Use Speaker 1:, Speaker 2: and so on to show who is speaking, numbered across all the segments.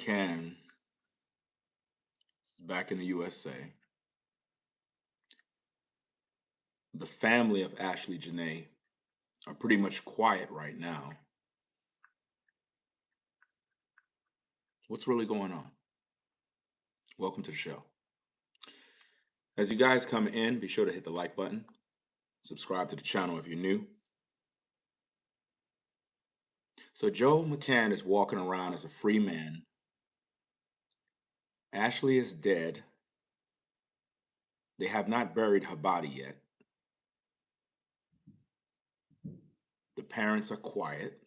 Speaker 1: McCann is back in the USA. The family of Ashlee Jenae are pretty much quiet right now. What's really going on? Welcome to the show. As you guys come in, be sure to hit the like button. Subscribe to the channel if you're new. So Joe McCann is walking around as a free man. Ashlee is dead. They have not buried her body yet. The parents are quiet.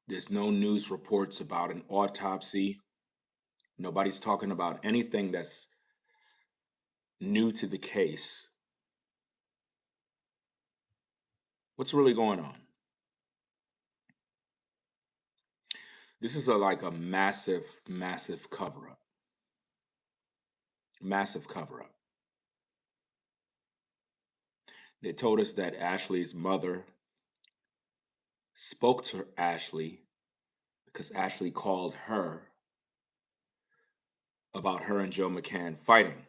Speaker 1: There's no news reports about an autopsy. Nobody's talking about anything that's new to the case. What's really going on? This is like a massive, massive cover-up. Massive cover-up. They told us that Ashlee's mother spoke to Ashlee because Ashlee called her about her and Joe McCann fighting.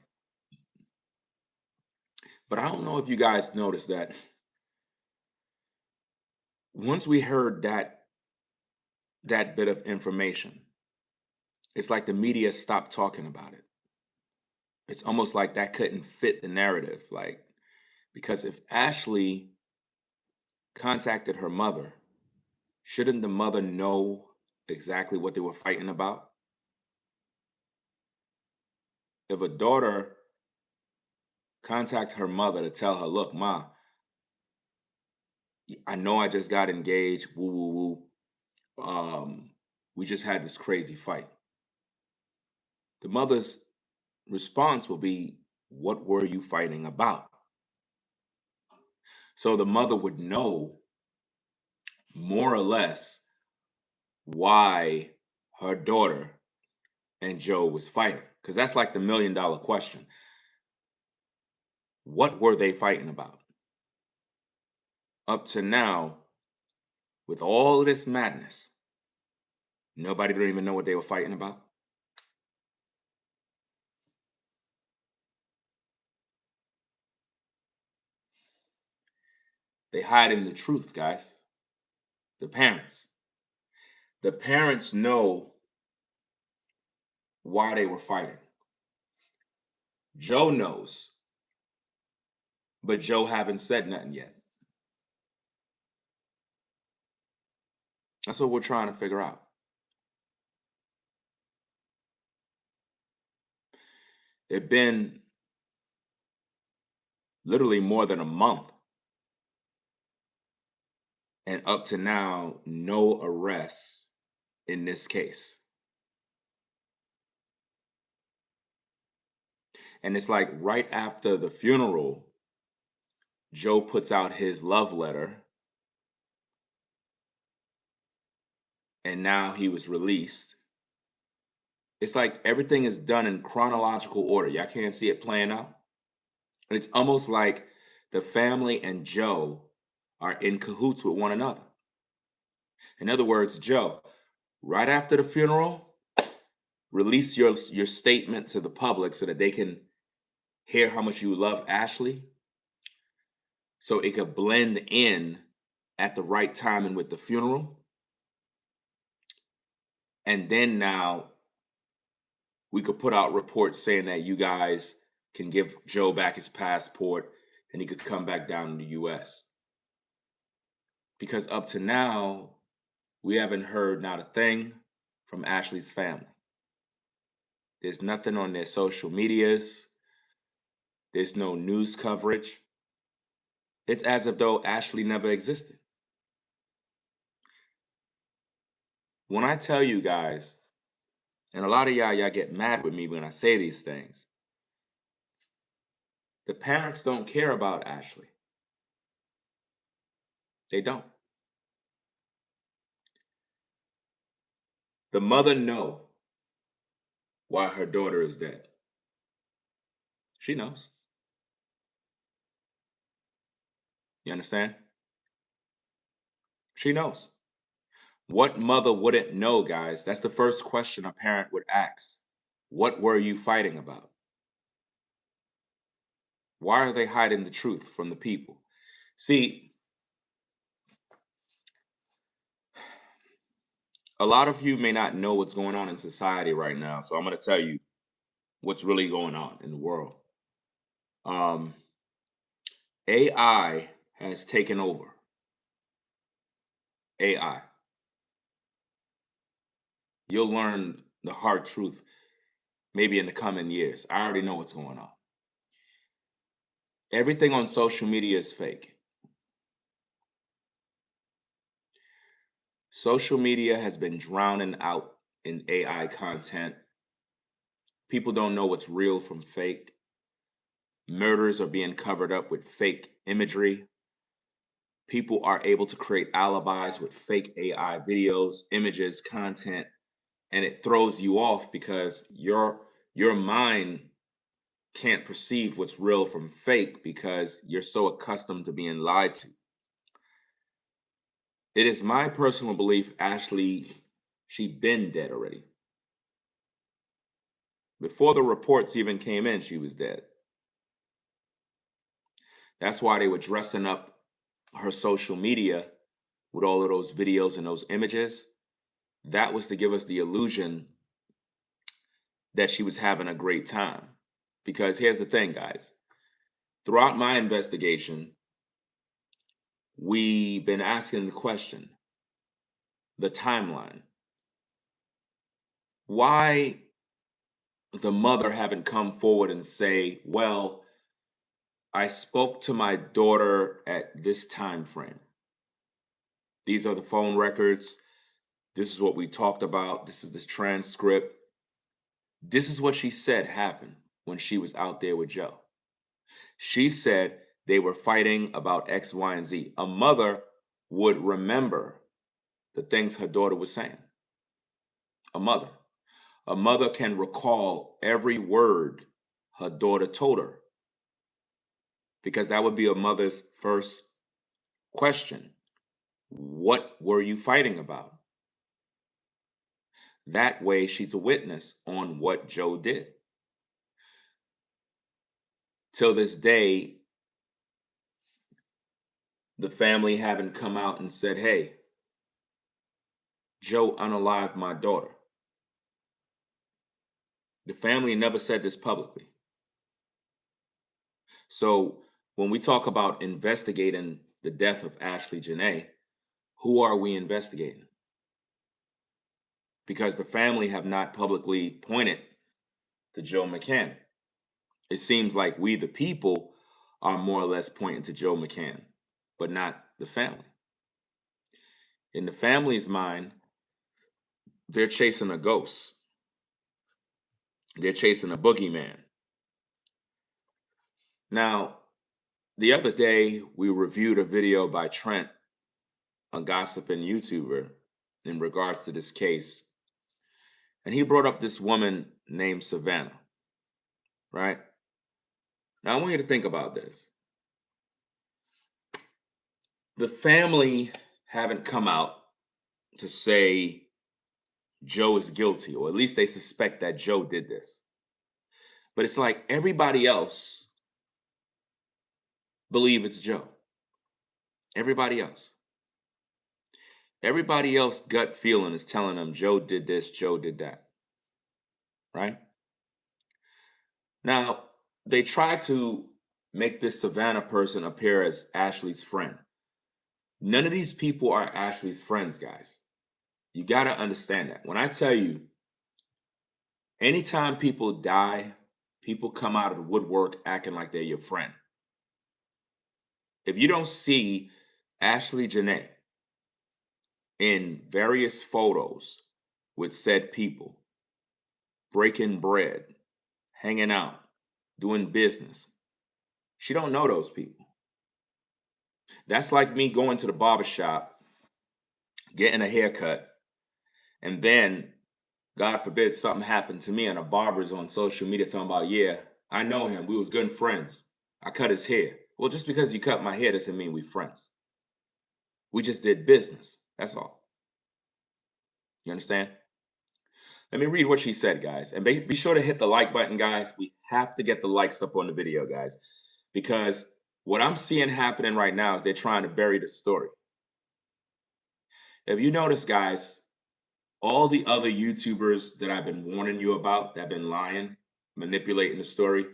Speaker 1: But I don't know if you guys noticed that once we heard that bit of information, it's like the media stopped talking about it. It's almost like that couldn't fit the narrative. Because if Ashlee contacted her mother, shouldn't the mother know exactly what they were fighting about? If a daughter contacts her mother to tell her, look, Ma, I know I just got engaged, woo, woo, woo. We just had this crazy fight. The mother's response will be, what were you fighting about? So the mother would know more or less why her daughter and Joe was fighting. Because that's like the $1 million question. What were they fighting about? Up to now, with all this madness, nobody don't even know what they were fighting about. They hiding the truth, guys. The parents. The parents know why they were fighting. Joe knows, but Joe haven't said nothing yet. That's what we're trying to figure out. It's been literally more than a month. And up to now, no arrests in this case. And it's like right after the funeral, Joe puts out his love letter. And now he was released. It's like everything is done in chronological order. Y'all can't see it playing out. It's almost like the family and Joe are in cahoots with one another. In other words, Joe, right after the funeral, release your statement to the public so that they can hear how much you love Ashlee, so it could blend in at the right time and with the funeral. And then now we could put out reports saying that you guys can give Joe back his passport and he could come back down in the US. Because up to now, we haven't heard not a thing from Ashlee's family. There's nothing on their social medias. There's no news coverage. It's as if though Ashlee never existed. When I tell you guys, and a lot of y'all get mad with me when I say these things, the parents don't care about Ashlee. They don't. The mother knows why her daughter is dead. She knows. You understand? She knows. What mother wouldn't know, guys? That's the first question a parent would ask. What were you fighting about? Why are they hiding the truth from the people? See, a lot of you may not know what's going on in society right now, so I'm going to tell you what's really going on in the world. Um, AI has taken over. AI. You'll learn the hard truth maybe in the coming years. I already know what's going on. Everything on social media is fake. Social media has been drowning out in AI content. People don't know what's real from fake. Murders are being covered up with fake imagery. People are able to create alibis with fake AI videos, images, content, and it throws you off because your mind can't perceive what's real from fake because you're so accustomed to being lied to. It is my personal belief Ashlee, she been dead already. Before the reports even came in, she was dead. That's why they were dressing up her social media with all of those videos and those images. That was to give us the illusion that she was having a great time. Because here's the thing, guys. Throughout my investigation, we've been asking the question, the timeline. Why the mother haven't come forward and say, well, I spoke to my daughter at this time frame. These are the phone records. This is what we talked about. This is the transcript. This is what she said happened when she was out there with Joe. She said they were fighting about X, Y, and Z. A mother would remember the things her daughter was saying. A mother. A mother can recall every word her daughter told her because that would be a mother's first question. What were you fighting about? That way, she's a witness on what Joe did. Till this day, the family haven't come out and said, hey, Joe unalived my daughter. The family never said this publicly. So when we talk about investigating the death of Ashlee Jenae, who are we investigating? Because the family have not publicly pointed to Joe McCann. It seems like we, the people, are more or less pointing to Joe McCann, but not the family. In the family's mind, they're chasing a ghost. They're chasing a boogeyman. Now, the other day, we reviewed a video by Trent, a gossiping YouTuber, in regards to this case. And he brought up this woman named Savannah, right? Now, I want you to think about this. The family haven't come out to say Joe is guilty, or at least they suspect that Joe did this. But it's like everybody else believe it's Joe. Everybody else. Everybody else gut feeling is telling them Joe did this, Joe did that. Right? Now, they try to make this Savannah person appear as Ashlee's friend. None of these people are Ashlee's friends, guys. You got to understand that. When I tell you, anytime people die, people come out of the woodwork acting like they're your friend. If you don't see Ashlee Jenae in various photos with said people, breaking bread, hanging out, doing business, she don't know those people. That's like me going to the barbershop, getting a haircut, and then, God forbid, something happened to me and a barber's on social media talking about, yeah, I know him. We was good friends. I cut his hair. Well, just because you cut my hair doesn't mean we friends. We just did business. That's all. You understand? Let me read what she said, guys. And be sure to hit the like button, guys. We have to get the likes up on the video, guys, because what I'm seeing happening right now is they're trying to bury the story. If you notice, guys, all the other YouTubers that I've been warning you about that have been lying, manipulating the story,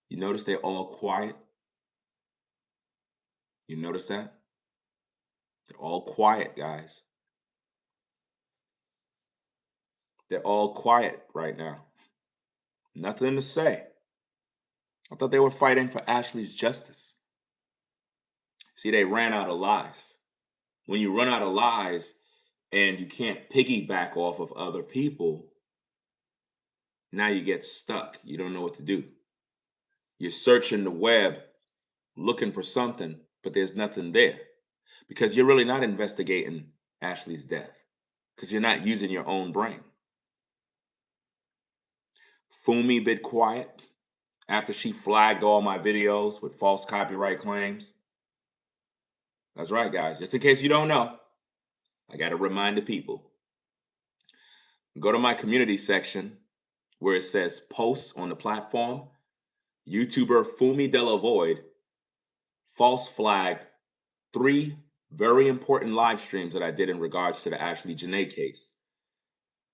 Speaker 1: you notice they're all quiet? You notice that? They're all quiet, guys. They're all quiet right now. Nothing to say. I thought they were fighting for Ashlee's justice. See, they ran out of lies. When you run out of lies and you can't piggyback off of other people, now you get stuck. You don't know what to do. You're searching the web looking for something, but there's nothing there because you're really not investigating Ashlee's death because you're not using your own brain. Fumi bit quiet after she flagged all my videos with false copyright claims. That's right, guys. Just in case you don't know, I got to remind the people. Go to my community section where it says posts on the platform. YouTuber Fumi Delavoid false flagged 3 very important live streams that I did in regards to the Ashlee Jenae case.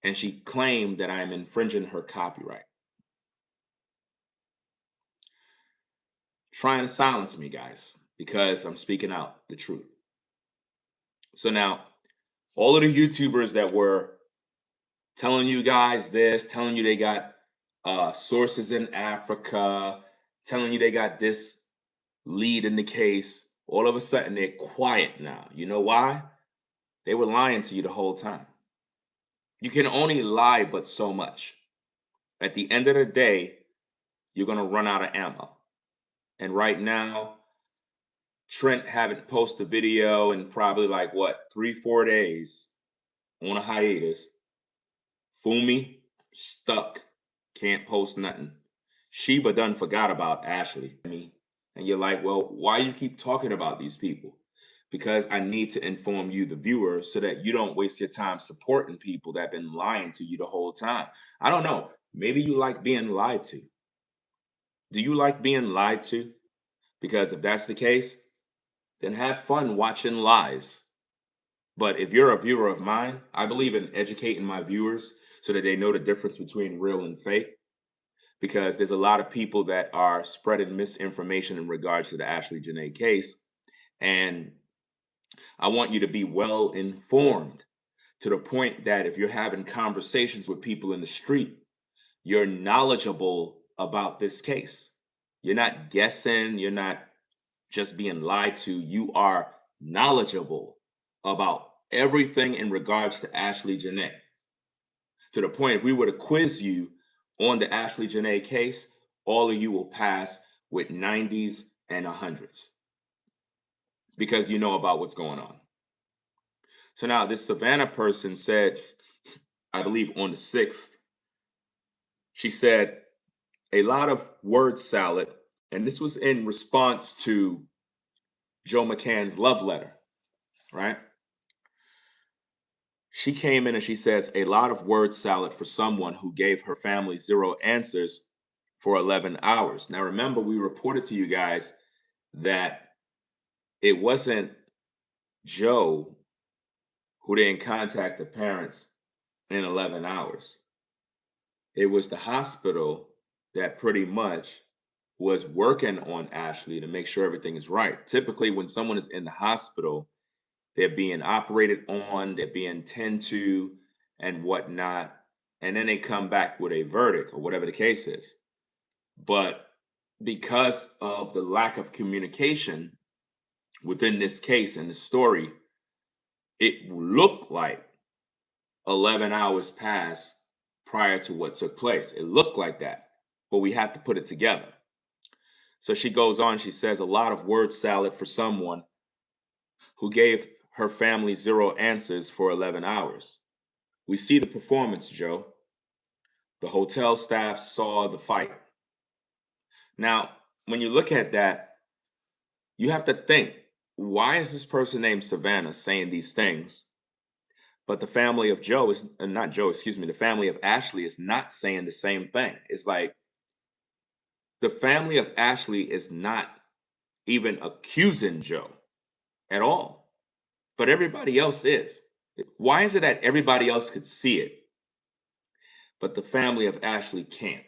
Speaker 1: And she claimed that I am infringing her copyright. Trying to silence me, guys, because I'm speaking out the truth. So now, all of the YouTubers that were telling you guys this, telling you they got sources in Africa, telling you they got this lead in the case, all of a sudden they're quiet now. You know why? They were lying to you the whole time. You can only lie but so much. At the end of the day, you're going to run out of ammo. And right now, Trent haven't posted a video in probably like what, 3-4 days on a hiatus. Fumi stuck, can't post nothing. Sheba done forgot about Ashlee. And you're like, well, why you keep talking about these people? Because I need to inform you, the viewer, so that you don't waste your time supporting people that have been lying to you the whole time. I don't know. Maybe you like being lied to. Do you like being lied to? Because if that's the case, then have fun watching lies. But if you're a viewer of mine, I believe in educating my viewers so that they know the difference between real and fake. Because there's a lot of people that are spreading misinformation in regards to the Ashlee Jenae case. And I want you to be well informed to the point that if you're having conversations with people in the street, you're knowledgeable about this case. You're not guessing, you're not just being lied to, you are knowledgeable about everything in regards to Ashlee Jenae. To the point, if we were to quiz you on the Ashlee Jenae case, all of you will pass with 90s and 100s because you know about what's going on. So now this Savannah person said, I believe on the 6th, she said a lot of word salad, and this was in response to Joe McCann's love letter, right? She came in and she says a lot of word salad for someone who gave her family 0 answers for 11 hours. Now, remember, we reported to you guys that it wasn't Joe who didn't contact the parents in 11 hours. It was the hospital that pretty much was working on Ashlee to make sure everything is right. Typically, when someone is in the hospital, they're being operated on, they're being tended to, and whatnot. And then they come back with a verdict or whatever the case is. But because of the lack of communication within this case and the story, it looked like 11 hours passed prior to what took place. It looked like that, but we have to put it together. So she goes on, she says, a lot of word salad for someone who gave her family 0 answers for 11 hours. We see the performance, Joe. The hotel staff saw the fight. Now, when you look at that, you have to think, why is this person named Savannah saying these things? But the family of Joe is not Joe, excuse me, the family of Ashlee is not saying the same thing. It's like the family of Ashlee is not even accusing Joe at all, but everybody else is. Why is it that everybody else could see it, but the family of Ashlee can't?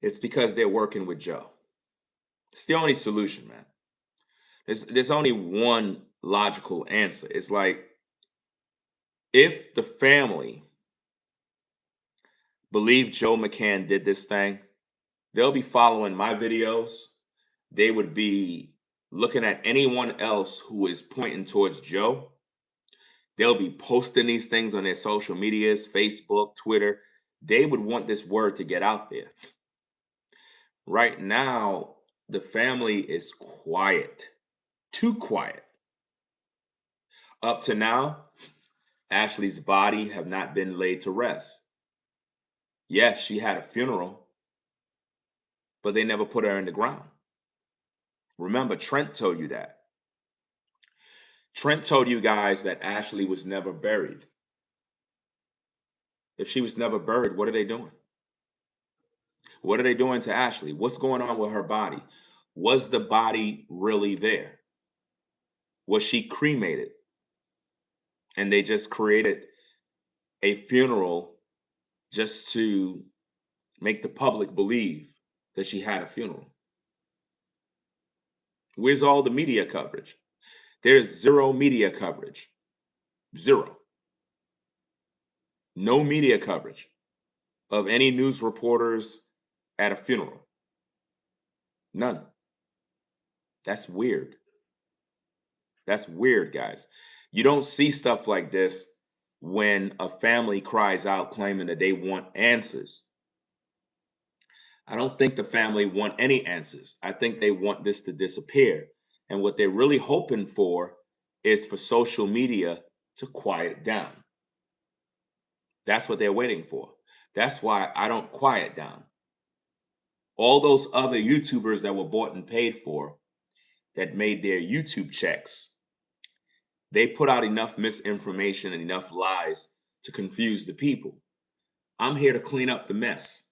Speaker 1: It's because they're working with Joe. It's the only solution, man. There's only one logical answer. It's like if the family believe Joe McCann did this thing, they'll be following my videos. They would be looking at anyone else who is pointing towards Joe. They'll be posting these things on their social medias, Facebook, Twitter. They would want this word to get out there. Right now, the family is quiet, too quiet. Up to now, Ashlee's body have not been laid to rest. Yes, she had a funeral, but they never put her in the ground. Remember, Trent told you that. Trent told you guys that Ashlee was never buried. If she was never buried, what are they doing? What are they doing to Ashlee? What's going on with her body? Was the body really there? Was she cremated? And they just created a funeral just to make the public believe that she had a funeral. Where's all the media coverage? There's zero media coverage. Zero. No media coverage of any news reporters at a funeral. None. That's weird. That's weird, guys. You don't see stuff like this when a family cries out claiming that they want answers. I don't think the family want any answers. I think they want this to disappear. And what they're really hoping for is for social media to quiet down. That's what they're waiting for. That's why I don't quiet down. All those other YouTubers that were bought and paid for, that made their YouTube checks, they put out enough misinformation and enough lies to confuse the people. I'm here to clean up the mess,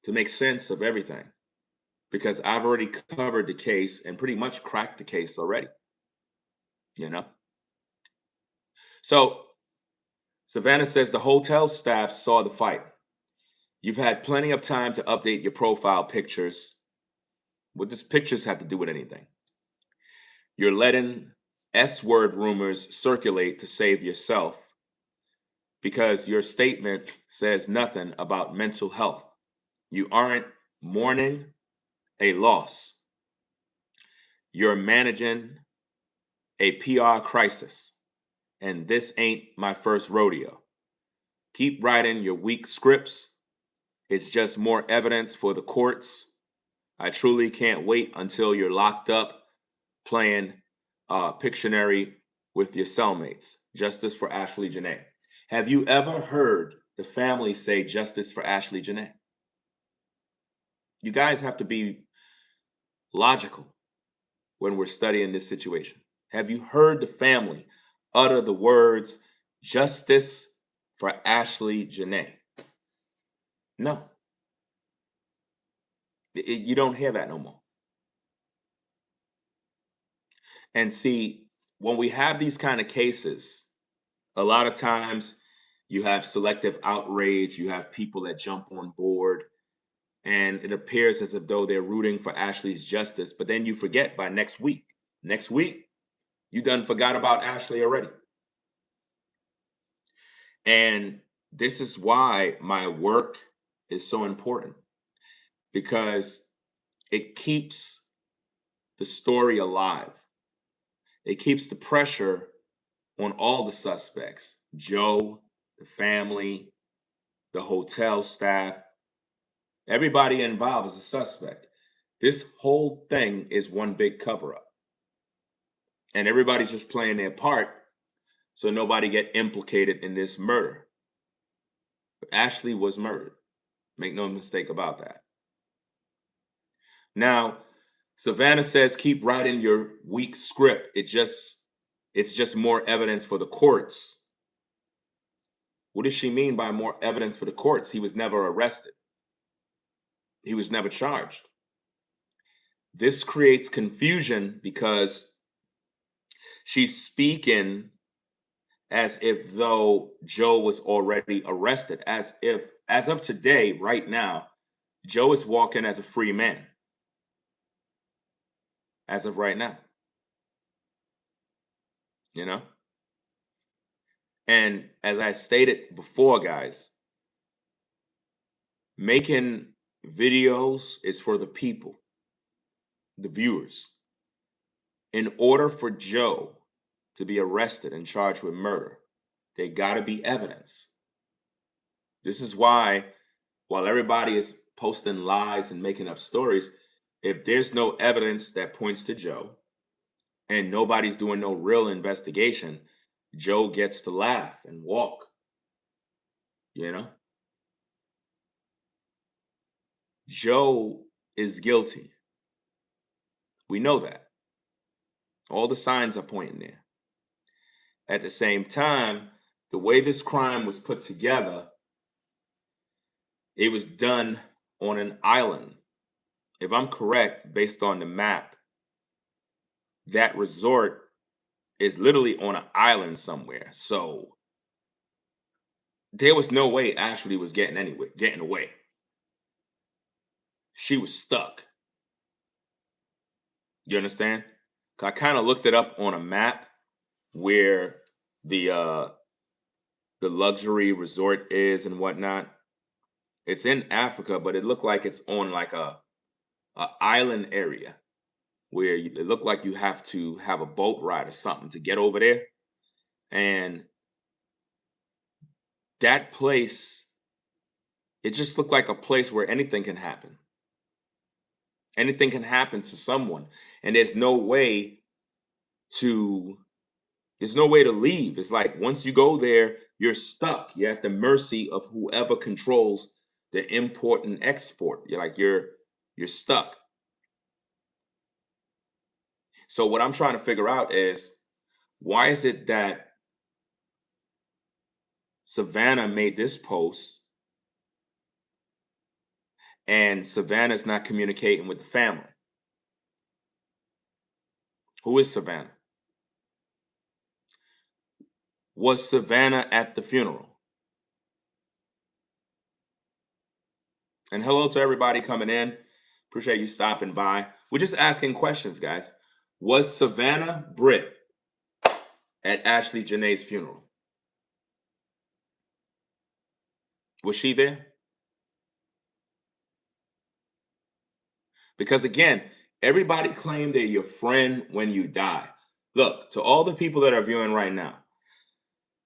Speaker 1: to make sense of everything, because I've already covered the case and pretty much cracked the case already, you know? So Savannah says the hotel staff saw the fight. You've had plenty of time to update your profile pictures. What does pictures have to do with anything? You're letting S-word rumors circulate to save yourself because your statement says nothing about mental health. You aren't mourning a loss. You're managing a PR crisis, and this ain't my first rodeo. Keep writing your weak scripts. It's just more evidence for the courts. I truly can't wait until you're locked up playing Pictionary with your cellmates. Justice for Ashlee Jenae. Have you ever heard the family say justice for Ashlee Jenae? You guys have to be logical when we're studying this situation. Have you heard the family utter the words justice for Ashlee Jenae? No. You don't hear that no more. And see, when we have these kind of cases, a lot of times you have selective outrage, you have people that jump on board, and it appears as if though they're rooting for Ashlee's justice, but then you forget by next week, you done forgot about Ashlee already. And this is why my work is so important, because it keeps the story alive. It keeps the pressure on all the suspects, Joe, the family, the hotel staff, everybody involved is a suspect. This whole thing is one big cover up. And everybody's just playing their part so nobody get implicated in this murder. But Ashlee was murdered. Make no mistake about that. Now, Savannah says keep writing your weak script. It's just more evidence for the courts. What does she mean by more evidence for the courts? He was never arrested. He was never charged. This creates confusion because she's speaking as if though Joe was already arrested, as if, as of today, right now, Joe is walking as a free man, as of right now, you know? And as I stated before, guys, making videos is for the people, the viewers. In order for Joe to be arrested and charged with murder, there got to be evidence. This is why, while everybody is posting lies and making up stories, if there's no evidence that points to Joe and nobody's doing no real investigation, Joe gets to laugh and walk, you know? Joe is guilty. We know that. All the signs are pointing there. At the same time, the way this crime was put together, it was done on an island. If I'm correct, based on the map, that resort is literally on an island somewhere. So there was no way Ashley was getting away. She was stuck. You understand? 'Cause I kind of looked it up on a map where the luxury resort is and whatnot. It's in Africa, but it looked like it's on like a island area where it looked like you have to have a boat ride or something to get over there. And that place, it just looked like a place where anything can happen. Anything can happen to someone, and to there's no way to leave. It's like once you go there, you're stuck. You're at the mercy of whoever controls the import and export. You're stuck. So what I'm trying to figure out is, why is it that Savannah made this post and Savannah's not communicating with the family? Who is Savannah? Was Savannah at the funeral? And hello to everybody coming in. Appreciate you stopping by. We're just asking questions, guys. Was Savannah Britt at Ashlee Jenae's funeral? Was she there? Because again, everybody claimed they're your friend when you die. Look, to all the people that are viewing right now,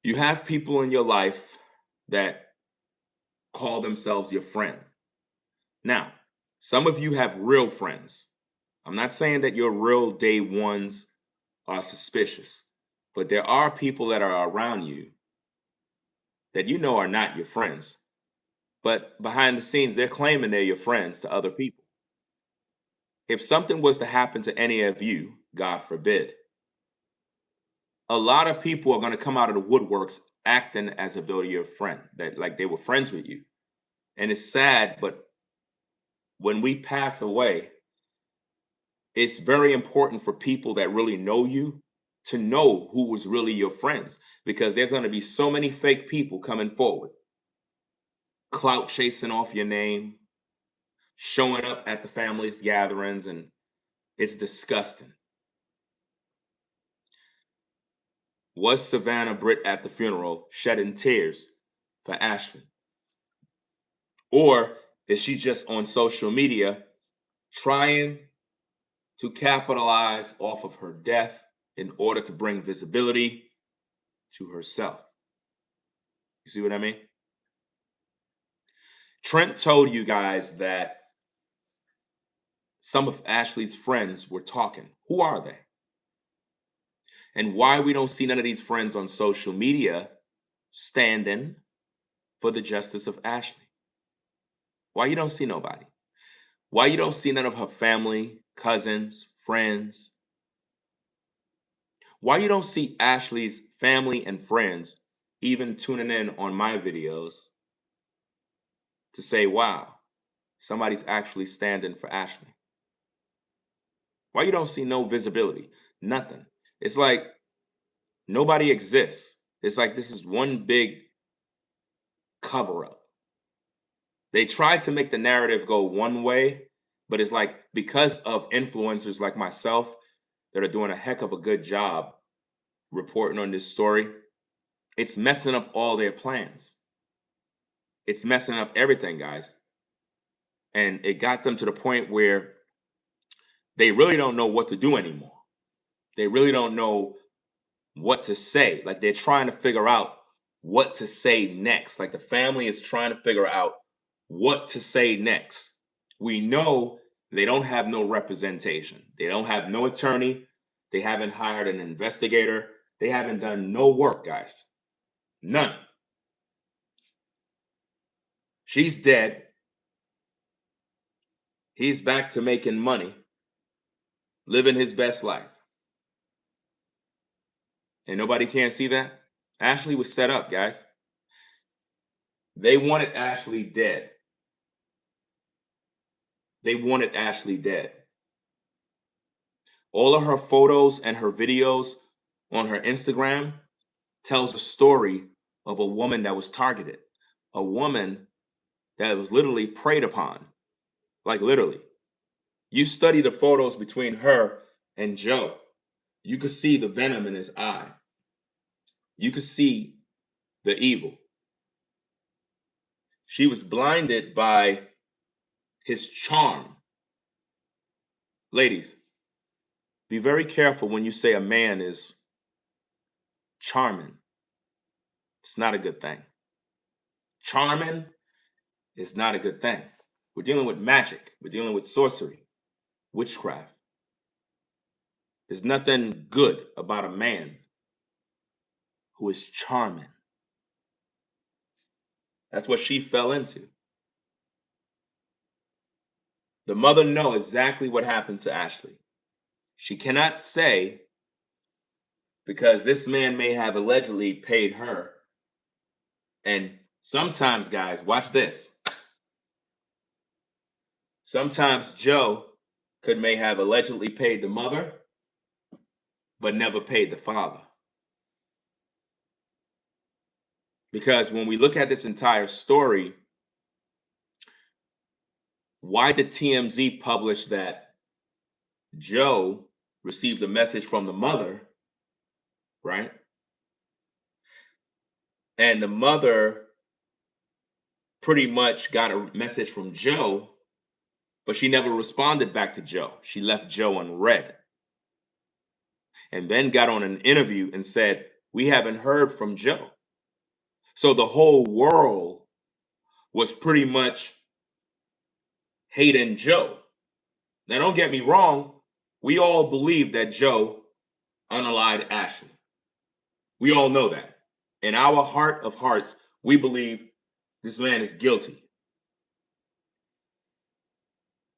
Speaker 1: you have people in your life that call themselves your friend. Now, some of you have real friends. I'm not saying that your real day ones are suspicious, but there are people that are around you that you know are not your friends. But behind the scenes, they're claiming they're your friends to other people. If something was to happen to any of you, God forbid, a lot of people are going to come out of the woodworks acting as if they're your friend, that like they were friends with you. And it's sad, but when we pass away, it's very important for people that really know you to know who was really your friends, because there's going to be so many fake people coming forward, clout chasing off your name, showing up at the family's gatherings, and it's disgusting. Was Savannah Britt at the funeral shedding tears for Ashley? Or is she just on social media trying to capitalize off of her death in order to bring visibility to herself? You see what I mean? Trent told you guys that some of Ashley's friends were talking. Who are they? And why we don't see none of these friends on social media standing for the justice of Ashley? Why you don't see nobody? Why you don't see none of her family, cousins, friends? Why you don't see Ashley's family and friends even tuning in on my videos to say, wow, somebody's actually standing for Ashlee? Why you don't see no visibility? Nothing. It's like nobody exists. It's like this is one big cover up. They tried to make the narrative go one way, but it's like because of influencers like myself that are doing a heck of a good job reporting on this story, it's messing up all their plans. It's messing up everything, guys. And it got them to the point where they really don't know what to do anymore. They really don't know what to say. Like they're trying to figure out what to say next. Like the family is trying to figure out what to say next. We know they don't have no representation. They don't have no attorney. They haven't hired an investigator. They haven't done no work, guys. None. She's dead. He's back to making money, living his best life. And nobody can see that? Ashlee was set up, guys. They wanted Ashlee dead. They wanted Ashlee dead. All of her photos and her videos on her Instagram tells a story of a woman that was targeted, a woman that was literally preyed upon, like literally. You study the photos between her and Joe, you could see the venom in his eye. You could see the evil. She was blinded by his charm. Ladies, be very careful when you say a man is charming. It's not a good thing. Charming is not a good thing. We're dealing with magic. We're dealing with sorcery, witchcraft. There's nothing good about a man who is charming. That's what she fell into. The mother knows exactly what happened to Ashlee. She cannot say because this man may have allegedly paid her. And sometimes, guys, watch this. Sometimes Joe may have allegedly paid the mother, but never paid the father. Because when we look at this entire story, why did TMZ publish that Joe received a message from the mother, right? And the mother pretty much got a message from Joe, but she never responded back to Joe. She left Joe unread. And then got on an interview and said, we haven't heard from Joe. So the whole world was pretty much hating Joe. Now, don't get me wrong. We all believe that Joe unalived Ashlee. We all know that. In our heart of hearts, we believe this man is guilty.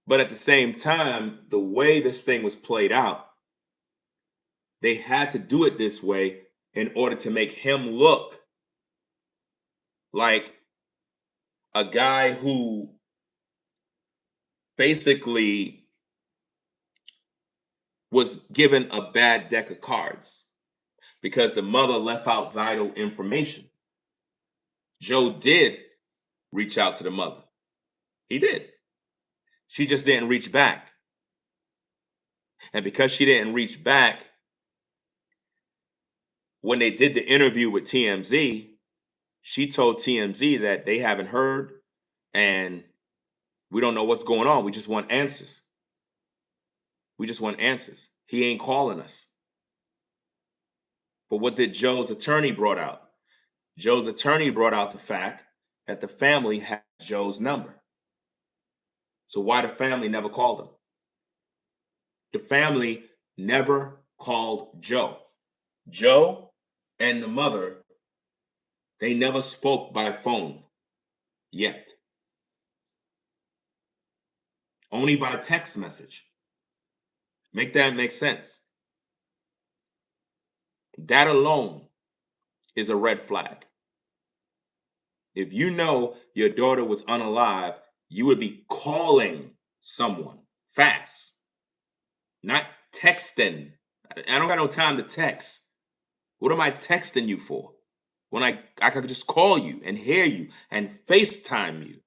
Speaker 1: But at the same time, the way this thing was played out, they had to do it this way in order to make him look like a guy who basically was given a bad deck of cards because the mother left out vital information. Joe did reach out to the mother. He did. She just didn't reach back. And because she didn't reach back, when they did the interview with TMZ, she told TMZ that they haven't heard and we don't know what's going on. We just want answers. We just want answers. He ain't calling us. But what did Joe's attorney brought out? Joe's attorney brought out the fact that the family had Joe's number. So why the family never called him? The family never called Joe. Joe and the mother, they never spoke by phone yet. Only by text message. Make that make sense. That alone is a red flag. If you know your daughter was unalive, you would be calling someone fast, not texting. I don't got no time to text. What am I texting you for? When I could just call you and hear you and FaceTime you.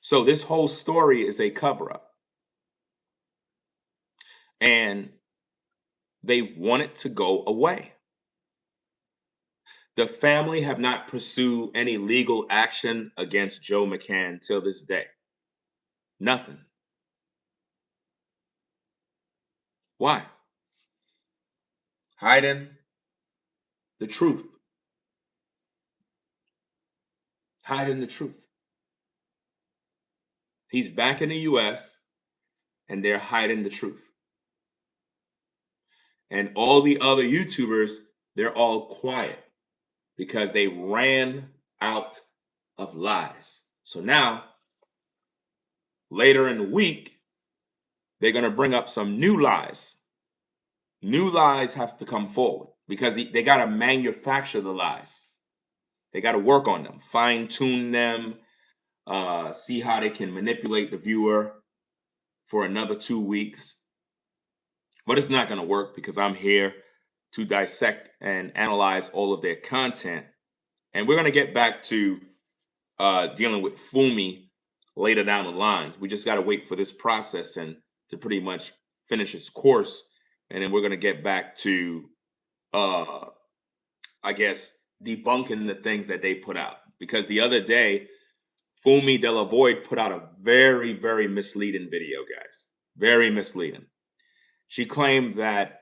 Speaker 1: So this whole story is a cover-up. And they want it to go away. The family have not pursued any legal action against Joe McCann till this day. Nothing. Why? Hiding the truth. Hiding the truth. He's back in the US and they're hiding the truth. And all the other YouTubers, they're all quiet because they ran out of lies. So now, later in the week, they're going to bring up some new lies. New lies have to come forward because they got to manufacture the lies. They got to work on them, fine tune them, see how they can manipulate the viewer for another 2 weeks. But it's not going to work because I'm here to dissect and analyze all of their content. And we're going to get back to dealing with Fumi later down the lines. We just got to wait for this process and to pretty much finish its course. And then we're going to get back to, I guess, debunking the things that they put out. Because the other day, Fumi de la Void put out a very, very misleading video, guys. Very misleading. She claimed that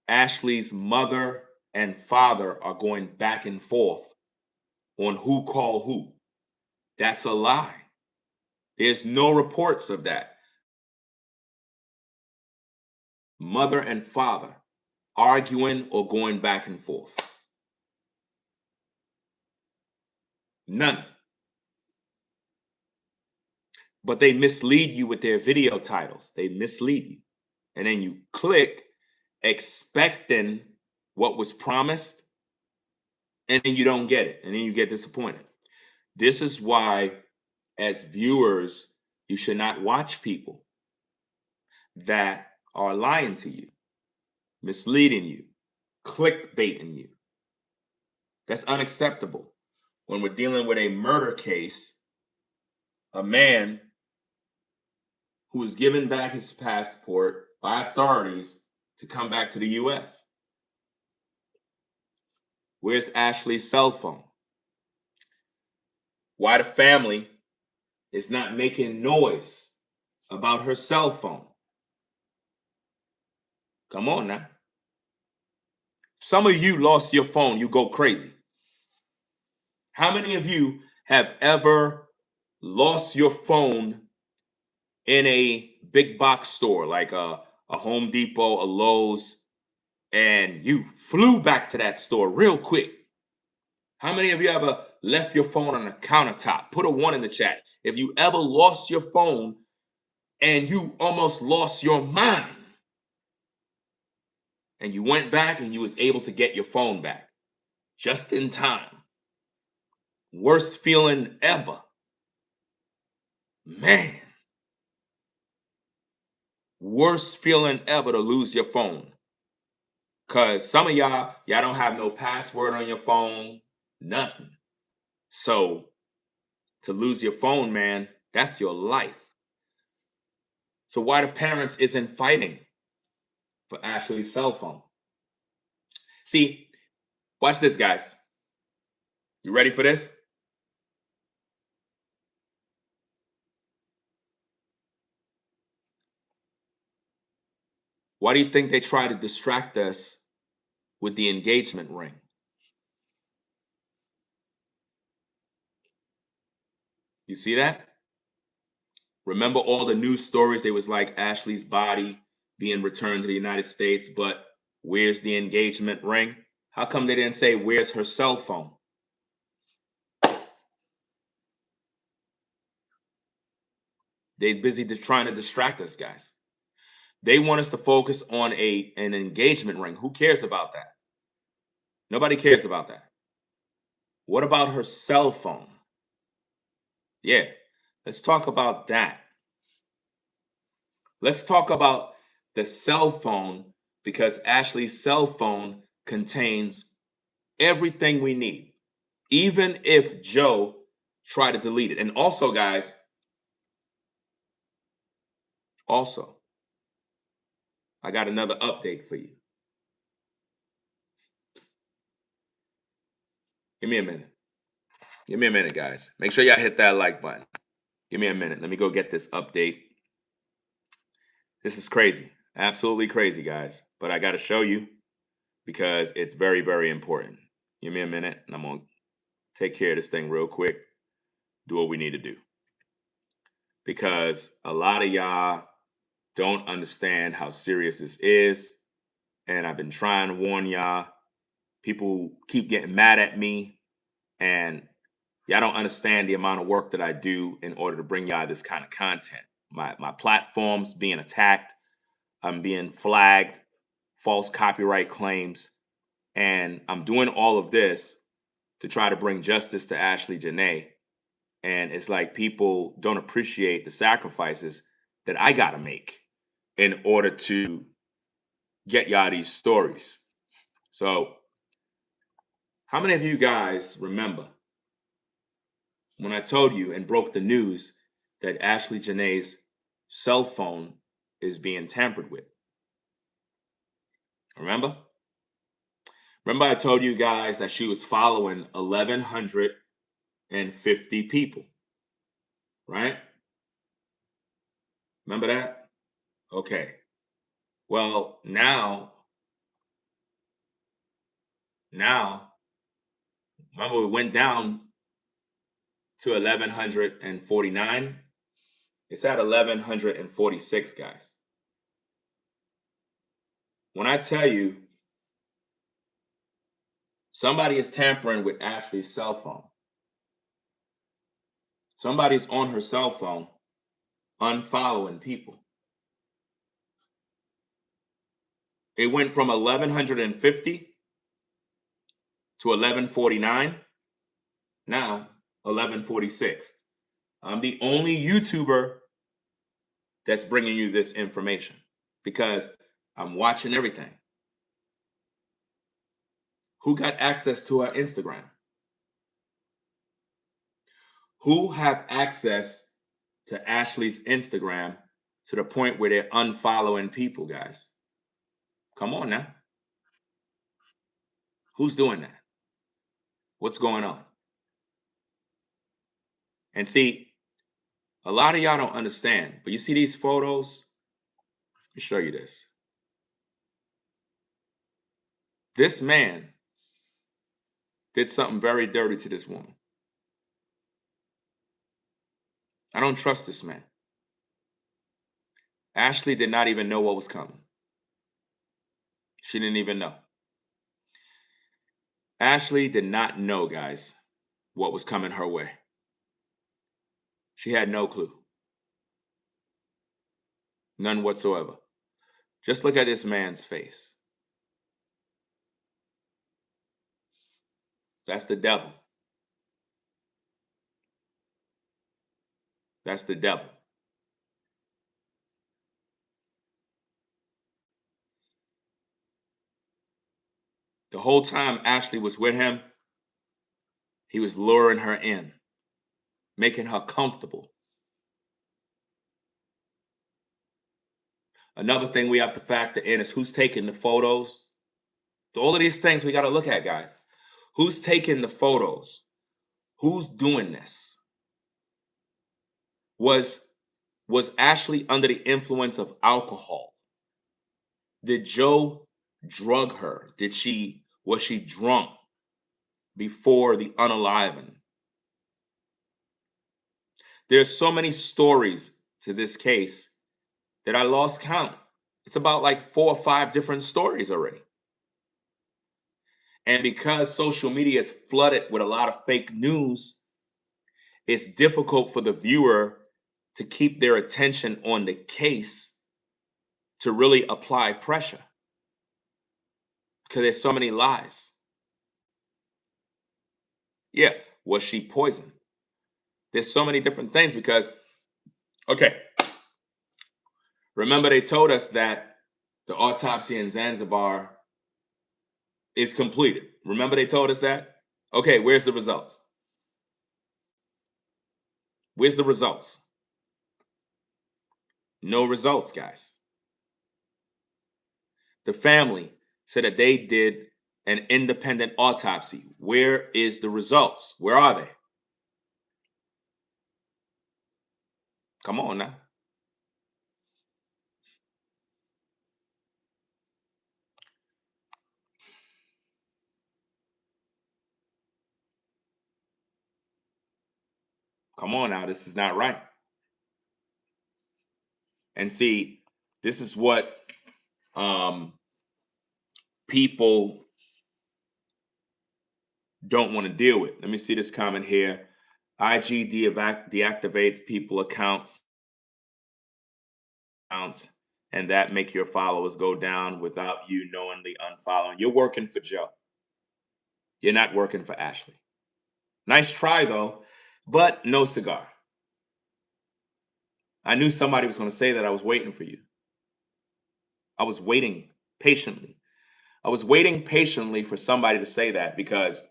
Speaker 1: Ashlee's mother and father are going back and forth on who called who. That's a lie. There's no reports of that. Mother and father arguing or going back and forth. None. But they mislead you with their video titles. They mislead you. And then you click expecting what was promised, and then you don't get it. And then you get disappointed. This is why, as viewers, you should not watch people that are lying to you, misleading you, clickbaiting you. That's unacceptable. When we're dealing with a murder case, a man who was given back his passport by authorities to come back to the US. Where's Ashlee's cell phone? Why the family is not making noise about her cell phone? Come on now. Some of you lost your phone, you go crazy. How many of you have ever lost your phone in a big box store like a Home Depot, a Lowe's, and you flew back to that store real quick? How many of you ever left your phone on the countertop? Put a 1 in the chat. If you ever lost your phone and you almost lost your mind and you went back and you was able to get your phone back just in time. Worst feeling ever. Man. Worst feeling ever to lose your phone. Because some of y'all don't have no password on your phone, nothing. So to lose your phone, man, that's your life. So why the parents isn't fighting for Ashlee's cell phone? See, watch this, guys. You ready for this? Why do you think they try to distract us with the engagement ring? You see that? Remember all the news stories? They was like Ashlee's body being returned to the United States, but where's the engagement ring? How come they didn't say where's her cell phone? They're busy trying to distract us, guys. They want us to focus on an engagement ring. Who cares about that? Nobody cares about that. What about her cell phone? Yeah, let's talk about that. Let's talk about the cell phone because Ashlee's cell phone contains everything we need, even if Joe tried to delete it. And also, guys, I got another update for you. Give me a minute. Give me a minute, guys. Make sure y'all hit that like button. Give me a minute. Let me go get this update. This is crazy. Absolutely crazy, guys. But I got to show you because it's very, very important. Give me a minute and I'm going to take care of this thing real quick. Do what we need to do. Because a lot of y'all don't understand how serious this is. And I've been trying to warn y'all. People keep getting mad at me. And y'all don't understand the amount of work that I do in order to bring y'all this kind of content. My platform's being attacked. I'm being flagged, false copyright claims. And I'm doing all of this to try to bring justice to Ashlee Jenae. And it's like people don't appreciate the sacrifices that I got to make in order to get y'all these stories. So how many of you guys remember when I told you and broke the news that Ashlee Jenae's cell phone is being tampered with? Remember? Remember I told you guys that she was following 1,150 people, right? Remember that? Okay. Well, now, remember we went down to 1,149. It's at 1,146, guys. When I tell you somebody is tampering with Ashlee's cell phone, somebody's on her cell phone unfollowing people. It went from 1,150 to 1,149. Now 1,146. I'm the only YouTuber that's bringing you this information because I'm watching everything. Who got access to her Instagram? Who have access to Ashlee's Instagram to the point where they're unfollowing people, guys? Come on now. Who's doing that? What's going on? And see, a lot of y'all don't understand, but you see these photos? Let me show you this. This man did something very dirty to this woman. I don't trust this man. Ashlee did not even know what was coming. She didn't even know. Ashlee did not know, guys, what was coming her way. She had no clue. None whatsoever. Just look at this man's face. That's the devil. That's the devil. The whole time Ashlee was with him, he was luring her in, making her comfortable. Another thing we have to factor in is who's taking the photos. All of these things we got to look at, guys. Who's taking the photos? Who's doing this? Was Ashlee under the influence of alcohol? Did Joe drug her? Was she drunk before the unaliving? There's so many stories to this case that I lost count. It's about like 4 or 5 different stories already. And because social media is flooded with a lot of fake news, it's difficult for the viewer to keep their attention on the case to really apply pressure because there's so many lies. Yeah. Was she poisoned? There's so many different things because, okay, remember they told us that the autopsy in Zanzibar is completed. Remember they told us that? Okay, where's the results? Where's the results? No results, guys. The family said that they did an independent autopsy. Where is the results? Where are they? Come on now. Come on now. This is not right. And see, this is what people don't want to deal with. Let me see this comment here. IG deactivates people accounts and that make your followers go down without you knowingly unfollowing. You're working for Joe. You're not working for Ashlee. Nice try though, but no cigar. I knew somebody was going to say that. I was waiting for you. I was waiting patiently. I was waiting patiently for somebody to say that because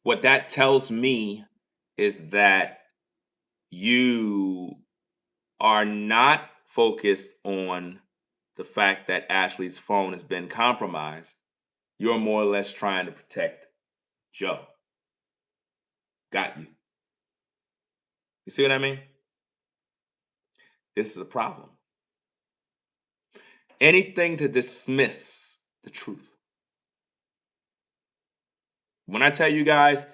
Speaker 1: what that tells me is that you are not focused on the fact that Ashlee's phone has been compromised. You're more or less trying to protect Joe. Got you. You see what I mean? This is a problem. Anything to dismiss the truth. When I tell you guys,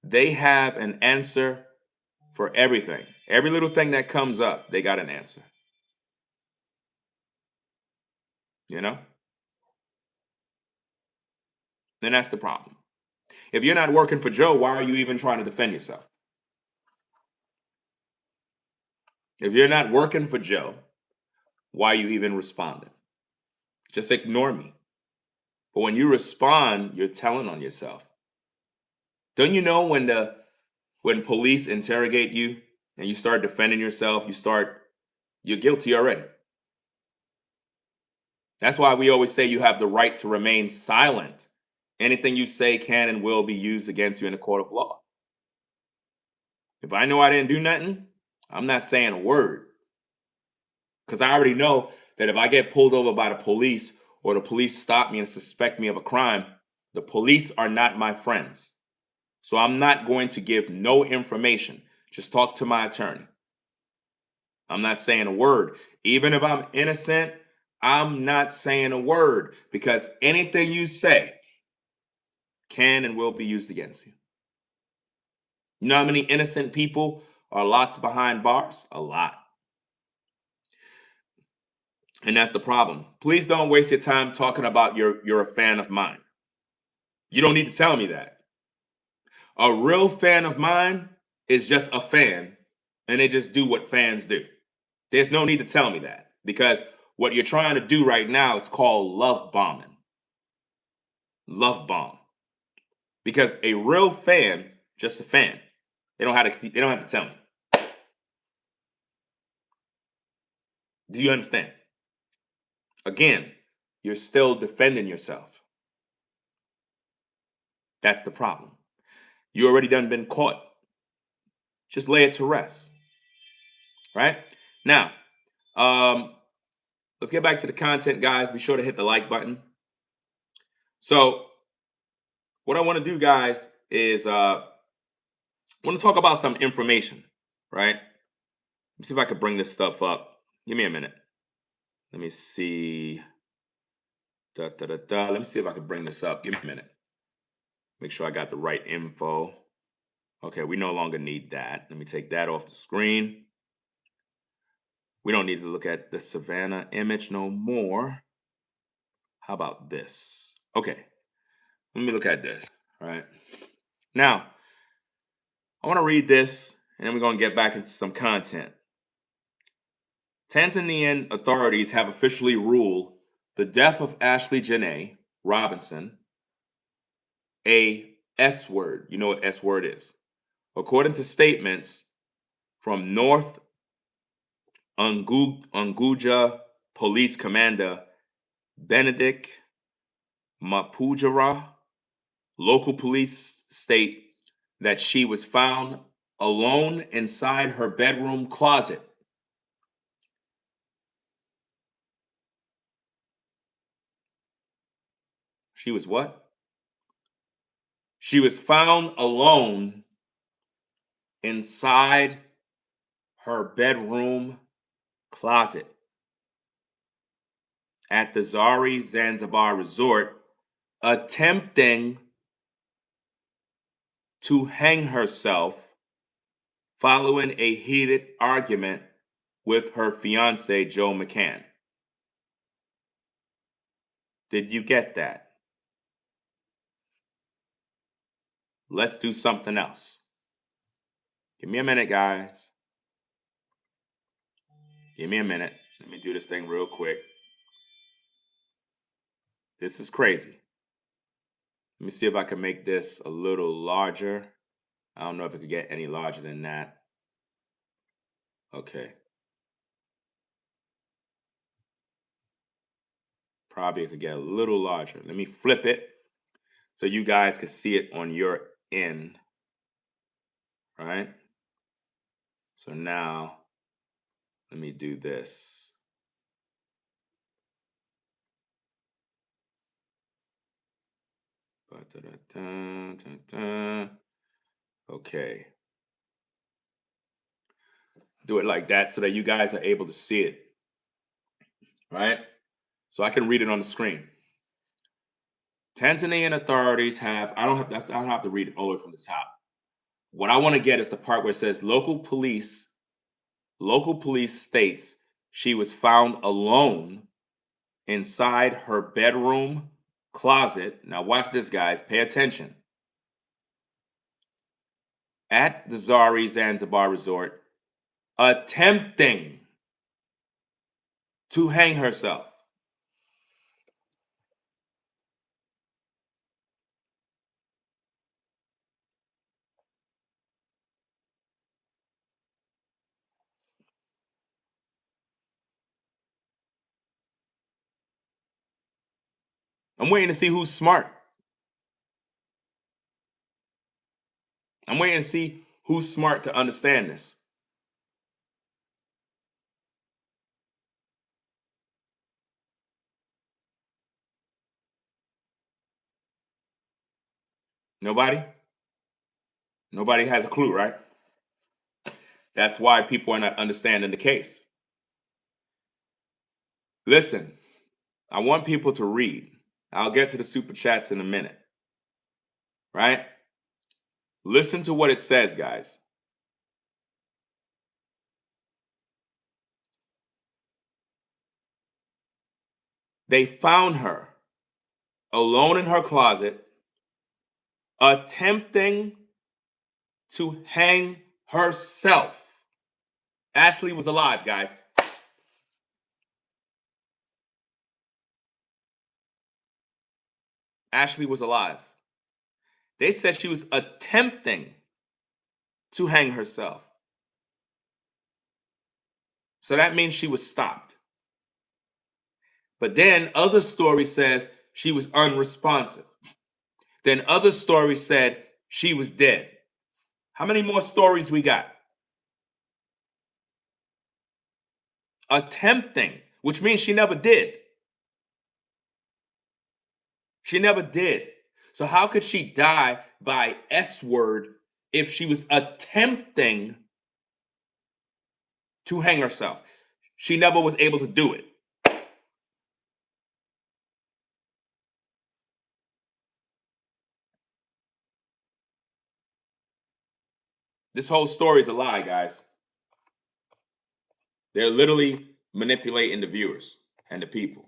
Speaker 1: they have an answer for everything. Every little thing that comes up, they got an answer. You know? Then that's the problem. If you're not working for Joe, why are you even trying to defend yourself? If you're not working for Joe, why are you even responding? Just ignore me. But when you respond, you're telling on yourself. Don't you know when police interrogate you and you start defending yourself, you're guilty already. That's why we always say you have the right to remain silent. Anything you say can and will be used against you in a court of law. If I know I didn't do nothing, I'm not saying a word. Because I already know that if I get pulled over by the police or the police stop me and suspect me of a crime, the police are not my friends. So I'm not going to give no information. Just talk to my attorney. I'm not saying a word. Even if I'm innocent, I'm not saying a word because anything you say can and will be used against you. You know how many innocent people are locked behind bars? A lot. And that's the problem. Please don't waste your time talking about you're a fan of mine. You don't need to tell me that. A real fan of mine is just a fan and they just do what fans do. There's no need to tell me that because what you're trying to do right now is called love bombing. Love bomb. Because a real fan, just a fan. They don't have to tell me. Do you understand? Again, you're still defending yourself. That's the problem. You already done been caught. Just lay it to rest. Right? Now, let's get back to the content, guys. Be sure to hit the like button. So, what I want to do, guys, is I want to talk about some information, right? Let me see if I could bring this stuff up. Give me a minute. Let me see. Let me see if I can bring this up. Give me a minute. Make sure I got the right info. Okay, we no longer need that. Let me take that off the screen. We don't need to look at the Savannah image no more. How about this? Okay, let me look at this. All right. Now, I want to read this, and then we're going to get back into some content. Tanzanian authorities have officially ruled the death of Ashlee Jenae Robinson a S word. You know what S word is. According to statements from North Unguja Police Commander Benedict Mapujara, local police state that she was found alone inside her bedroom closet. She was what? She was found alone inside her bedroom closet at the Zanzibar resort, attempting to hang herself following a heated argument with her fiance, Joe McCann. Did you get that? Let's do something else. Give me a minute, guys. Give me a minute. Let me do this thing real quick. This is crazy. Let me see if I can make this a little larger. I don't know if it could get any larger than that. Okay. Probably it could get a little larger. Let me flip it so you guys can see it on your end. Right? So now, let me do this. Okay. Do it like that so that you guys are able to see it. Right? So I can read it on the screen. Tanzanian authorities have, I don't have to read it all the way from the top. What I want to get is the part where it says local police states she was found alone inside her bedroom closet. Now watch this, guys. Pay attention. At the Zanzibar resort, attempting to hang herself. I'm waiting to see who's smart. I'm waiting to see who's smart to understand this. Nobody? Nobody has a clue, right? That's why people are not understanding the case. Listen, I want people to read. I'll get to the super chats in a minute. Right? Listen to what it says, guys. They found her alone in her closet, attempting to hang herself. Ashlee was alive, guys. Ashlee was alive. They said she was attempting to hang herself. So that means she was stopped. But then other stories says she was unresponsive. Then other stories said she was dead. How many more stories we got? Attempting, which means she never did. She never did. So how could she die by S word if she was attempting to hang herself? She never was able to do it. This whole story is a lie, guys. They're literally manipulating the viewers and the people.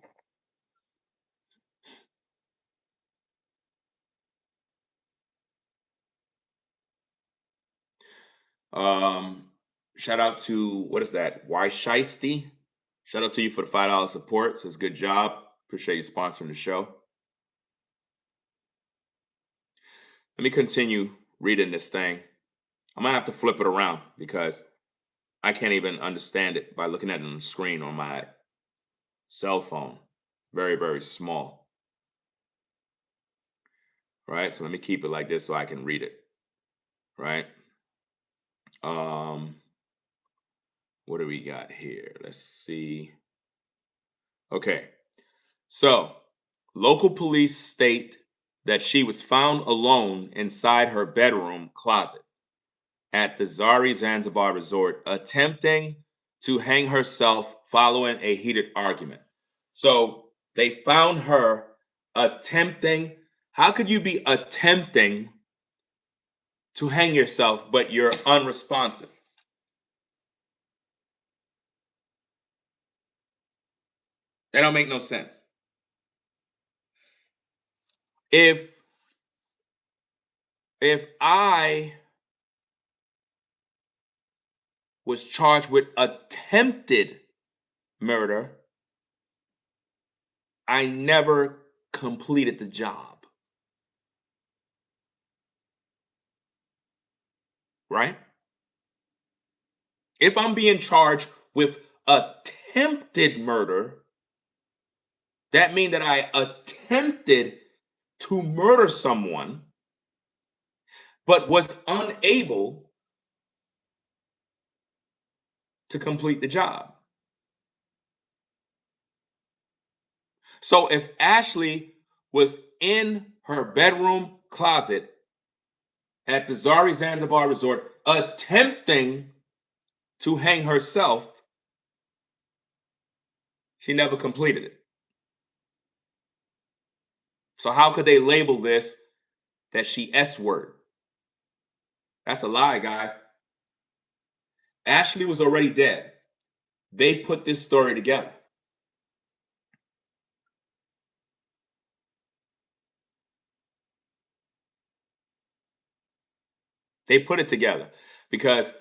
Speaker 1: Shout out to, what is that? Why Shiesty? Shout out to you for the $5 support. Says good job. Appreciate you sponsoring the show. Let me continue reading this thing. I'm gonna have to flip it around because I can't even understand it by looking at it on the screen on my cell phone. Very, very small. Right? So let me keep it like this so I can read it. Right? What do we got here? Let's see. Okay. So, local police state that she was found alone inside her bedroom closet at the Zanzibar resort, attempting to hang herself following a heated argument. So, they found her attempting. How could you be attempting to hang yourself, but you're unresponsive? That don't make no sense. If I was charged with attempted murder, I never completed the job. Right? If I'm being charged with attempted murder, that means that I attempted to murder someone, but was unable to complete the job. So if Ashlee was in her bedroom closet at the Zanzibar resort attempting to hang herself, she never completed it. So how could they label this that she S-word? That's a lie, guys. Ashlee was already dead. They put this story together. They put it together because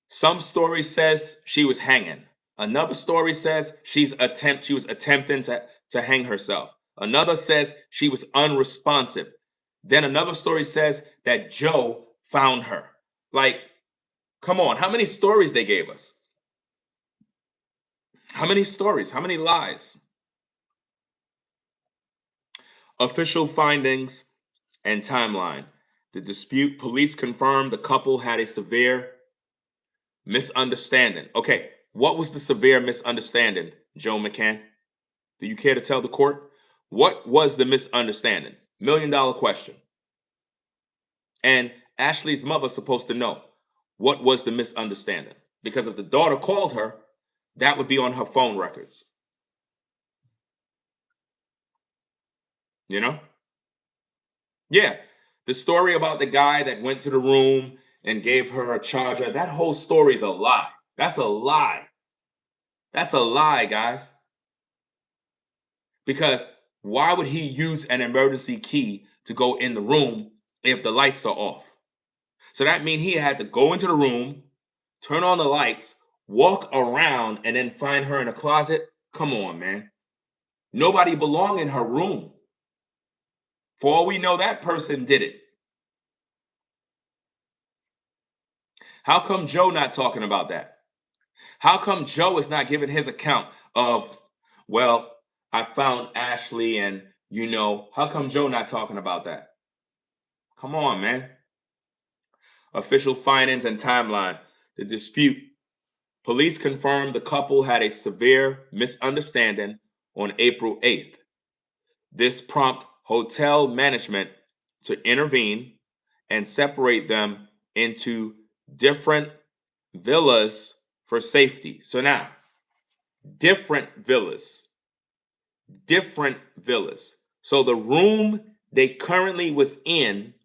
Speaker 1: some story says she was hanging. Another story says she was attempting to hang herself. Another says she was unresponsive. Then another story says that Joe found her. Like, come on, how many stories they gave us? How many stories? How many lies? Official findings and timeline. The dispute, police confirmed the couple had a severe misunderstanding. Okay, what was the severe misunderstanding, Joe McCann? Do you care to tell the court? What was the misunderstanding? $1 million question. And Ashlee's mother's supposed to know what was the misunderstanding. Because if the daughter called her, that would be on her phone records. You know? Yeah. The story about the guy that went to the room and gave her a charger, that whole story is a lie. That's a lie. That's a lie, guys. Because why would he use an emergency key to go in the room if the lights are off? So that means he had to go into the room, turn on the lights, walk around, and then find her in a closet. Come on, man. Nobody belonged in her room. For all we know, that person did it. How come Joe not talking about that? How come Joe is not giving his account of, well, I found Ashlee and, how come Joe not talking about that? Come on, man. Official findings and timeline. The dispute. Police confirmed the couple had a severe misunderstanding on April 8th. This prompted hotel management to intervene and separate them into different villas for safety. So now, different villas. So the room they currently was in,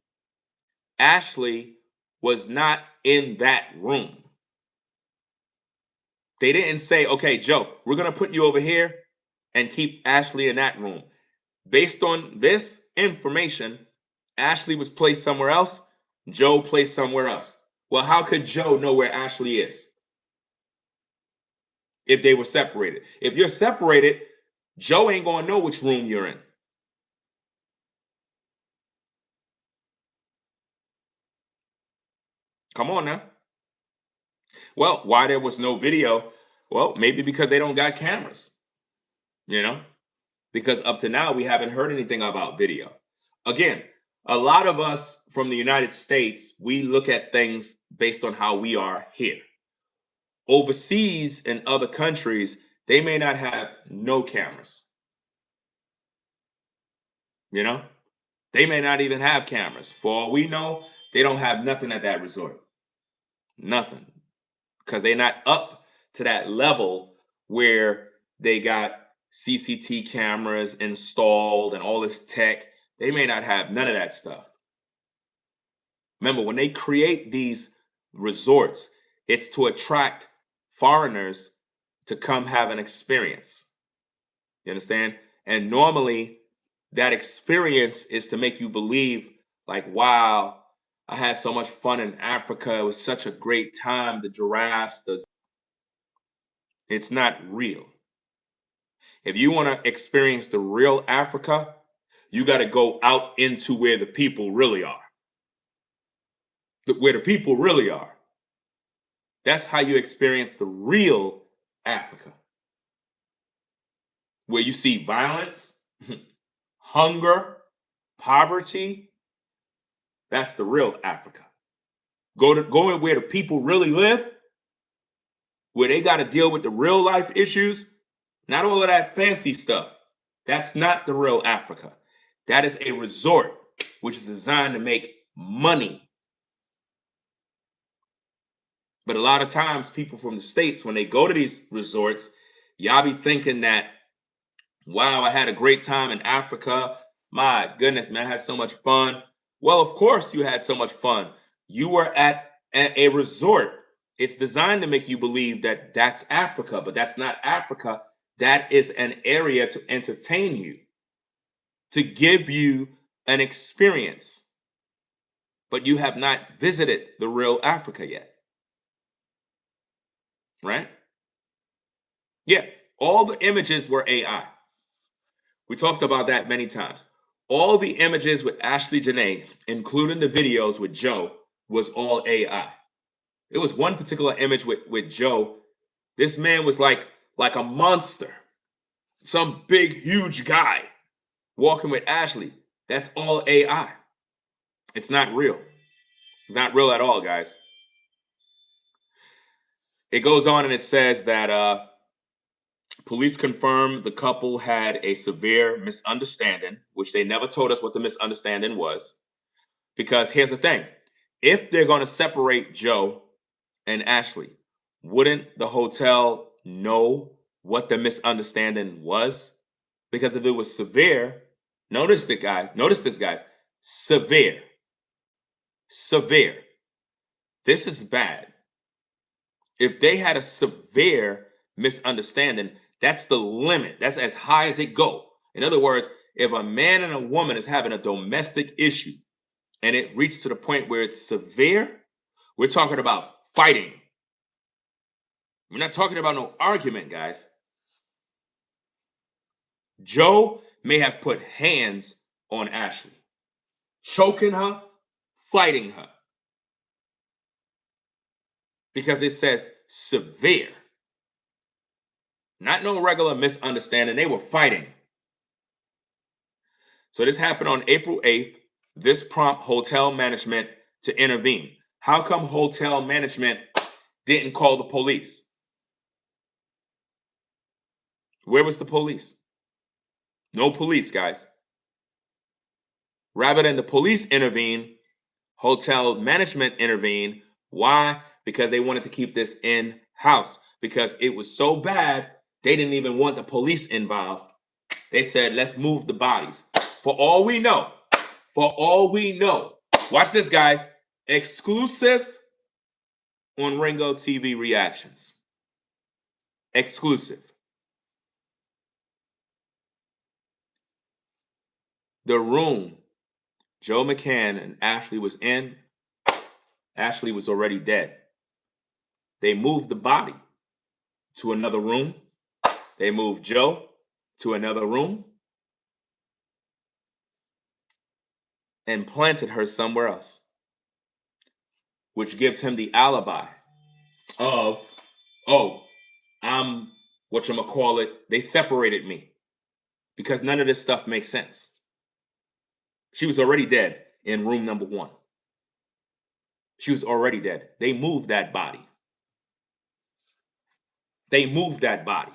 Speaker 1: Ashlee was not in that room. They didn't say, okay, Joe, we're going to put you over here and keep Ashlee in that room. Based on this information, Ashlee was placed somewhere else, Joe placed somewhere else. Well, how could Joe know where Ashlee is if they were separated? If you're separated, Joe ain't going to know which room you're in. Come on now. Well, why there was no video? Well, maybe because they don't got cameras, you know? Because up to now, we haven't heard anything about video. Again, a lot of us from the United States, we look at things based on how we are here. Overseas in other countries, they may not have no cameras, you know? They may not even have cameras. For all we know, they don't have nothing at that resort. Nothing. Because they're not up to that level where they got CCT cameras installed and all this tech. They may not have none of that stuff. Remember, when they create these resorts, it's to attract foreigners to come have an experience. You understand? And normally, that experience is to make you believe, like, wow, I had so much fun in Africa. It was such a great time. The giraffes, it's not real. If you want to experience the real Africa, you got to go out into where the people really are. Where the people really are. That's how you experience the real Africa. Where you see violence, hunger, poverty. That's the real Africa. Go where the people really live, where they got to deal with the real life issues, not all of that fancy stuff. That's not the real Africa. That is a resort which is designed to make money. But a lot of times, people from the States, when they go to these resorts, y'all be thinking that, wow, I had a great time in Africa. My goodness, man, I had so much fun. Well, of course, you had so much fun. You were at a resort. It's designed to make you believe that that's Africa, but that's not Africa. That is an area to entertain you, to give you an experience. But you have not visited the real Africa yet. Right? Yeah, all the images were AI. We talked about that many times. All the images with Ashlee Jenae, including the videos with Joe, was all AI. It was one particular image with Joe. This man was like a monster, some big, huge guy walking with Ashlee. That's all AI. It's not real. It's not real at all, guys. It goes on and it says that police confirmed the couple had a severe misunderstanding, which they never told us what the misunderstanding was. Because here's the thing. If they're going to separate Joe and Ashlee, wouldn't the hotel know what the misunderstanding was? Because if it was severe, notice this, guys, severe. Severe. This is bad. If they had a severe misunderstanding, that's the limit. That's as high as it go. In other words, if a man and a woman is having a domestic issue and it reached to the point where it's severe, we're talking about fighting. We're not talking about no argument, guys. Joe may have put hands on Ashlee, choking her, fighting her, because it says severe. Not no regular misunderstanding. They were fighting. So this happened on April 8th. This prompt hotel management to intervene. How come hotel management didn't call the police? Where was the police? No police, guys. Rather than the police intervene, hotel management intervened. Why? Because they wanted to keep this in-house. Because it was so bad, they didn't even want the police involved. They said, let's move the bodies. For all we know, watch this, guys. Exclusive on Ringo TV Reactions. Exclusive. The room Joe McCann and Ashlee was in, Ashlee was already dead. They moved the body to another room. They moved Joe to another room and planted her somewhere else. which gives him the alibi of, oh, I'm whatchamacallit, they separated me because none of this stuff makes sense. She was already dead in room number 1. She was already dead. They moved that body. They moved that body.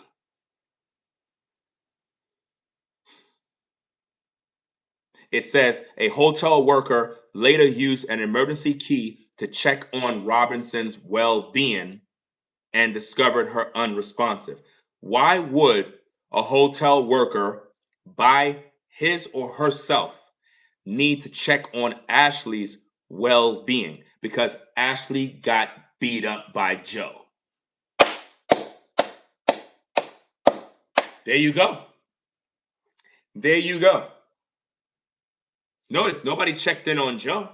Speaker 1: It says a hotel worker later used an emergency key to check on Robinson's well-being and discovered her unresponsive. Why would a hotel worker by his or herself need to check on Ashlee's well-being? Because Ashlee got beat up by Joe. There you go. There you go. Notice nobody checked in on Joe.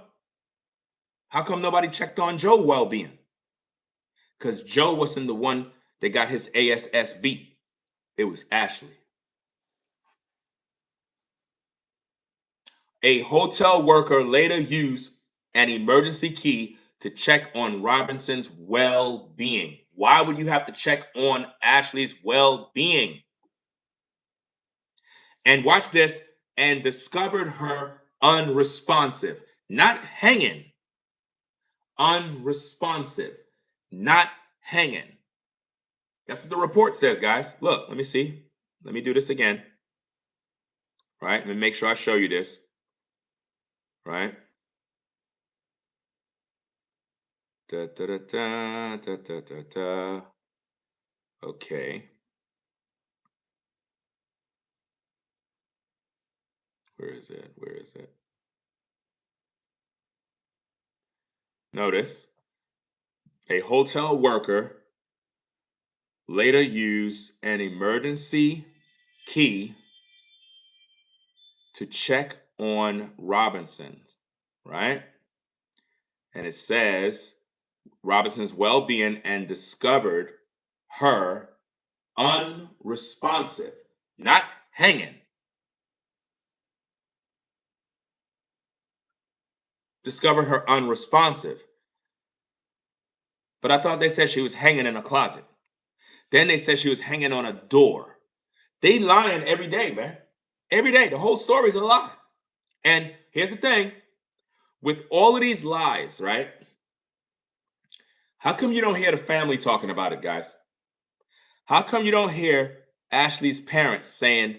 Speaker 1: How come nobody checked on Joe's well-being? Because Joe wasn't the one that got his ASS beat. It was Ashlee. A hotel worker later used an emergency key to check on Robinson's well-being. Why would you have to check on Ashlee's well-being? And watch this, and discovered her unresponsive, not hanging. Unresponsive, not hanging. That's what the report says, guys. Look, let me see. Let me do this again. Right? Let me make sure I show you this. Right? Da, da, da, da, da, da, da, da. Okay. Where is it? Where is it? Notice, a hotel worker later used an emergency key to check on Robinson's, right? And it says Robinson's well-being and discovered her unresponsive, not hanging. Discovered her unresponsive. But I thought they said she was hanging in a closet. Then they said she was hanging on a door. They lying every day, man. Every day. The whole story's a lie. And here's the thing. With all of these lies, right? How come you don't hear the family talking about it, guys? How come you don't hear Ashlee's parents saying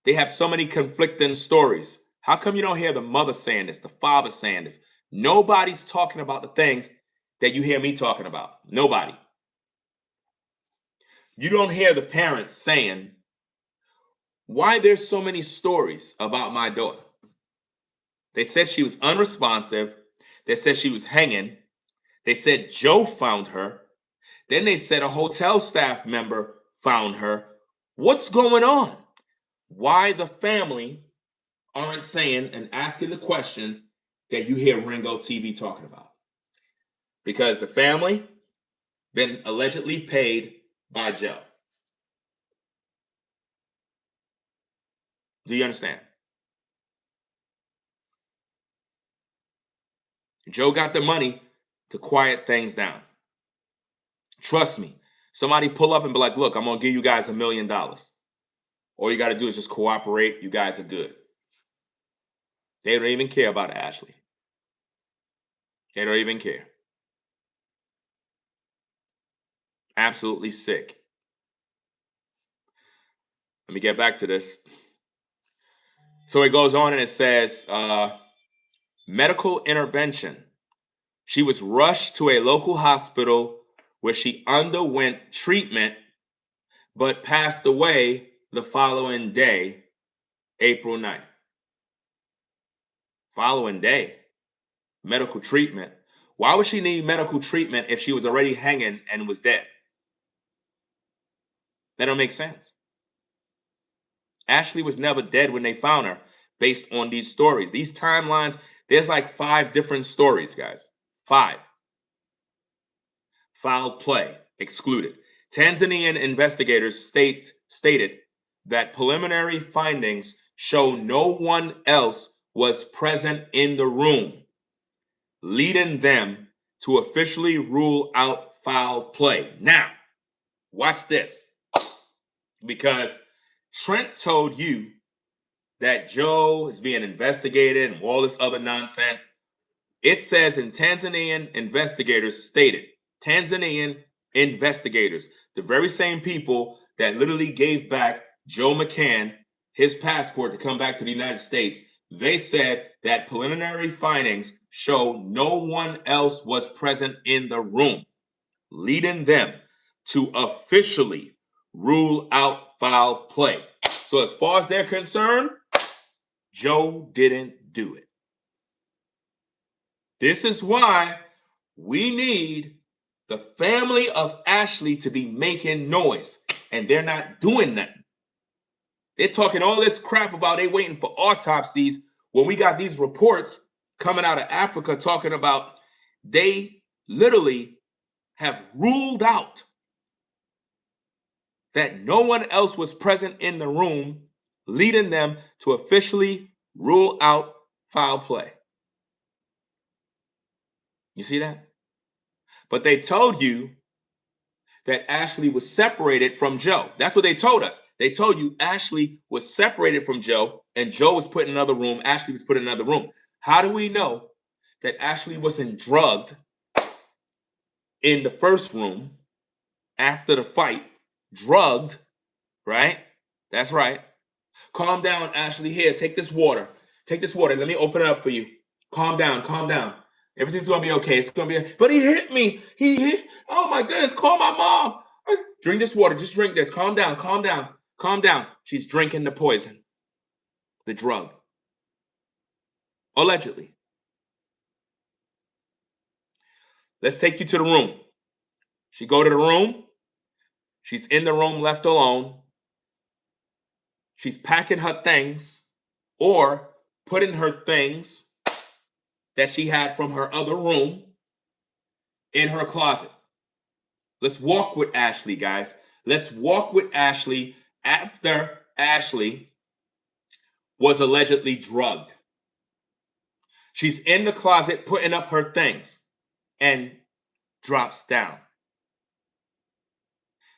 Speaker 1: they have so many conflicting stories? How come you don't hear the mother saying this, the father saying this? Nobody's talking about the things that you hear me talking about. Nobody. You don't hear the parents saying, why there's so many stories about my daughter? They said she was unresponsive. They said she was hanging. They said Joe found her. Then they said a hotel staff member found her. What's going on? Why the family aren't saying and asking the questions that you hear Ringo TV talking about? Because the family been allegedly paid by Joe. Do you understand? Joe got the money to quiet things down. Trust me. Somebody pull up and be like, look, I'm going to give you guys $1 million. All you got to do is just cooperate. You guys are good. They don't even care about Ashlee. They don't even care. Absolutely sick. Let me get back to this. So it goes on and it says, medical intervention. She was rushed to a local hospital where she underwent treatment, but passed away the following day, April 9th. Following day, medical treatment. Why would she need medical treatment if she was already hanging and was dead? That don't make sense. Ashlee was never dead when they found her, based on these stories. These timelines, there's like 5 different stories, guys. 5. Foul play, excluded. Tanzanian investigators stated that preliminary findings show no one else was present in the room, leading them to officially rule out foul play. Now, watch this. Because Trent told you that Joe is being investigated and all this other nonsense. It says in Tanzanian investigators stated, Tanzanian investigators, the very same people that literally gave back Joe McCann his passport to come back to the United States, they said that preliminary findings show no one else was present in the room, leading them to officially rule out foul play. So as far as they're concerned, Joe didn't do it. This is why we need the family of Ashlee to be making noise, and they're not doing nothing. They're talking all this crap about they waiting for autopsies when we got these reports coming out of Africa talking about they literally have ruled out that no one else was present in the room, leading them to officially rule out foul play. You see that? But they told you that Ashlee was separated from Joe. That's what they told us. They told you Ashlee was separated from Joe and Joe was put in another room. Ashlee was put in another room. How do we know that Ashlee wasn't drugged in the first room after the fight? Drugged, right? That's right. Calm down, Ashlee. Here, take this water. Take this water. Let me open it up for you. Calm down. Calm down. Everything's going to be okay. It's going to be... But he hit me. He hit... Oh, my goodness. Call my mom. Drink this water. Just drink this. Calm down. Calm down. Calm down. She's drinking the poison. The drug. Allegedly. Let's take you to the room. She go to the room. She's in the room left alone. She's packing her things or putting her things that she had from her other room in her closet. Let's walk with Ashlee, guys. Let's walk with Ashlee after Ashlee was allegedly drugged. She's in the closet putting up her things and drops down.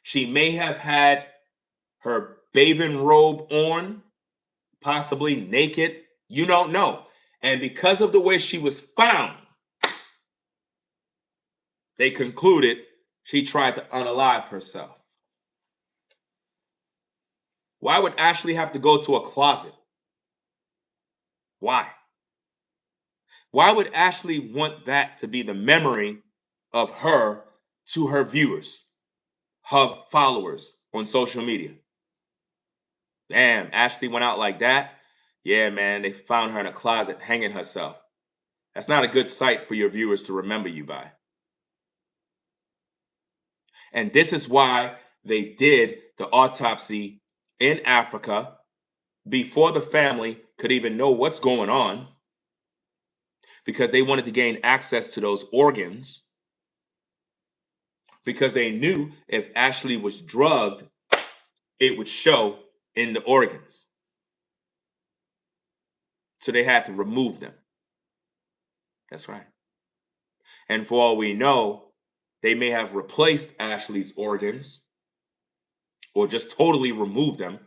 Speaker 1: She may have had her bathing robe on, possibly naked. You don't know. And because of the way she was found, they concluded she tried to unalive herself. Why would Ashlee have to go to a closet? Why? Why would Ashlee want that to be the memory of her to her viewers, her followers on social media? Damn, Ashlee went out like that? Yeah, man, they found her in a closet hanging herself. That's not a good sight for your viewers to remember you by. And this is why they did the autopsy in Africa before the family could even know what's going on, because they wanted to gain access to those organs, because they knew if Ashlee was drugged, it would show in the organs. So they had to remove them. That's right. And for all we know, they may have replaced Ashlee's organs or just totally removed them,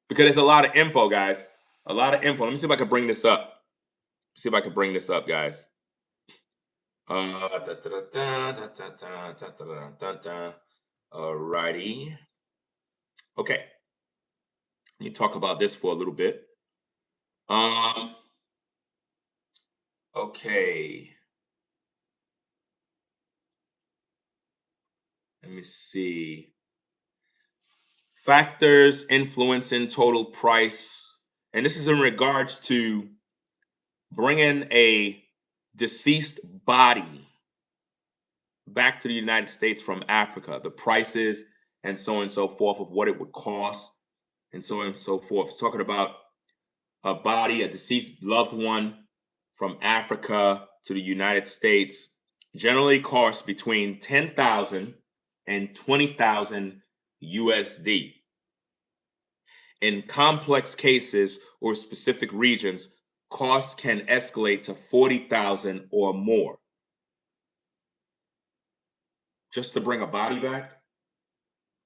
Speaker 1: because there's a lot of info, guys. A lot of info. Let me see if I can bring this up. See if I can bring this up, guys. Alrighty. Okay. Let me talk about this for a little bit. Okay. Let me see. Factors influencing total price. And this is in regards to bringing a deceased body back to the United States from Africa. The prices and so on and so forth of what it would cost and so on and so forth. It's talking about a body, a deceased loved one from Africa to the United States generally costs between 10,000 and 20,000 USD. In complex cases or specific regions, costs can escalate to $40,000 or more just to bring a body back.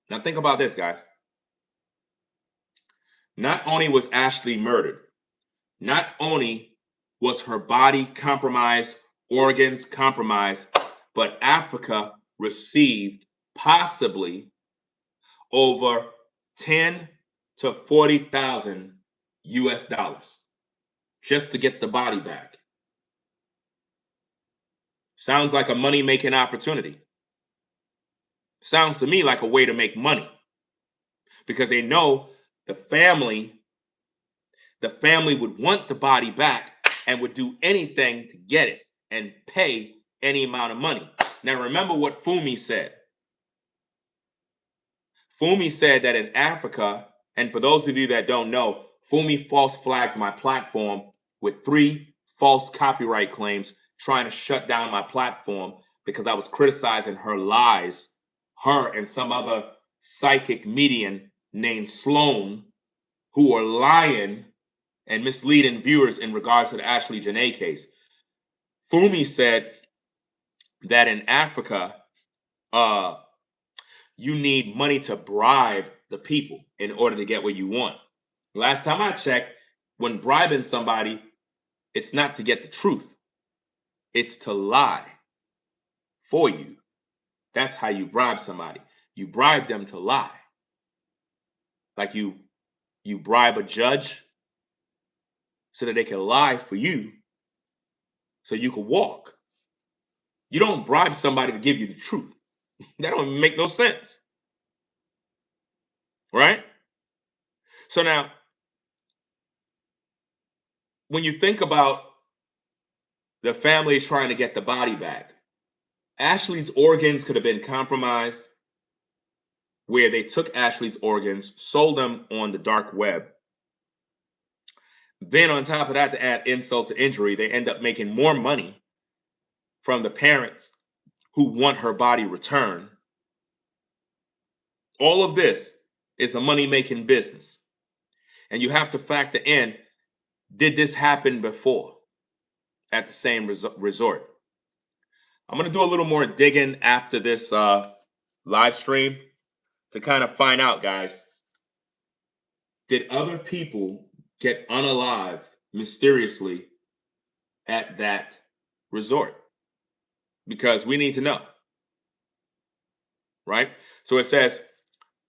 Speaker 1: Now think about this, guys. Not only was Ashlee murdered, not only was her body compromised, organs compromised, but Africa received possibly over 10 to 40,000 US dollars just to get the body back. Sounds like a money-making opportunity. Sounds to me like a way to make money, because they know the family would want the body back and would do anything to get it and pay any amount of money. Now remember what Fumi said. Fumi said that in Africa, and for those of you that don't know, Fumi false flagged my platform with 3 false copyright claims, trying to shut down my platform because I was criticizing her lies, her and some other psychic medium named Sloan, who are lying and misleading viewers in regards to the Ashlee Jenae case. Fumi said that in Africa, you need money to bribe the people in order to get what you want. Last time I checked, when bribing somebody, it's not to get the truth. It's to lie for you. That's how you bribe somebody. You bribe them to lie. Like you bribe a judge so that they can lie for you so you can walk. You don't bribe somebody to give you the truth. That don't make no sense. Right? So now, when you think about the family is trying to get the body back, Ashlee's organs could have been compromised, where they took Ashlee's organs, sold them on the dark web. Then on top of that, to add insult to injury, they end up making more money from the parents who want her body returned. All of this is a money-making business. And you have to factor in, did this happen before at the same resort? I'm going to do a little more digging after this live stream to kind of find out, guys, did other people get unalived mysteriously at that resort? Because we need to know, right? So it says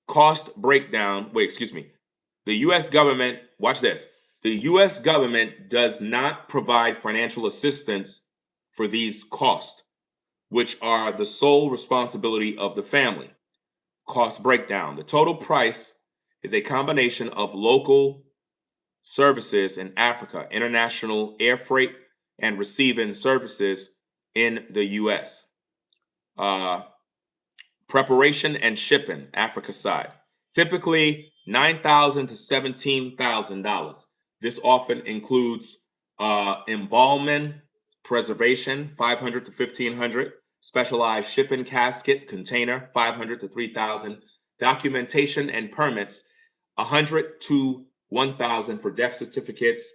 Speaker 1: cost breakdown. Wait, excuse me. The U.S. government, watch this. The U.S. government does not provide financial assistance for these costs, which are the sole responsibility of the family. Cost breakdown. The total price is a combination of local services in Africa, international air freight, and receiving services in the U.S. Preparation and shipping, Africa side. Typically $9,000 to $17,000. This often includes embalming, preservation, $500 to $1,500. Specialized shipping casket container, $500 to $3,000. Documentation and permits, $100 to $1,000 for death certificates,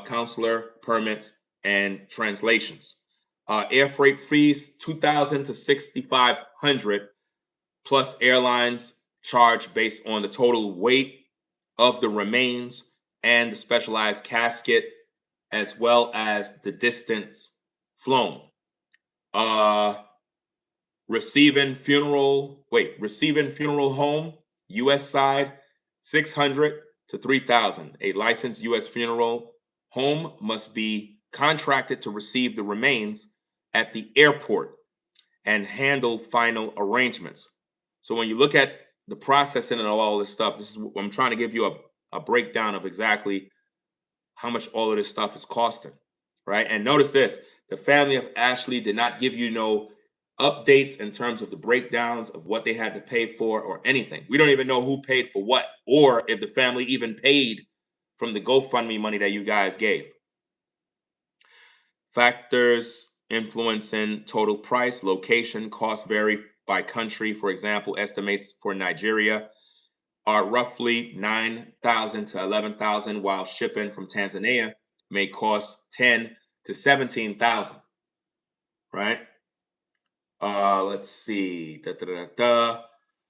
Speaker 1: consular permits, and translations. Air freight fees, $2,000 to $6,500, plus airlines charge based on the total weight of the remains and the specialized casket, as well as the distance flown. Receiving funeral home, U.S. side, $600 to $3,000. A licensed U.S. funeral home must be contracted to receive the remains at the airport and handle final arrangements. So when you look at the processing and all this stuff, this is I'm trying to give you a breakdown of exactly how much all of this stuff is costing, right? And notice this, the family of Ashlee did not give you no updates in terms of the breakdowns of what they had to pay for or anything. We don't even know who paid for what, or if the family even paid from the GoFundMe money that you guys gave. Factors influencing total price, location, cost vary by country. For example, estimates for Nigeria are roughly $9,000 to $11,000, while shipping from Tanzania may cost 10 to 17,000, right? Let's see.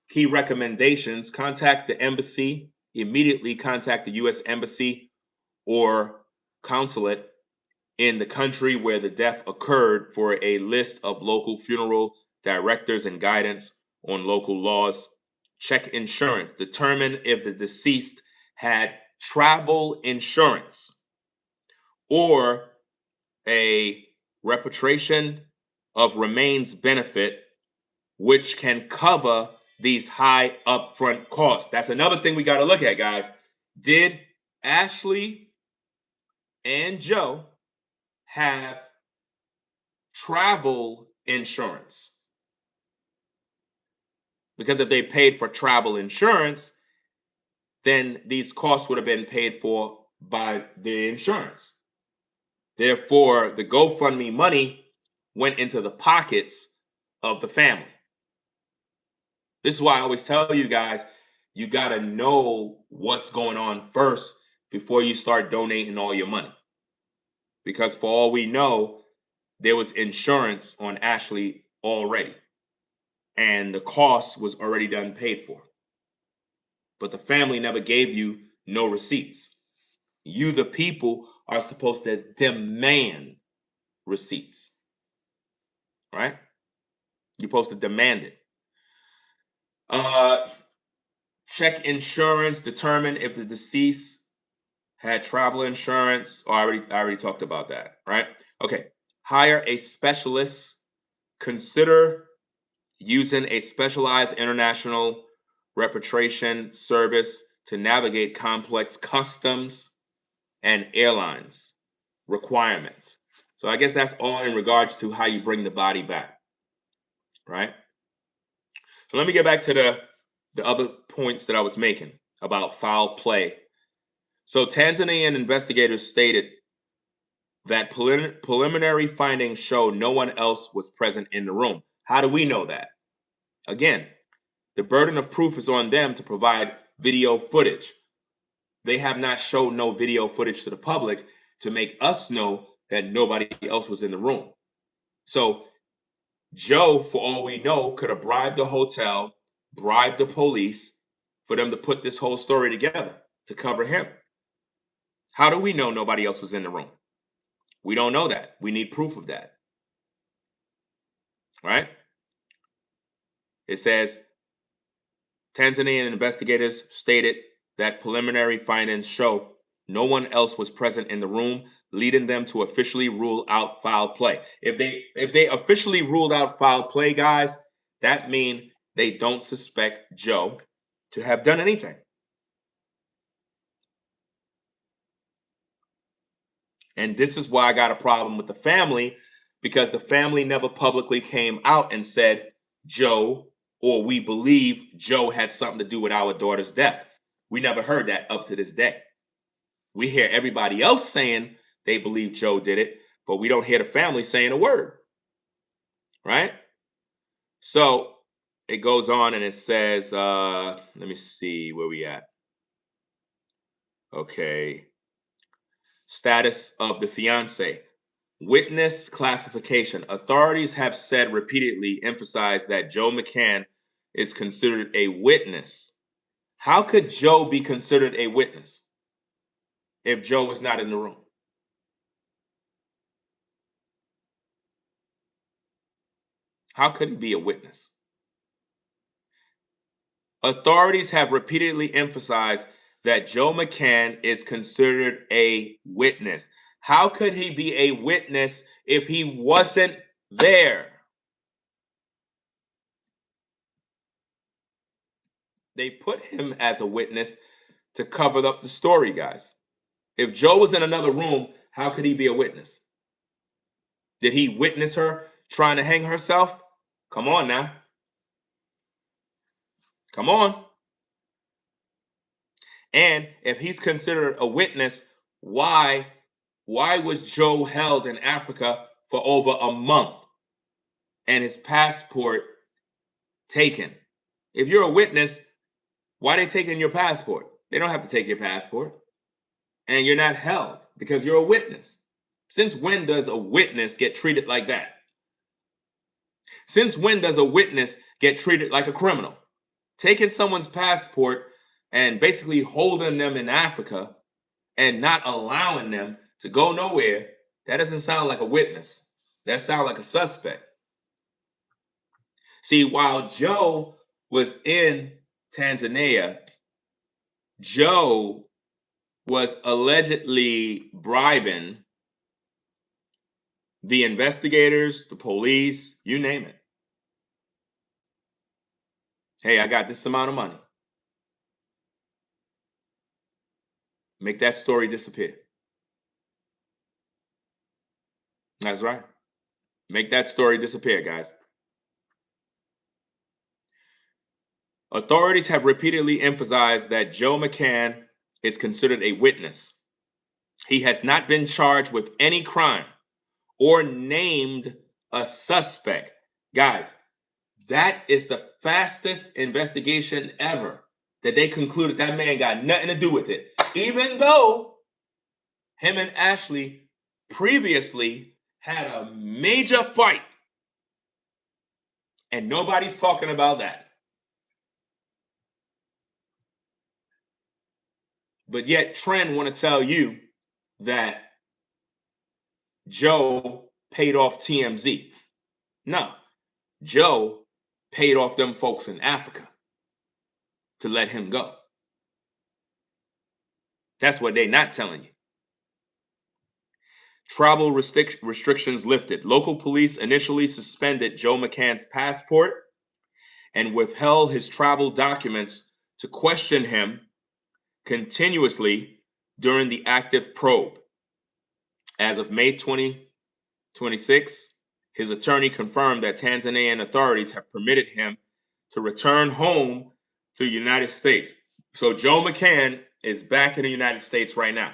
Speaker 1: Key recommendations: contact the embassy, immediately contact the U.S. embassy or consulate in the country where the death occurred for a list of local funeral directors and guidance on local laws. Check insurance. Determine if the deceased had travel insurance or a repatriation of remains benefit, which can cover these high upfront costs. That's another thing we got to look at, guys. Did Ashlee and Joe have travel insurance? Because if they paid for travel insurance, then these costs would have been paid for by the insurance. Therefore, the GoFundMe money went into the pockets of the family. This is why I always tell you guys, you got to know what's going on first before you start donating all your money. Because for all we know, there was insurance on Ashlee already, and the cost was already done paid for. But the family never gave you no receipts. You, the people, are supposed to demand receipts, right? You're supposed to demand it. Check insurance. Determine if the deceased had travel insurance. Oh, I already talked about that, right? Okay. Hire a specialist. Consider using a specialized international repatriation service to navigate complex customs and airlines requirements. So I guess that's all in regards to how you bring the body back, right? So let me get back to the other points that I was making about foul play. So Tanzanian investigators stated that preliminary findings show no one else was present in the room. How do we know that? Again, the burden of proof is on them to provide video footage. They have not shown no video footage to the public to make us know that nobody else was in the room. So Joe, for all we know, could have bribed the hotel, bribed the police for them to put this whole story together to cover him. How do we know nobody else was in the room? We don't know that. We need proof of that. Right? It says Tanzanian investigators stated that preliminary findings show no one else was present in the room, leading them to officially rule out foul play. If they officially ruled out foul play, guys, that means they don't suspect Joe to have done anything. And this is why I got a problem with the family, because the family never publicly came out and said Joe, or we believe Joe had something to do with our daughter's death. We never heard that up to this day. We hear everybody else saying they believe Joe did it, but we don't hear the family saying a word, right? So it goes on and it says, let me see where we at. Okay. Status of the fiance. Witness classification. Authorities have said repeatedly, emphasized that Joe McCann is considered a witness. How could Joe be considered a witness if Joe was not in the room? How could he be a witness? Authorities have repeatedly emphasized that Joe McCann is considered a witness. How could he be a witness if he wasn't there? They put him as a witness to cover up the story, guys. If Joe was in another room, how could he be a witness? Did he witness her trying to hang herself? Come on now. Come on. And if he's considered a witness, why was Joe held in Africa for over a month and his passport taken? If you're a witness, why are they taking your passport? They don't have to take your passport. and you're not held because you're a witness. Since when does a witness get treated like that? Since when does a witness get treated like a criminal? Taking someone's passport and basically holding them in Africa and not allowing them to go nowhere, that doesn't sound like a witness. That sounds like a suspect. See, while Joe was in Tanzania, Joe was allegedly bribing the investigators, the police, you name it. Hey, I got this amount of money. Make that story disappear. That's right. Make that story disappear, guys. Authorities have repeatedly emphasized that Joe McCann is considered a witness. He has not been charged with any crime or named a suspect. Guys, that is the fastest investigation ever that they concluded that man got nothing to do with it. Even though him and Ashlee previously had a major fight. And nobody's talking about that. But yet Trend want to tell you that Joe paid off TMZ. No, Joe paid off them folks in Africa to let him go. That's what they're not telling you. Travel restrictions lifted. Local police initially suspended Joe McCann's passport and withheld his travel documents to question him continuously during the active probe. As of May 2026, his attorney confirmed that Tanzanian authorities have permitted him to return home to the United States. So Joe McCann is back in the United States right now.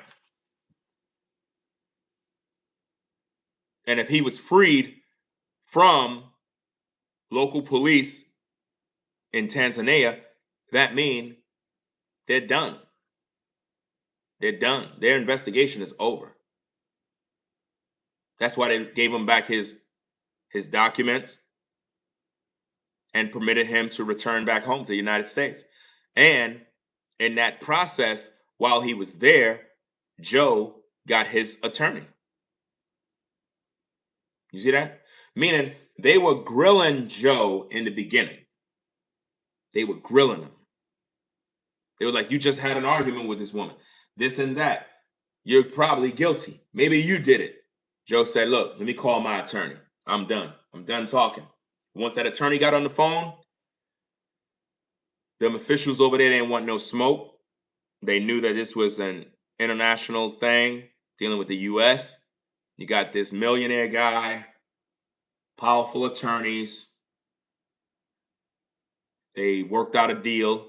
Speaker 1: And if he was freed from local police in Tanzania, that means they're done. They're done. Their investigation is over. That's why they gave him back his documents and permitted him to return back home to the United States. And in that process, while he was there, Joe got his attorney. You see that? Meaning they were grilling Joe in the beginning. They were grilling him. They were like, you just had an argument with this woman, this and that. You're probably guilty. Maybe you did it. Joe said, look, let me call my attorney. I'm done. I'm done talking. Once that attorney got on the phone, them officials over there didn't want no smoke. They knew that this was an international thing dealing with the US. You got this millionaire guy, powerful attorneys. They worked out a deal.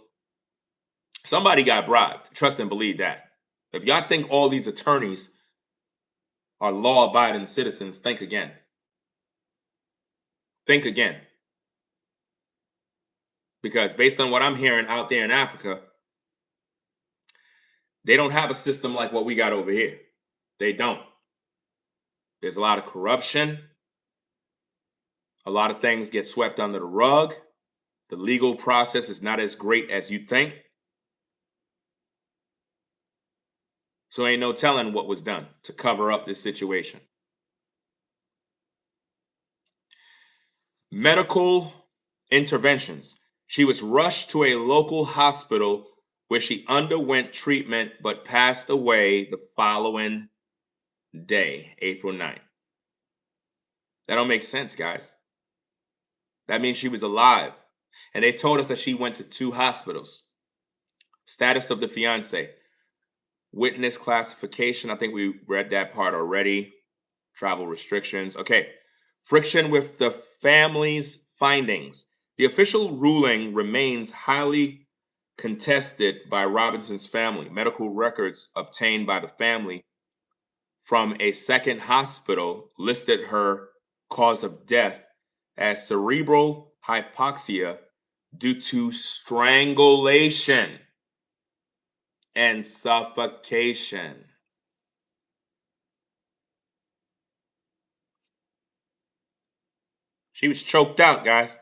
Speaker 1: Somebody got bribed. Trust and believe that. If y'all think all these attorneys are law-abiding citizens, think again. Think again. Because based on what I'm hearing out there in Africa, they don't have a system like what we got over here. They don't. There's a lot of corruption. A lot of things get swept under the rug. The legal process is not as great as you think. So ain't no telling what was done to cover up this situation. Medical interventions. She was rushed to a local hospital where she underwent treatment but passed away the following day, April 9th. That don't make sense, guys. That means she was alive. And they told us that she went to 2 hospitals. Status of the fiance. Witness classification. I think we read that part already. Travel restrictions. Okay. Friction with the family's findings. The official ruling remains highly contested by Robinson's family. Medical records obtained by the family from a second hospital listed her cause of death as cerebral hypoxia due to strangulation and suffocation. She was choked out, guys.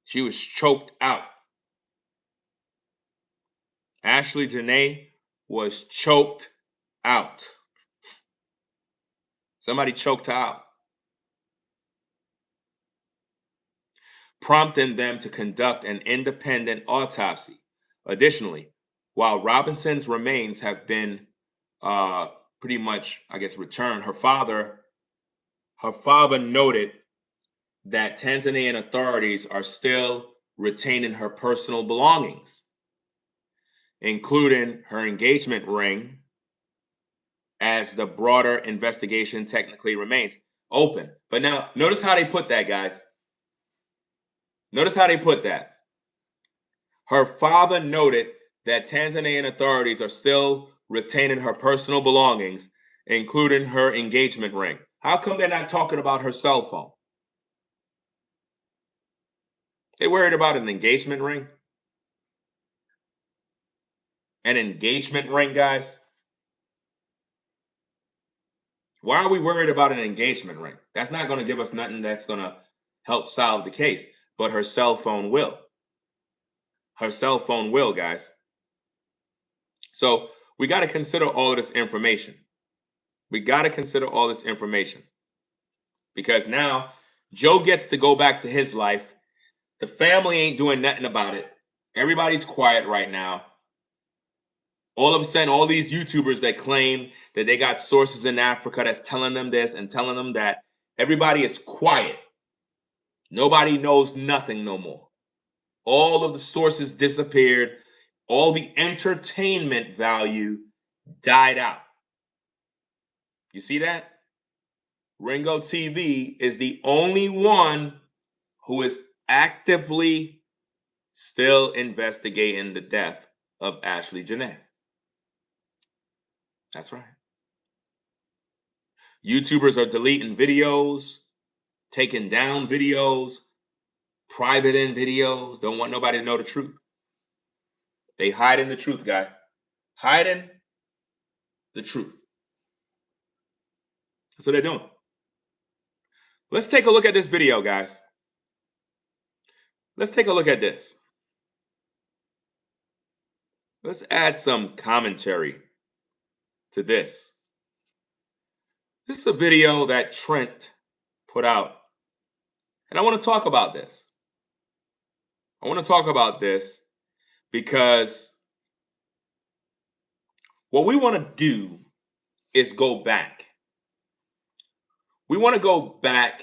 Speaker 1: She was choked out. Ashlee Jenae was choked out. Somebody choked her out, prompting them to conduct an independent autopsy. Additionally, while Robinson's remains have been pretty much, I guess, returned, her father noted that Tanzanian authorities are still retaining her personal belongings, including her engagement ring, as the broader investigation technically remains open. But now, notice how they put that, guys. Notice how they put that. Her father noted that Tanzanian authorities are still retaining her personal belongings, including her engagement ring. How come they're not talking about her cell phone? They worried about an engagement ring? An engagement ring, guys? Why are we worried about an engagement ring? That's not going to give us nothing that's going to help solve the case. But her cell phone will. Her cell phone will, guys. So we got to consider all of this information. We got to consider all this information. Because now Joe gets to go back to his life. The family ain't doing nothing about it. Everybody's quiet right now. All of a sudden, all these YouTubers that claim that they got sources in Africa that's telling them this and telling them that, everybody is quiet. Nobody knows nothing no more. All of the sources disappeared. All the entertainment value died out. You see that? Ringo TV is the only one who is actively still investigating the death of Ashlee Jenae. That's right. YouTubers are deleting videos, taking down videos, private in videos, don't want nobody to know the truth. They hiding the truth, guy. Hiding the truth. That's what they're doing. Let's take a look at this video, guys. Let's take a look at this. Let's add some commentary to this. This is a video that Trent put out. And I want to talk about this. I want to talk about this because what we want to do is go back. We want to go back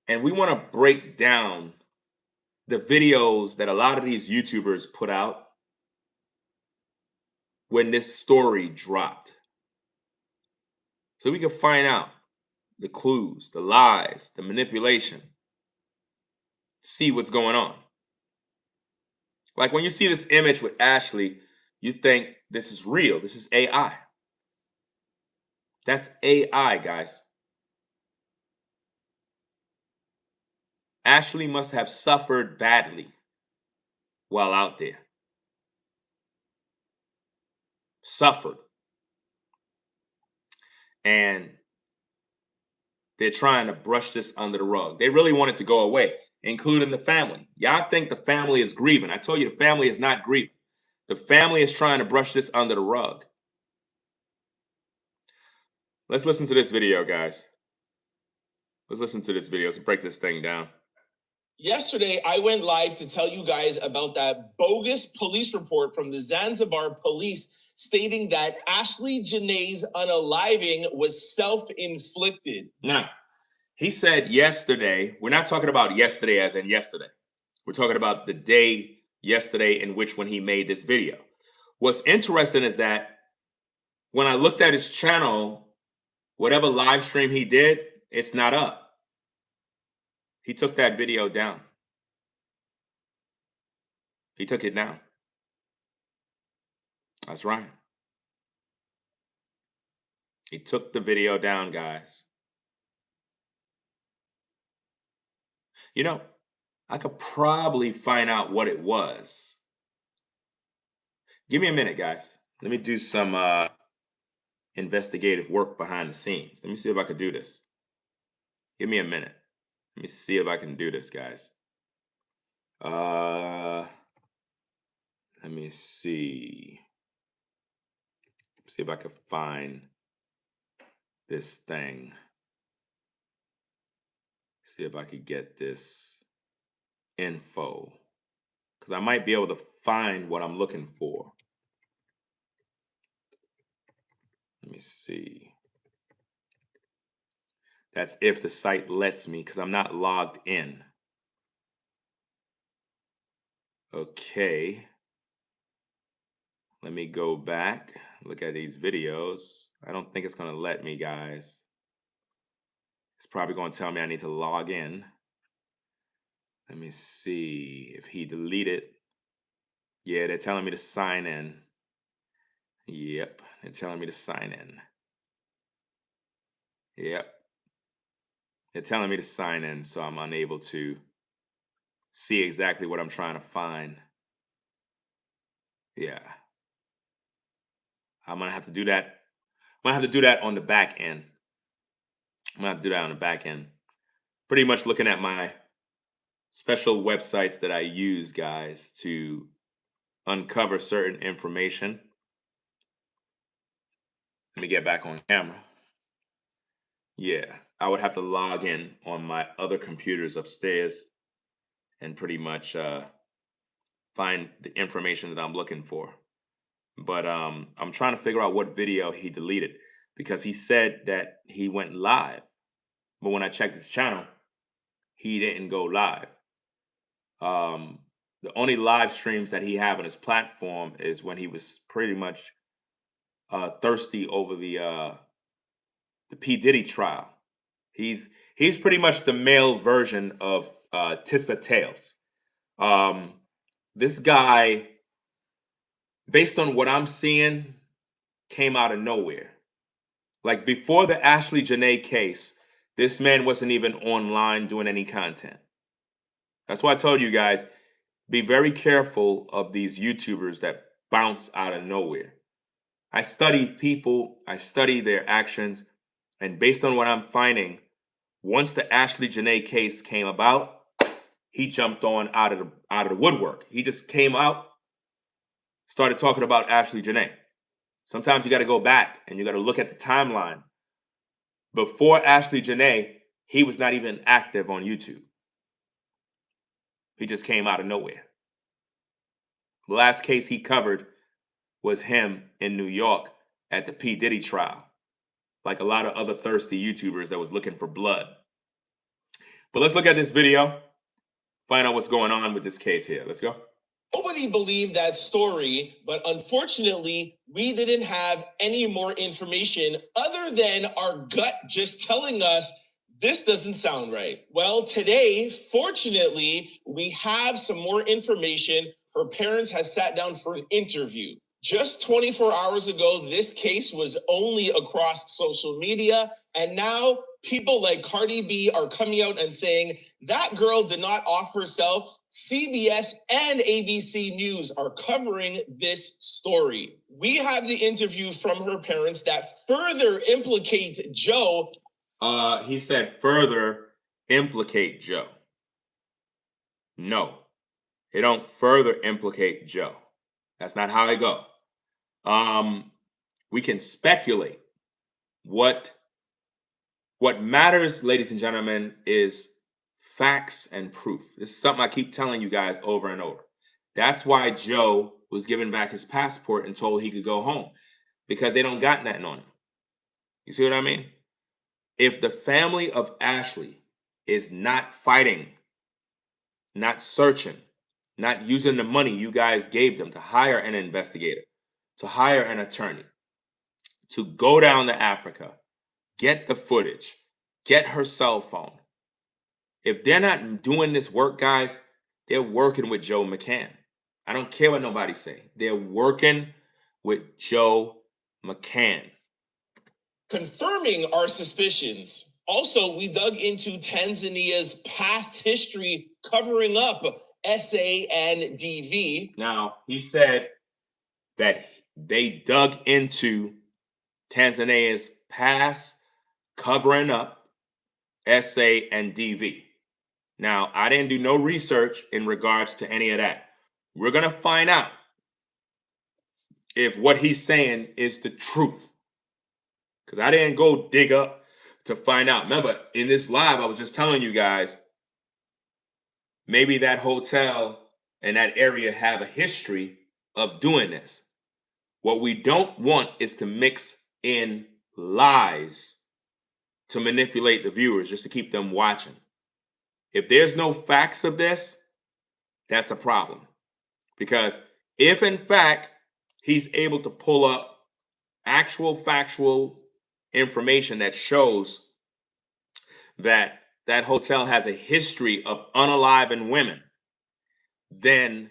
Speaker 1: and we want to break down the videos that a lot of these YouTubers put out when this story dropped. So we can find out the clues, the lies, the manipulation, see what's going on. Like when you see this image with Ashlee, you think this is real. This is AI. That's AI, guys. Ashlee must have suffered badly while out there. Suffered. And they're trying to brush this under the rug. They really want it to go away, including the family. Y'all think the family is grieving. I told you the family is not grieving. The family is trying to brush this under the rug. Let's listen to this video, guys. Let's listen to this video. Let's break this thing down.
Speaker 2: Yesterday, I went live to tell you guys about that bogus police report from the Zanzibar police stating that Ashlee Jenae's unaliving was self-inflicted.
Speaker 1: Now, he said yesterday, we're not talking about yesterday as in yesterday. We're talking about the day yesterday in which when he made this video. What's interesting is that when I looked at his channel, whatever live stream he did, it's not up. He took that video down. He took it down. That's right. He took the video down, guys. You know, I could probably find out what it was. Give me a minute, guys. Let me do some investigative work behind the scenes. Let me see if I could do this. Give me a minute. Let me see if I can do this, guys. Let me see. See if I can find this thing. See if I could get this info. Because I might be able to find what I'm looking for. Let me see. That's if the site lets me, because I'm not logged in. Okay. Let me go back, look at these videos. I don't think it's going to let me, guys. It's probably going to tell me I need to log in. Let me see if he deleted. Yeah, they're telling me to sign in. Yep, they're telling me to sign in. Yep. They're telling me to sign in, so I'm unable to see exactly what I'm trying to find. Yeah. I'm going to have to do that. I'm going to have to do that on the back end. I'm going to have to do that on the back end. Pretty much looking at my special websites that I use, guys, to uncover certain information. Let me get back on camera. Yeah, I would have to log in on my other computers upstairs and pretty much find the information that I'm looking for. But I'm trying to figure out what video he deleted, because he said that he went live. But when I checked his channel, he didn't go live. The only live streams that he have on his platform is when he was pretty much thirsty over the P. Diddy trial. He's pretty much the male version of Tissa Tales. This guy, based on what I'm seeing, came out of nowhere. Like before the Ashlee Jenae case, this man wasn't even online doing any content. That's why I told you guys, be very careful of these YouTubers that bounce out of nowhere. I study people, I study their actions, and based on what I'm finding, once the Ashlee Jenae case came about, he jumped on out of the woodwork. He just came out, started talking about Ashlee Jenae. Sometimes you got to go back and you got to look at the timeline. Before Ashlee Jenae, he was not even active on YouTube. He just came out of nowhere. The last case he covered was him in New York at the P. Diddy trial, like a lot of other thirsty YouTubers that was looking for blood. But let's look at this video, find out what's going on with this case here. Let's go.
Speaker 2: Nobody believed that story, but unfortunately, we didn't have any more information other than our gut just telling us this doesn't sound right. Well, today, fortunately, we have some more information. Her parents has sat down for an interview. Just 24 hours ago, this case was only across social media, and now people like Cardi B are coming out and saying that girl did not off herself. CBS and ABC News are covering this story. We have the interview from her parents that further implicate Joe.
Speaker 1: He said further implicate Joe. No, it don't further implicate Joe. That's not how I go. We can speculate. What matters, ladies and gentlemen, is facts and proof. This is something I keep telling you guys over and over. That's why Joe was given back his passport and told he could go home, because they don't got nothing on him. You see what I mean? If the family of Ashlee is not fighting, not searching, not using the money you guys gave them to hire an investigator, to hire an attorney, to go down to Africa, get the footage, get her cell phone. If they're not doing this work, guys, they're working with Joe McCann. I don't care what nobody say. They're working with Joe McCann.
Speaker 2: Confirming our suspicions. Also, we dug into Tanzania's past history covering up SANDV.
Speaker 1: Now, he said that they dug into Tanzania's past covering up SA, and DV. Now, I didn't do no research in regards to any of that. We're going to find out if what he's saying is the truth. Because I didn't go dig up to find out. Remember, in this live, I was just telling you guys, maybe that hotel and that area have a history of doing this. What we don't want is to mix in lies to manipulate the viewers just to keep them watching. If there's no facts of this, that's a problem. Because if in fact he's able to pull up actual factual information that shows that that hotel has a history of unaliving women, then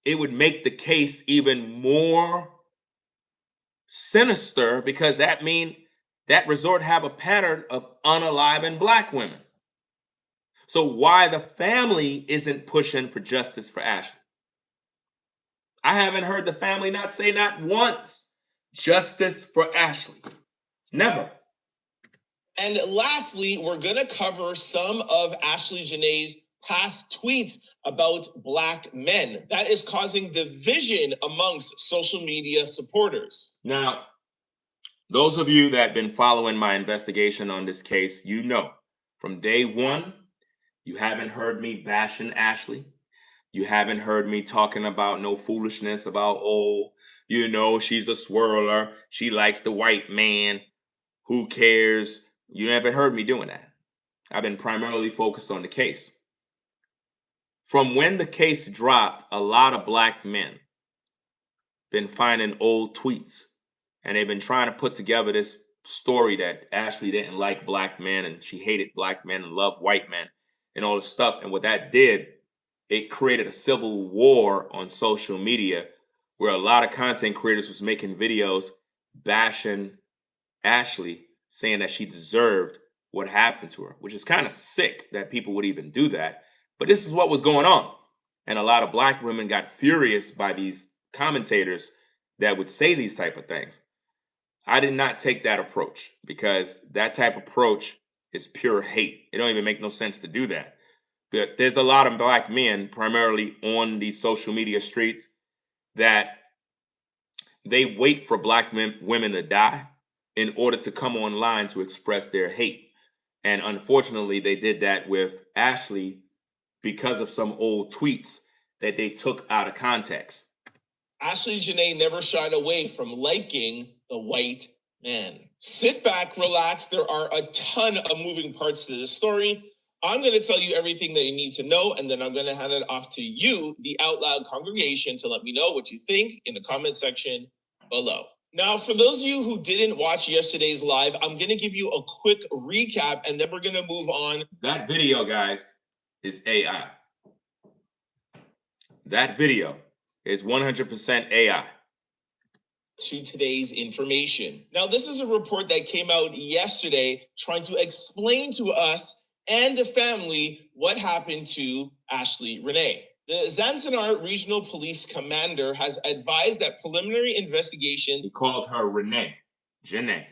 Speaker 1: it would make the case even more sinister, because that means that resort have a pattern of unaliving Black women. So why the family isn't pushing for justice for Ashlee? I haven't heard the family not say not once justice for Ashlee. Never.
Speaker 2: And lastly, we're going to cover some of Ashlee Jenae's past tweets about Black men. That is causing division amongst social media supporters.
Speaker 1: Now, those of you that have been following my investigation on this case, you know, from day one, you haven't heard me bashing Ashlee. You haven't heard me talking about no foolishness about, oh, you know, she's a swirler. She likes the white man. Who cares? You haven't heard me doing that. I've been primarily focused on the case. From when the case dropped, a lot of Black men been finding old tweets, and they've been trying to put together this story that Ashlee didn't like Black men and she hated Black men and loved white men and all this stuff. And what that did, it created a civil war on social media where a lot of content creators was making videos bashing Ashlee, saying that she deserved what happened to her, which is kind of sick that people would even do that. But this is what was going on. And a lot of Black women got furious by these commentators that would say these type of things. I did not take that approach, because that type of approach is pure hate. It don't even make no sense to do that. But there's a lot of Black men, primarily on these social media streets, that they wait for Black women to die in order to come online to express their hate. And unfortunately, they did that with Ashlee because of some old tweets that they took out of context.
Speaker 2: Ashlee Jenae never shied away from liking the white man. Sit back, relax. There are a ton of moving parts to this story. I'm going to tell you everything that you need to know, and then I'm going to hand it off to you, the Out Loud congregation, to let me know what you think in the comment section below. Now, for those of you who didn't watch yesterday's live, I'm going to give you a quick recap, and then we're going to move on.
Speaker 1: That video, guys, is AI. That video is 100% AI.
Speaker 2: To today's information. Now, this is a report that came out yesterday trying to explain to us and the family what happened to Ashlee Jenae. The Zanzibar Regional Police Commander has advised that preliminary investigation—
Speaker 1: He called her Jenae.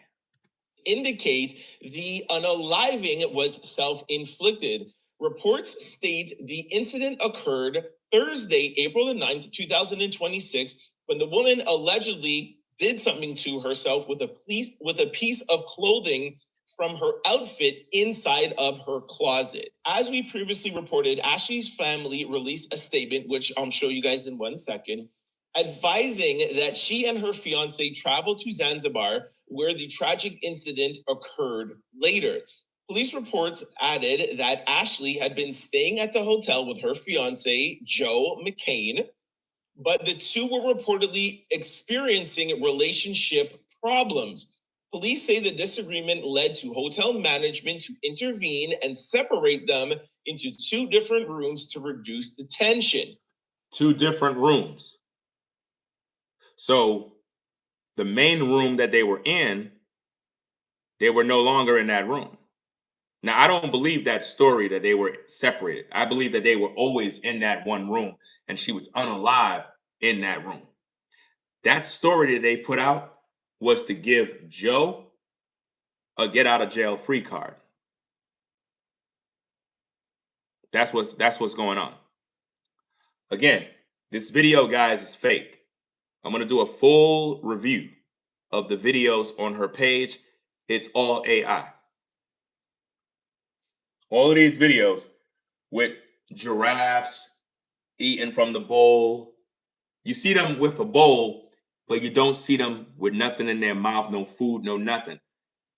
Speaker 2: Indicate the unaliving was self-inflicted. Reports state the incident occurred Thursday, April the 9th, 2026, when the woman allegedly did something to herself with a piece of clothing from her outfit inside of her closet. As we previously reported, Ashlee's family released a statement, which I'll show you guys in 1 second, advising that she and her fiance traveled to Zanzibar, where the tragic incident occurred later. Police reports added that Ashlee had been staying at the hotel with her fiance, Joe McCann, but the two were reportedly experiencing relationship problems. Police say the disagreement led to hotel management to intervene and separate them into two different rooms to reduce the tension.
Speaker 1: Two different rooms. So the main room that they were in, they were no longer in that room. Now, I don't believe that story that they were separated. I believe that they were always in that one room and she was unalive in that room. That story that they put out was to give Joe a get out of jail free card. That's what's going on. Again, this video, guys, is fake. I'm going to do a full review of the videos on her page. It's all AI. All of these videos with giraffes eating from the bowl. You see them with a bowl, but you don't see them with nothing in their mouth, no food, no nothing.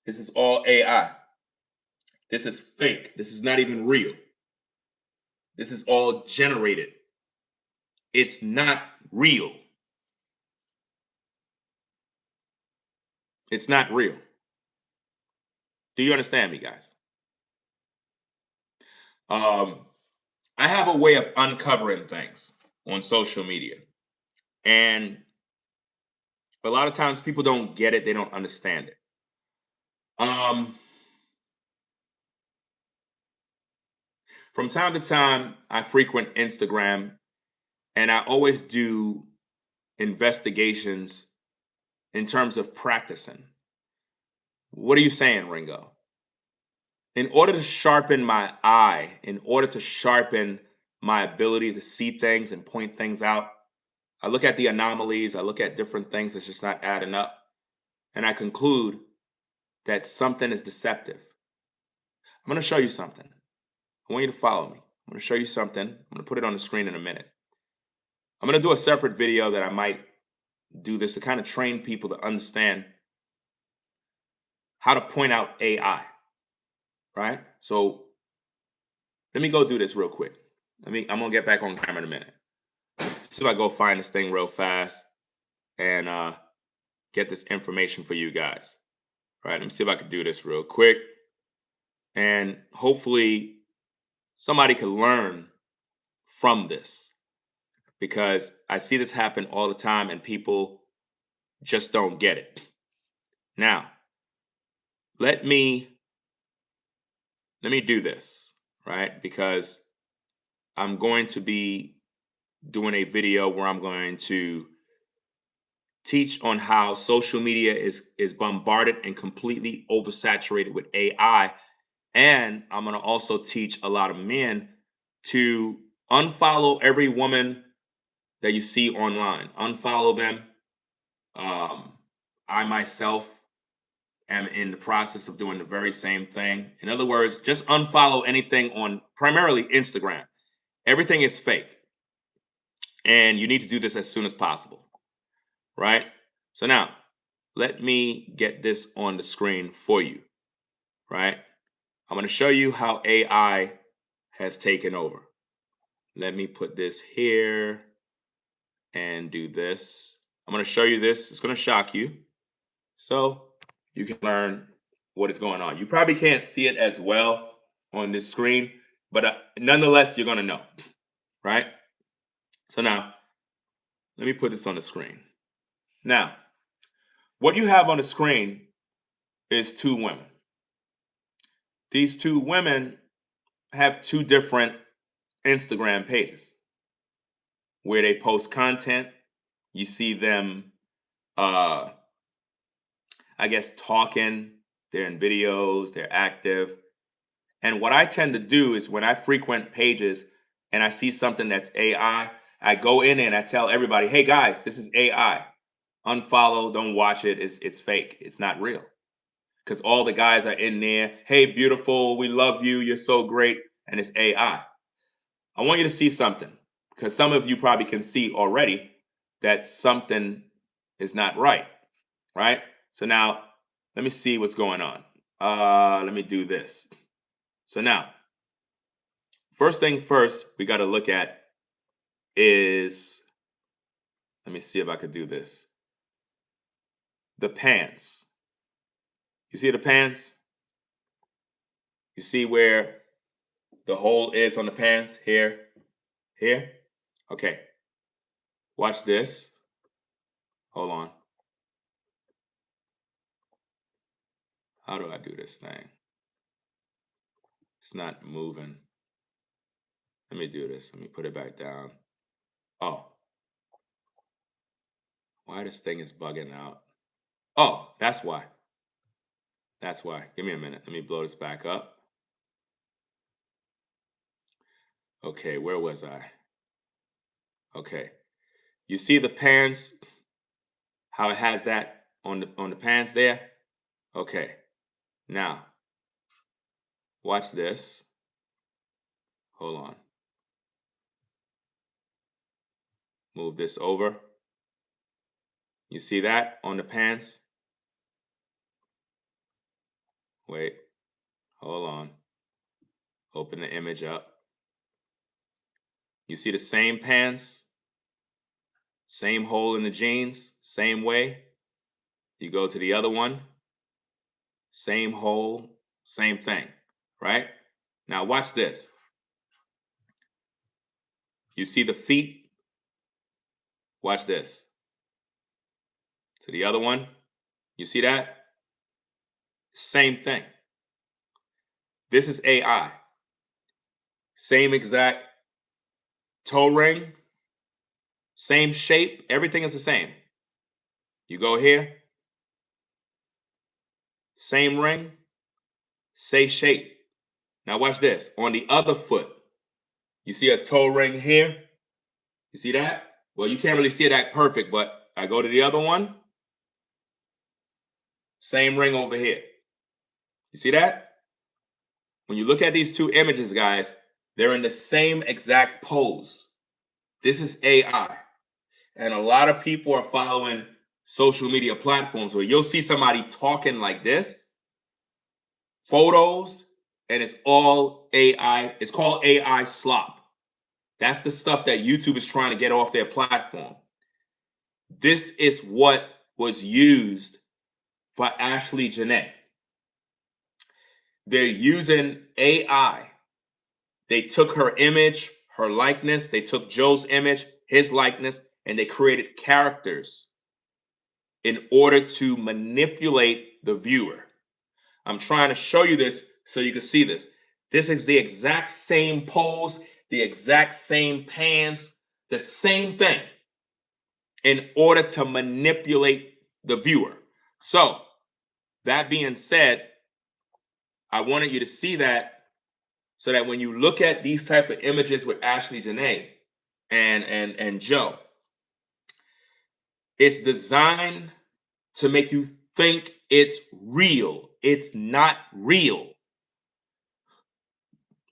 Speaker 1: This is all AI. This is fake. This is not even real. This is all generated. It's not real. It's not real. Do you understand me, guys? I have a way of uncovering things on social media. And a lot of times people don't get it, they don't understand it. From time to time, I frequent Instagram and I always do investigations in terms of practicing. What are you saying, Ringo? In order to sharpen my eye, in order to sharpen my ability to see things and point things out, I look at the anomalies, I look at different things that's just not adding up, and I conclude that something is deceptive. I'm going to show you something. I want you to follow me. I'm going to show you something. I'm going to put it on the screen in a minute. I'm going to do a separate video that I might do this to kind of train people to understand how to point out AI, right? So let me go do this real quick. I'm going to get back on camera in a minute. See if I go find this thing real fast and get this information for you guys. All right, let me see if I can do this real quick. And hopefully somebody can learn from this, because I see this happen all the time and people just don't get it. Now, let me do this, right? Because I'm going to be doing a video where I'm going to teach on how social media is bombarded and completely oversaturated with AI. And I'm going to also teach a lot of men to unfollow every woman that you see online. Unfollow them. I myself am in the process of doing the very same thing. In other words, just unfollow anything on primarily Instagram. Everything is fake. And you need to do this as soon as possible, right? So now, let me get this on the screen for you, right? I'm going to show you how AI has taken over. Let me put this here and do this. I'm going to show you this. It's going to shock you, so you can learn what is going on. You probably can't see it as well on this screen, but nonetheless, you're going to know, right? So now, let me put this on the screen. Now, what you have on the screen is two women. These two women have two different Instagram pages where they post content. You see them, I guess, talking. They're in videos, they're active. And what I tend to do is when I frequent pages and I see something that's AI, I go in and I tell everybody, hey guys, this is AI. Unfollow, don't watch it. It's fake. It's not real. Because all the guys are in there. Hey, beautiful, we love you. You're so great. And it's AI. I want you to see something, because some of you probably can see already that something is not right, right? So now let me see what's going on. Let me do this. So now, first thing first, we got to look at is, let me see if I could do this. The pants. You see the pants? You see where the hole is on the pants? Here, here. Okay. Watch this. Hold on. How do I do this thing? It's not moving. Let me do this. Let me put it back down. Oh. Why this thing is bugging out? Oh, that's why. That's why. Give me a minute. Let me blow this back up. Okay, where was I? Okay. You see the pants, how it has that on the pants there? Okay. Now, watch this. Hold on. Move this over. You see that on the pants? Wait. Hold on. Open the image up. You see the same pants, same hole in the jeans, same way. You go to the other one, same hole, same thing, right? Now watch this. You see the feet? Watch this. To the other one, you see that? Same thing. This is AI. Same exact toe ring, same shape, everything is the same. You go here, same ring, same shape. Now watch this. On the other foot, you see a toe ring here? You see that? Well, you can't really see that perfect, but I go to the other one, same ring over here. You see that? When you look at these two images, guys, they're in the same exact pose. This is AI. And a lot of people are following social media platforms where you'll see somebody talking like this, photos, and it's all AI. It's called AI slop. That's the stuff that YouTube is trying to get off their platform. This is what was used for Ashlee Jenae. They're using AI. They took her image, her likeness, they took Joe's image, his likeness, and they created characters in order to manipulate the viewer. I'm trying to show you this so you can see this. This is the exact same pose, the exact same pants, the same thing in order to manipulate the viewer. So, that being said, I wanted you to see that so that when you look at these type of images with Ashlee Jenae and Joe, it's designed to make you think it's real. It's not real.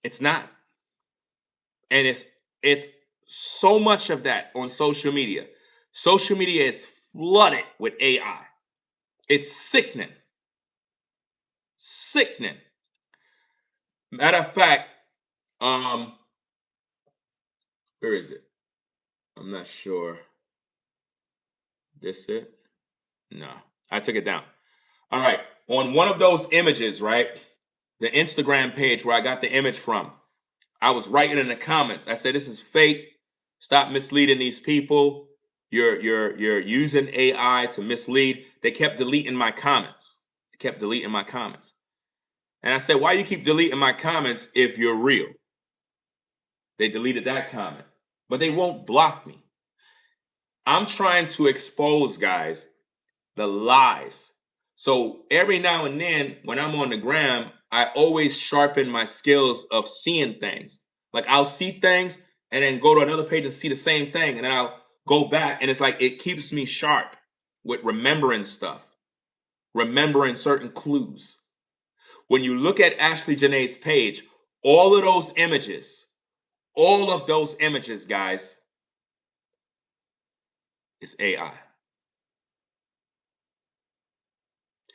Speaker 1: It's not. And it's so much of that on social media. Social media is flooded with AI. It's sickening. Sickening. Matter of fact, where is it? I'm not sure. This it? No, I took it down. All right. On one of those images, right? The Instagram page where I got the image from, I was writing in the comments. I said, this is fake. Stop misleading these people. You're using AI to mislead. They kept deleting my comments. They kept deleting my comments. And I said, why you keep deleting my comments if you're real? They deleted that comment, but they won't block me. I'm trying to expose, guys, the lies. So every now and then when I'm on the gram, I always sharpen my skills of seeing things. Like I'll see things and then go to another page and see the same thing. And then I'll go back and it's like it keeps me sharp with remembering stuff, remembering certain clues. When you look at Ashlee Jenae's page, all of those images, guys, is AI.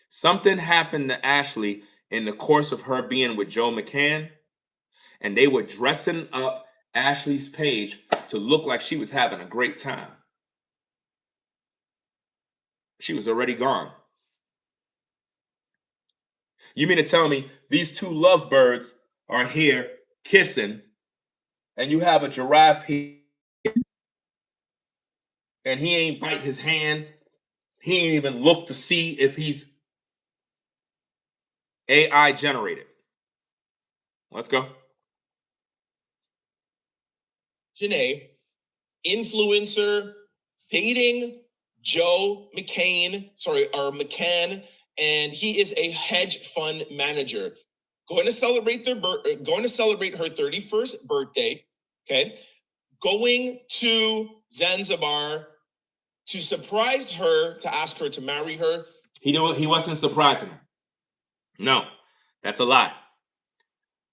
Speaker 1: Something happened to Ashlee in the course of her being with Joe McCann, and they were dressing up Ashlee's page to look like she was having a great time. She was already gone. You mean to tell me these two lovebirds are here kissing, and you have a giraffe here, and he ain't bite his hand, he ain't even look to see if he's AI generated. Let's go.
Speaker 2: Jenae, influencer, dating Joe McCann, and he is a hedge fund manager. Going to celebrate her 31st birthday. okay, going to Zanzibar to surprise her, to ask her to marry her.
Speaker 1: He wasn't surprising her. No, that's a lie.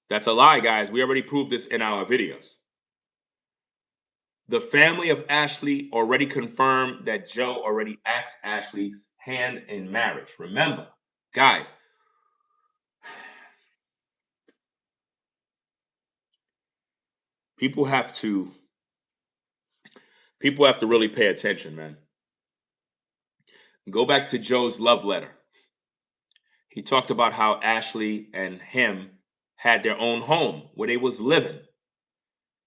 Speaker 1: That's a lie, guys. We already proved this in our videos. The family of Ashlee already confirmed that Joe already asked Ashlee's hand in marriage. Remember, guys, people have to really pay attention, man. Go back to Joe's love letter. He talked about how Ashlee and him had their own home where they was living.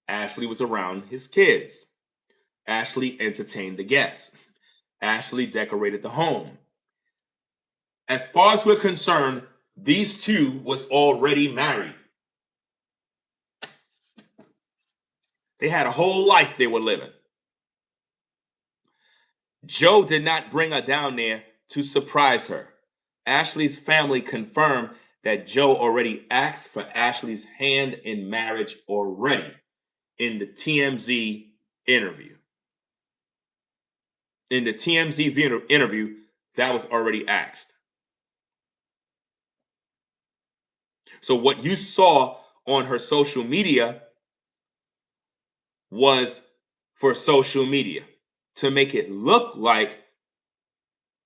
Speaker 1: Ashlee was around his kids. Ashlee entertained the guests. Ashlee decorated the home. As far as we're concerned, these two was already married. They had a whole life they were living. Joe did not bring her down there to surprise her. Ashlee's family confirmed that Joe already asked for Ashlee's hand in marriage already in the TMZ interview. In the TMZ interview, that was already asked. So what you saw on her social media was for social media to make it look like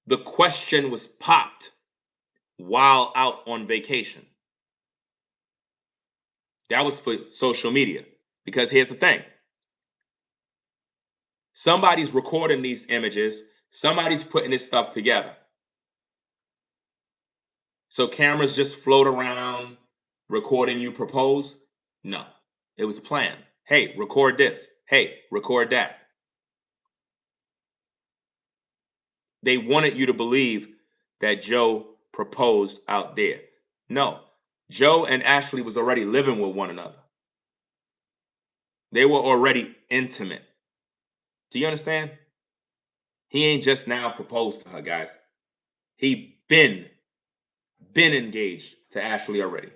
Speaker 1: the question was popped while out on vacation. That was for social media. Because here's the thing. Somebody's recording these images. Somebody's putting this stuff together. So cameras just float around recording you propose? No, it was planned. Hey, record this. Hey, record that. They wanted you to believe that Joe proposed out there. No, Joe and Ashlee was already living with one another. They were already intimate. Do you understand? He ain't just now proposed to her, guys. He been engaged to Ashlee already.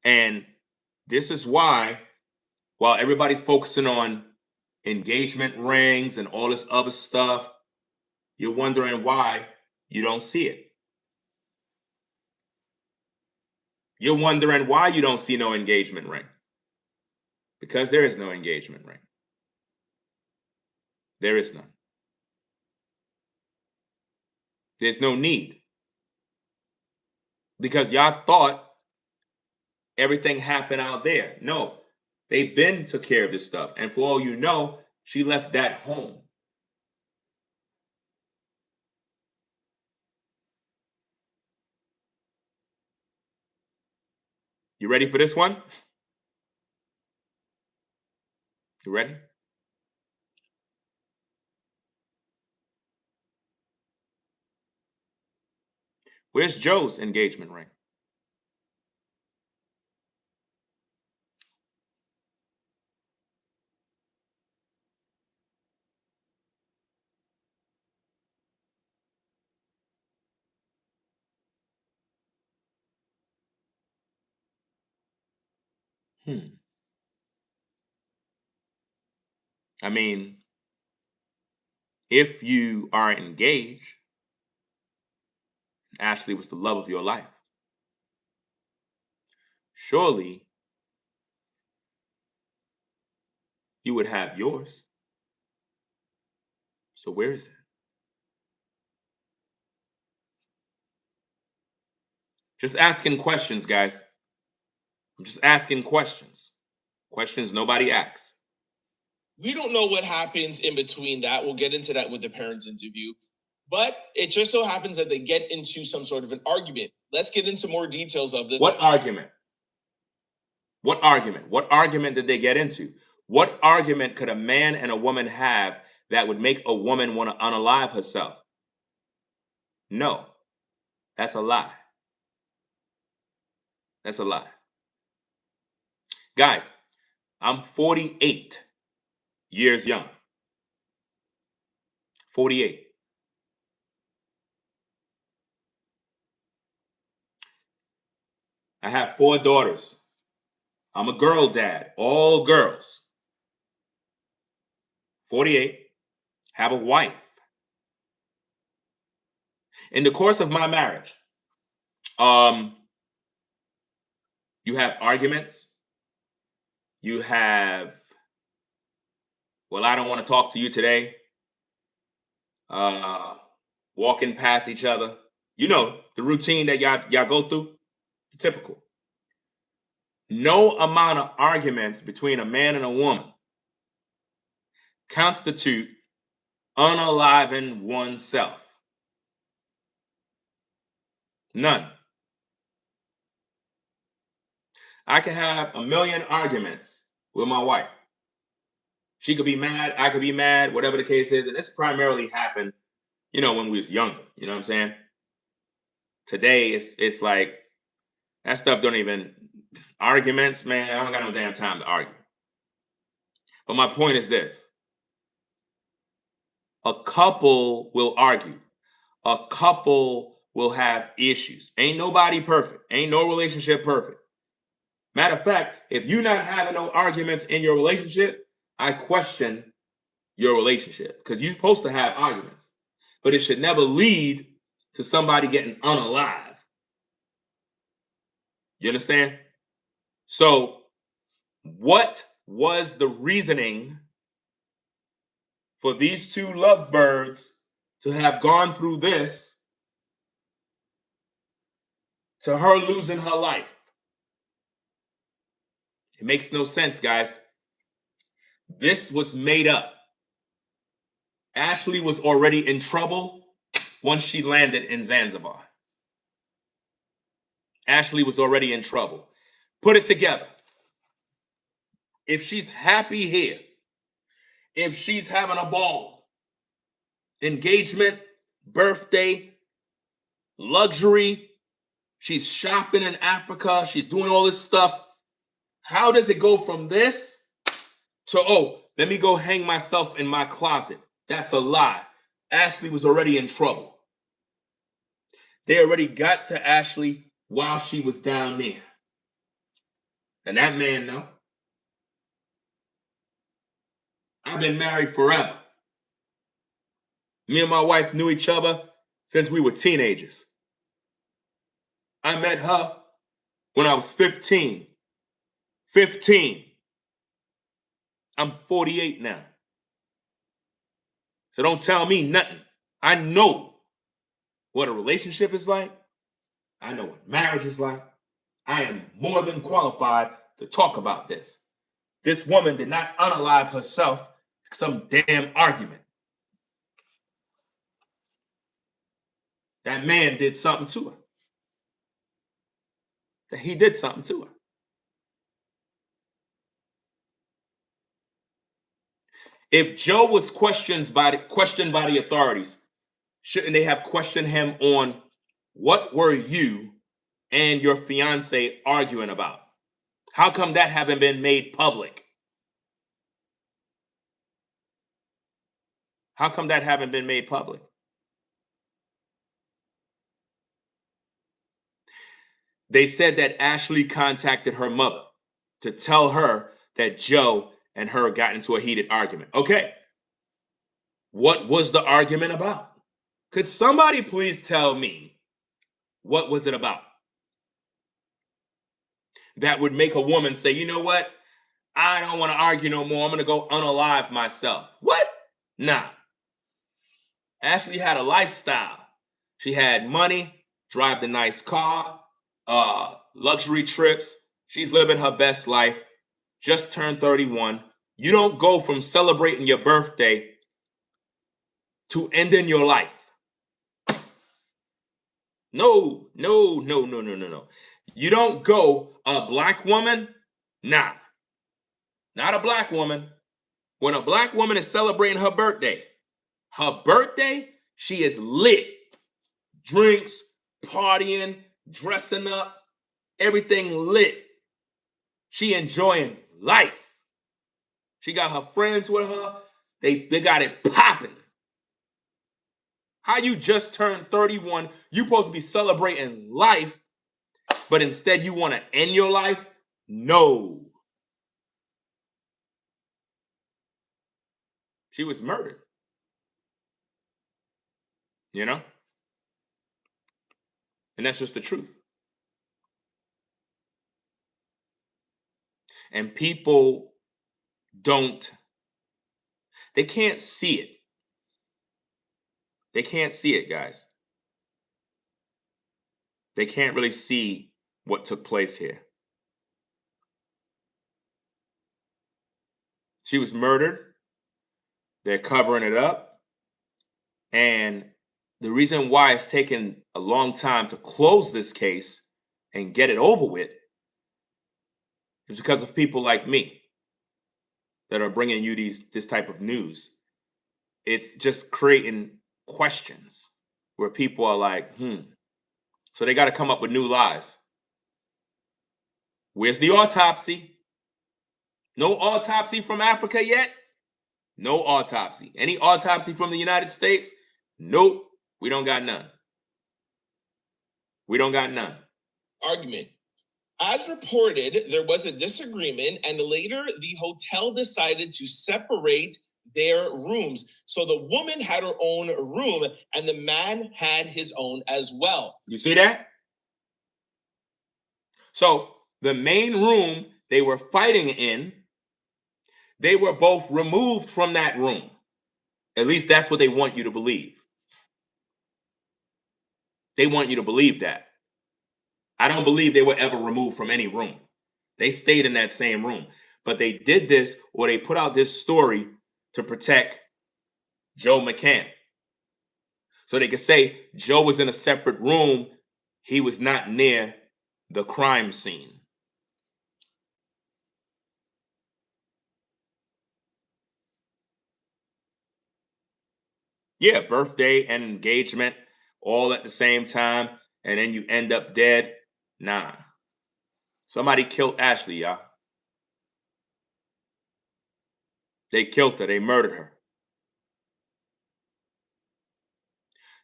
Speaker 1: And this is why, while everybody's focusing on engagement rings and all this other stuff, you're wondering why you don't see it. You're wondering why you don't see no engagement ring. Because there is no engagement ring. There is none. There's no need. Because y'all thought everything happened out there. No, they been took care of this stuff. And for all you know, she left that home. You ready for this one? You ready? Where's Joe's engagement ring? I mean, if you are engaged, Ashlee was the love of your life. Surely you would have yours. So where is it? Just asking questions, guys. I'm just asking questions. Questions nobody asks.
Speaker 2: We don't know what happens in between that. We'll get into that with the parents' interview. But it just so happens that they get into some sort of an argument. Let's get into more details of this.
Speaker 1: What argument? What argument? What argument did they get into? What argument could a man and a woman have that would make a woman want to unalive herself? No, that's a lie. That's a lie. Guys, I'm 48 years young. 48. I have 4 daughters. I'm a girl dad, all girls. 48, have a wife. In the course of my marriage, you have arguments. You have, well, I don't want to talk to you today. Walking past each other. You know, the routine that y'all go through, typical. No amount of arguments between a man and a woman constitute unaliving oneself. None. I can have a million arguments with my wife. She could be mad, I could be mad, whatever the case is. And this primarily happened, you know, when we was younger. You know what I'm saying? Today, it's like, that stuff don't even, arguments, man, I don't got no damn time to argue. But my point is this. A couple will argue. A couple will have issues. Ain't nobody perfect. Ain't no relationship perfect. Matter of fact, if you're not having no arguments in your relationship, I question your relationship, because you're supposed to have arguments, but it should never lead to somebody getting unalive. You understand? So what was the reasoning for these two lovebirds to have gone through this, to her losing her life? It makes no sense, guys. This was made up. Ashlee was already in trouble once she landed in Zanzibar. Ashlee was already in trouble. Put it together. If she's happy here, if she's having a ball, engagement, birthday, luxury, she's shopping in Africa, she's doing all this stuff, how does it go from this to, oh, let me go hang myself in my closet? That's a lie. Ashlee was already in trouble. They already got to Ashlee while she was down there. And that man, no. I've been married forever. Me and my wife knew each other since we were teenagers. I met her when I was 15. 15. I'm 48 now. So don't tell me nothing. I know what a relationship is like. I know what marriage is like. I am more than qualified to talk about this. This woman did not unalive herself because some damn argument. That man did something to her. That he did something to her. If Joe was questioned by the authorities, shouldn't they have questioned him on what were you and your fiance arguing about? How come that haven't been made public? How come that haven't been made public? They said that Ashlee contacted her mother to tell her that Joe and her got into a heated argument. Okay. What was the argument about? Could somebody please tell me what was it about? That would make a woman say, you know what? I don't want to argue no more. I'm going to go unalive myself. What? Nah. Ashlee had a lifestyle. She had money, drive the nice car, luxury trips. She's living her best life. Just turned 31. You don't go from celebrating your birthday to ending your life. No. You don't go, a black woman? Nah. Not a black woman. When a black woman is celebrating her birthday, she is lit. Drinks, partying, dressing up, everything lit. She enjoying life. She got her friends with her. They got it popping. How you just turned 31, you supposed to be celebrating life, but instead you want to end your life? No. She was murdered. You know? And that's just the truth. And people they can't see it. They can't see it, guys. They can't really see what took place here. She was murdered. They're covering it up. And the reason why it's taken a long time to close this case and get it over with is because of people like me that are bringing you this type of news. It's just creating questions where people are like, So they got to come up with new lies. Where's the autopsy? No autopsy from Africa yet? No autopsy. Any autopsy from the United States? Nope. We don't got none. We don't got none.
Speaker 2: Argument. As reported, there was a disagreement, and later the hotel decided to separate their rooms. So the woman had her own room, and the man had his own as well.
Speaker 1: You see that? So the main room they were fighting in, they were both removed from that room. At least that's what they want you to believe. They want you to believe that. I don't believe they were ever removed from any room. They stayed in that same room. But they did this, or they put out this story to protect Joe McCann. So they could say Joe was in a separate room. He was not near the crime scene. Yeah, birthday and engagement all at the same time, and then you end up dead. Nah. Somebody killed Ashlee, y'all. They killed her. They murdered her.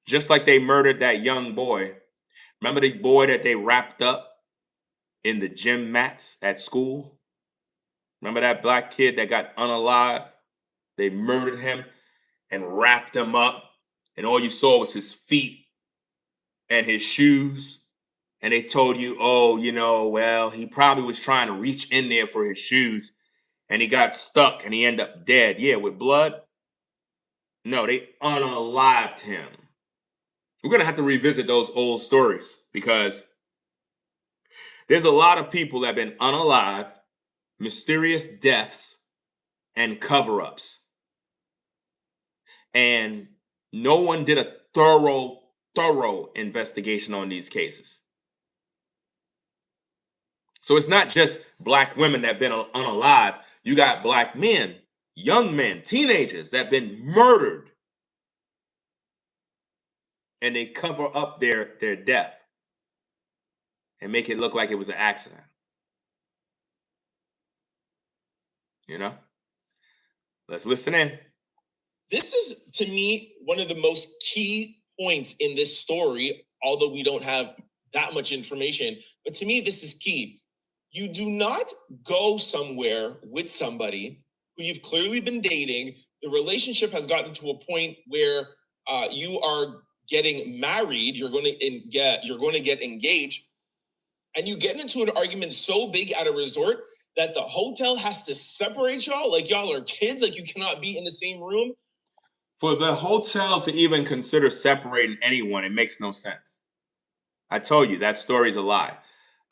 Speaker 1: Just like they murdered that young boy. Remember the boy that they wrapped up in the gym mats at school? Remember that black kid that got unalived? They murdered him and wrapped him up, and all you saw was his feet and his shoes. And they told you, oh, well, he probably was trying to reach in there for his shoes, and he got stuck, and he ended up dead. Yeah, with blood? No, they unalived him. We're going to have to revisit those old stories because there's a lot of people that have been unalived, mysterious deaths, and cover-ups. And no one did a thorough investigation on these cases. So it's not just black women that have been unalive. You got black men, young men, teenagers that have been murdered. And they cover up their death and make it look like it was an accident. Let's listen in.
Speaker 2: This is, to me, one of the most key points in this story, although we don't have that much information. But to me, this is key. You do not go somewhere with somebody who you've clearly been dating. The relationship has gotten to a point where you are getting married. You're going to get engaged, and you get into an argument so big at a resort that the hotel has to separate y'all. Like y'all are kids. Like you cannot be in the same room.
Speaker 1: For the hotel to even consider separating anyone, it makes no sense. I told you that story is a lie.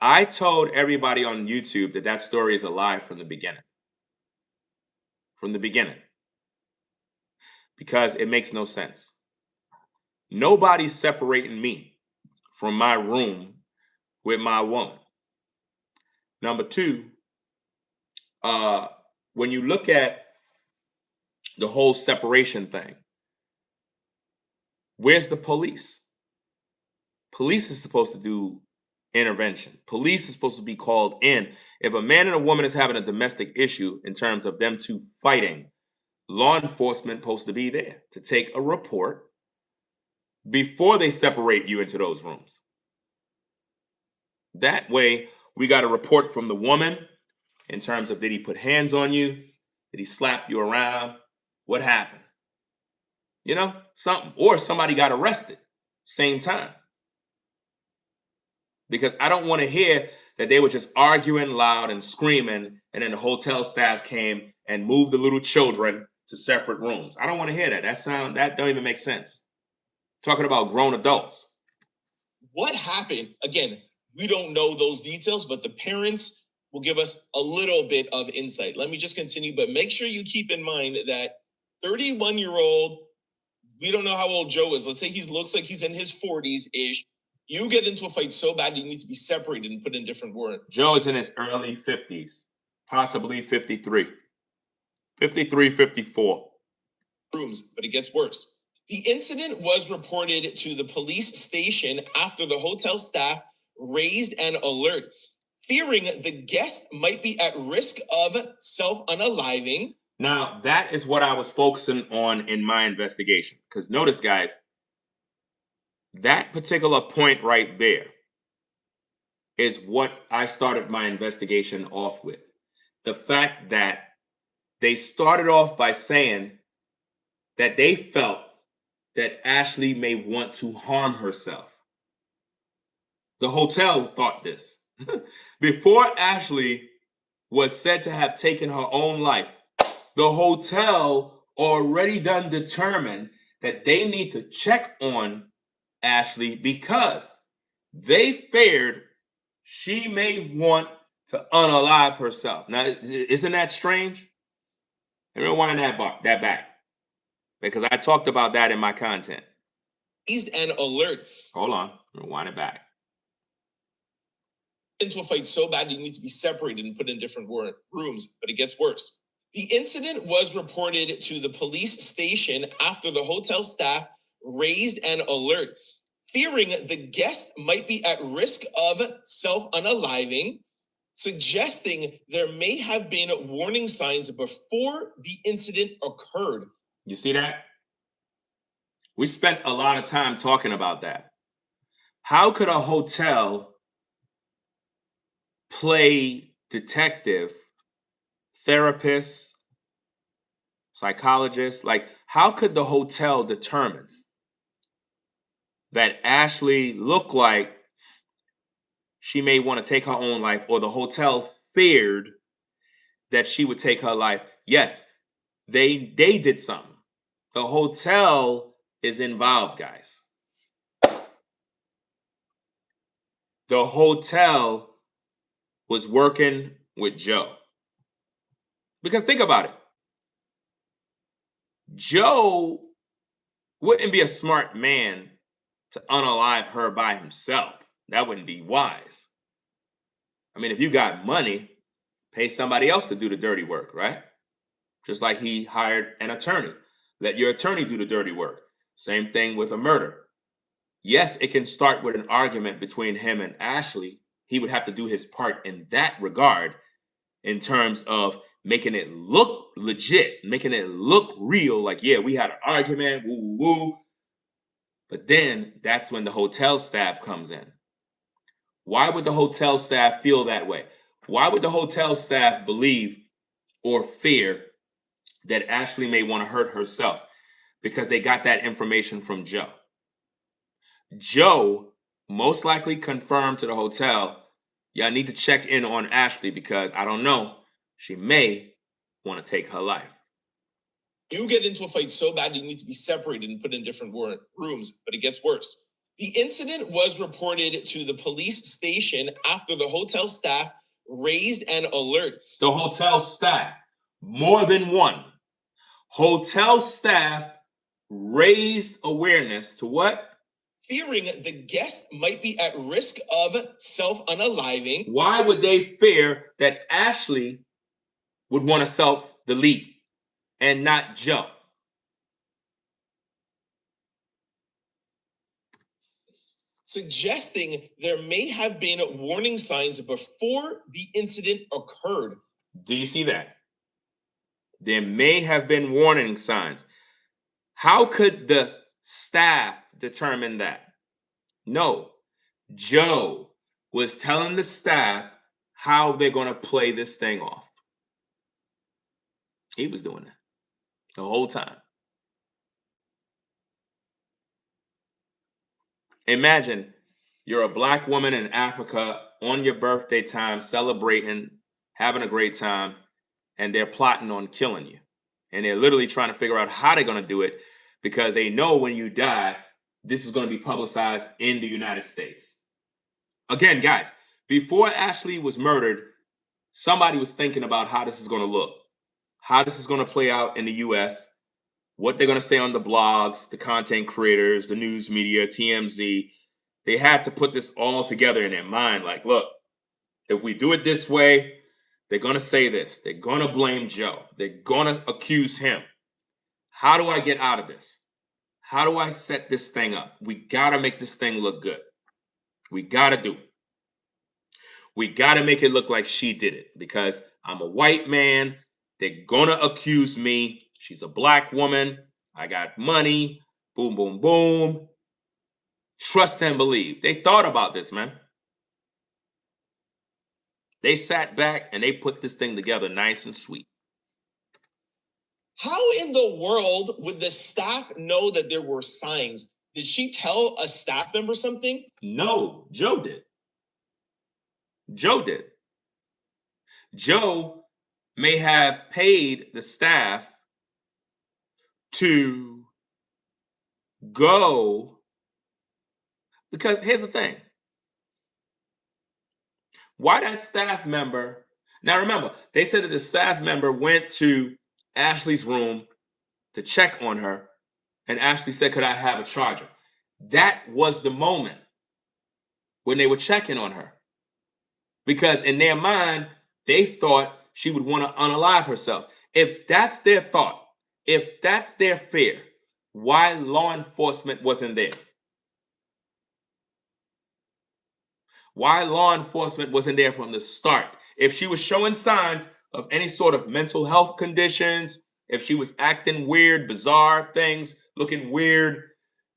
Speaker 1: I told everybody on YouTube that story is a lie from the beginning. From the beginning. Because it makes no sense. Nobody's separating me from my room with my woman. Number two, when you look at the whole separation thing, where's the police? Police is supposed to do intervention. Police is supposed to be called in. If a man and a woman is having a domestic issue in terms of them two fighting, law enforcement supposed to be there to take a report before they separate you into those rooms. That way, We got a report from the woman in terms of, did he put hands on you? Did he slap you around? What happened? You know, something. Or somebody got arrested same time. Because I don't want to hear that they were just arguing loud and screaming, and then the hotel staff came and moved the little children to separate rooms. I don't want to hear that. That don't even make sense. Talking about grown adults.
Speaker 2: What happened? Again, we don't know those details, but the parents will give us a little bit of insight. Let me just continue, but make sure you keep in mind that 31-year-old, we don't know how old Joe is. Let's say he looks like he's in his 40s-ish. You get into a fight so bad you need to be separated and put in different words.
Speaker 1: Joe is in his early 50s, possibly 53. 53, 54.
Speaker 2: Rooms, but it gets worse. The incident was reported to the police station after the hotel staff raised an alert, fearing the guest might be at risk of self-unaliving.
Speaker 1: Now, that is what I was focusing on in my investigation. Because notice, guys, that particular point right there is what I started my investigation off with. The fact that they started off by saying that they felt that Ashlee may want to harm herself. The hotel thought this. Before Ashlee was said to have taken her own life, the hotel already done determined that they need to check on Ashlee because they feared she may want to unalive herself. Now, isn't that strange? Let me rewind that back, because I talked about that in my content.
Speaker 2: Raised an alert.
Speaker 1: Hold on, rewind it back.
Speaker 2: Into a fight so bad you need to be separated and put in different rooms, but it gets worse. The incident was reported to the police station after the hotel staff raised an alert, fearing the guest might be at risk of self-unaliving, suggesting there may have been warning signs before the incident occurred.
Speaker 1: You see that? We spent a lot of time talking about that. How could a hotel play detective, therapist, psychologist? Like, how could the hotel determine that Ashlee looked like she may want to take her own life, or the hotel feared that she would take her life? Yes, they did something. The hotel is involved, guys. The hotel was working with Joe. Because think about it. Joe wouldn't be a smart man to unalive her by himself. That wouldn't be wise. I mean, if you got money, pay somebody else to do the dirty work, right? Just like he hired an attorney. Let your attorney do the dirty work. Same thing with a murder. Yes, it can start with an argument between him and Ashlee. He would have to do his part in that regard, in terms of making it look legit, making it look real. Like, yeah, we had an argument, woo, woo, woo. But then that's when the hotel staff comes in. Why would the hotel staff feel that way? Why would the hotel staff believe or fear that Ashlee may want to hurt herself? Because they got that information from Joe. Joe most likely confirmed to the hotel, y'all need to check in on Ashlee because I don't know, she may want to take her life.
Speaker 2: You get into a fight so bad you need to be separated and put in different rooms, but it gets worse. The incident was reported to the police station after the hotel staff raised an alert.
Speaker 1: The hotel staff, more than one. Hotel staff raised awareness to what?
Speaker 2: Fearing the guest might be at risk of self-unaliving.
Speaker 1: Why would they fear that Ashlee would want to self-delete and not Joe?
Speaker 2: Suggesting there may have been warning signs before the incident occurred.
Speaker 1: Do you see that? There may have been warning signs. How could the staff determine that? No, Joe was telling the staff how they're going to play this thing off. He was doing that the whole time. Imagine you're a black woman in Africa on your birthday time, celebrating, having a great time, and they're plotting on killing you. And they're literally trying to figure out how they're going to do it because they know when you die, this is going to be publicized in the United States. Again, guys, before Ashlee was murdered, somebody was thinking about how this is going to look, how this is going to play out in the US, what they're going to say on the blogs, the content creators, the news media, TMZ. They had to put this all together in their mind. Like, look, if we do it this way, they're going to say this. They're going to blame Joe. They're going to accuse him. How do I get out of this? How do I set this thing up? We got to make this thing look good. We got to do it. We got to make it look like she did it because I'm a white man. They're going to accuse me. She's a black woman. I got money. Boom, boom, boom. Trust and believe. They thought about this, man. They sat back and they put this thing together nice and sweet.
Speaker 2: How in the world would the staff know that there were signs? Did she tell a staff member something?
Speaker 1: No, Joe did. Joe did. Joe may have paid the staff to go, because here's the thing. Why that staff member? Now remember, they said that the staff member went to Ashlee's room to check on her, and Ashlee said, "Could I have a charger?" That was the moment when they were checking on her. Because in their mind, they thought she would want to unalive herself. If that's their thought, if that's their fear, why law enforcement wasn't there? Why law enforcement wasn't there from the start? If she was showing signs of any sort of mental health conditions, if she was acting weird, bizarre things, looking weird,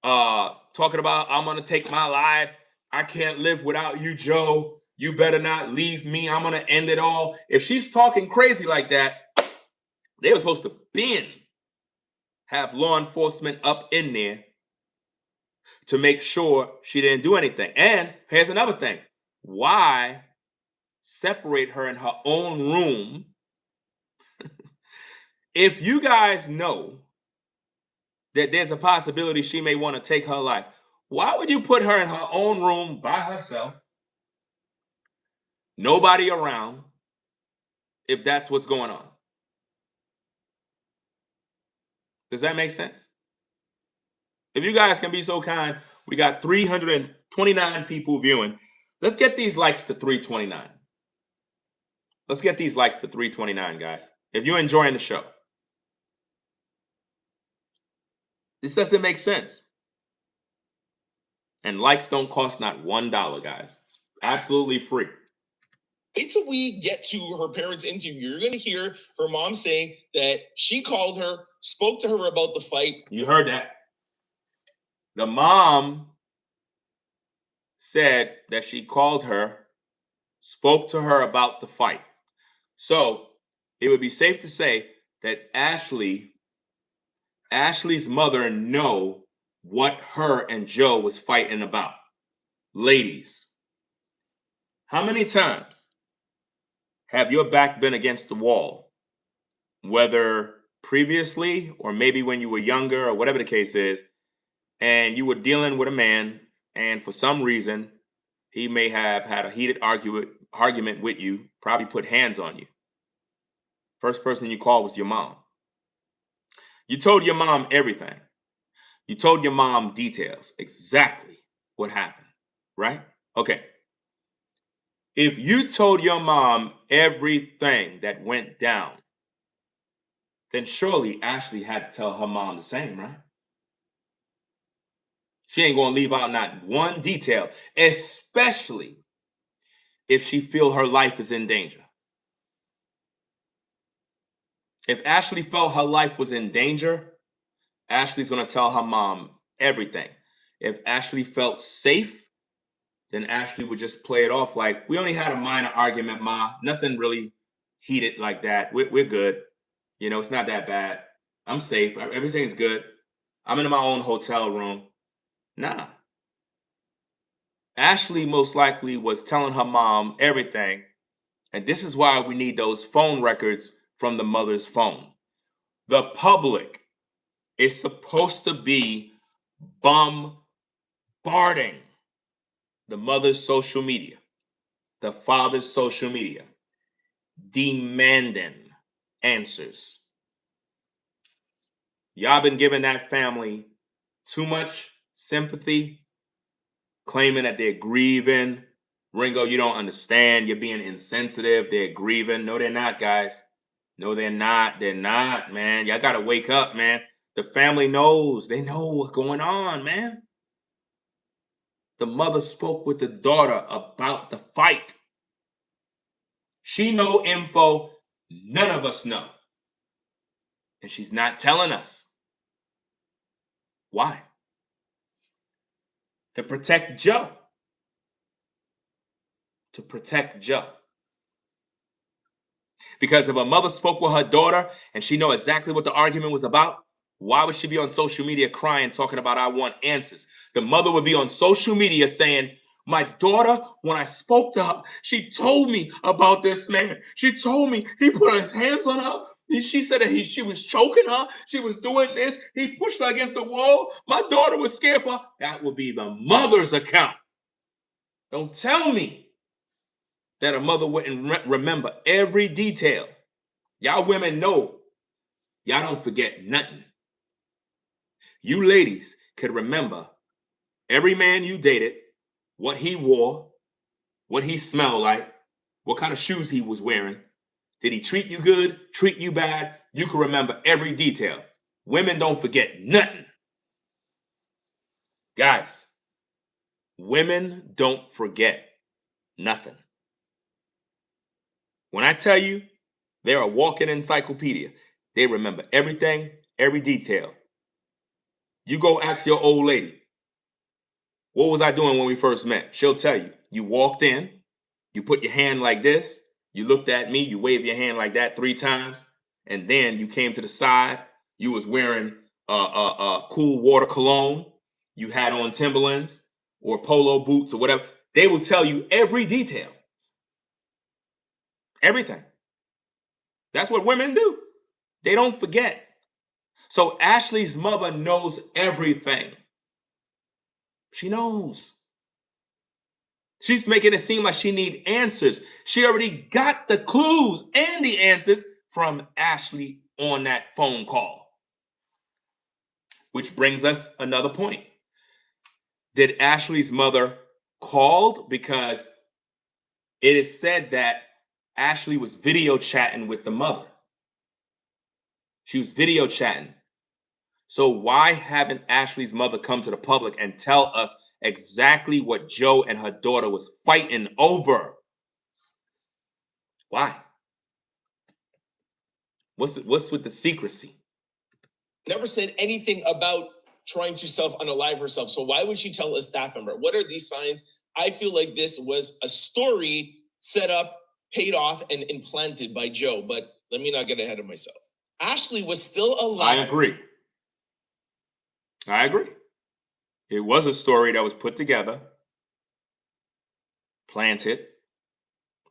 Speaker 1: talking about, I'm going to take my life. I can't live without you, Joe. You better not leave me. I'm going to end it all. If she's talking crazy like that, they were supposed to have law enforcement up in there to make sure she didn't do anything. And here's another thing. Why separate her in her own room if you guys know that there's a possibility she may want to take her life? Why would you put her in her own room by herself? Nobody around, if that's what's going on. Does that make sense? If you guys can be so kind, we got 329 people viewing. Let's get these likes to 329. Let's get these likes to 329, guys. If you're enjoying the show. This doesn't make sense. And likes don't cost not $1, guys. It's absolutely free.
Speaker 2: Wait till we get to her parents' interview. You're going to hear her mom saying that she called her, spoke to her about the fight.
Speaker 1: You heard that. The mom said that she called her, spoke to her about the fight. So it would be safe to say that Ashlee's mother know what her and Joe was fighting about. Ladies, how many times have your back been against the wall? Whether previously or maybe when you were younger or whatever the case is, and you were dealing with a man, and for some reason, he may have had a heated argument with you, probably put hands on you. First person you called was your mom. You told your mom everything. You told your mom details, exactly what happened, right? Okay. If you told your mom everything that went down, then surely Ashlee had to tell her mom the same, right? She ain't going to leave out not one detail, especially if she feel her life is in danger. If Ashlee felt her life was in danger, Ashlee's going to tell her mom everything. If Ashlee felt safe, then Ashlee would just play it off like, we only had a minor argument, Ma. Nothing really heated like that. We're good. You know, it's not that bad. I'm safe. Everything's good. I'm in my own hotel room. Nah. Ashlee most likely was telling her mom everything. And this is why we need those phone records from the mother's phone. The public is supposed to be bombarding the mother's social media, the father's social media, demanding answers. Y'all been giving that family too much sympathy, claiming that they're grieving. Ringo, you don't understand. You're being insensitive. They're grieving. No, they're not, guys. No, they're not. They're not, man. Y'all got to wake up, man. The family knows. They know what's going on, man. The mother spoke with the daughter about the fight. She know info none of us know. And she's not telling us. Why? To protect Joe. To protect Joe. Because if a mother spoke with her daughter and she know exactly what the argument was about, why would she be on social media crying, talking about, I want answers? The mother would be on social media saying, my daughter, when I spoke to her, she told me about this man. She told me he put his hands on her. She said that she was choking her. She was doing this. He pushed her against the wall. My daughter was scared for her. That would be the mother's account. Don't tell me that a mother wouldn't remember every detail. Y'all women know y'all don't forget nothing. You ladies could remember every man you dated, what he wore, what he smelled like, what kind of shoes he was wearing. Did he treat you good, treat you bad? You can remember every detail. Women don't forget nothing. Guys, women don't forget nothing. When I tell you they're a walking encyclopedia, they remember everything, every detail. You go ask your old lady, what was I doing when we first met? She'll tell you. You walked in, you put your hand like this, you looked at me, you waved your hand like that 3 times, and then you came to the side. You was wearing cool water cologne. You had on Timberlands or polo boots or whatever. They will tell you every detail. Everything. That's what women do. They don't forget. So Ashlee's mother knows everything. She knows. She's making it seem like she needs answers. She already got the clues and the answers from Ashlee on that phone call. Which brings us another point. Did Ashlee's mother called? Because it is said that Ashlee was video chatting with the mother. She was video chatting. So why haven't Ashlee's mother come to the public and tell us exactly what Joe and her daughter was fighting over? Why? What's with the secrecy?
Speaker 2: Never said anything about trying to self-unalive herself. So why would she tell a staff member? What are these signs? I feel like this was a story set up, paid off, and implanted by Joe. But let me not get ahead of myself. Ashlee was still alive.
Speaker 1: I agree. It was a story that was put together, planted,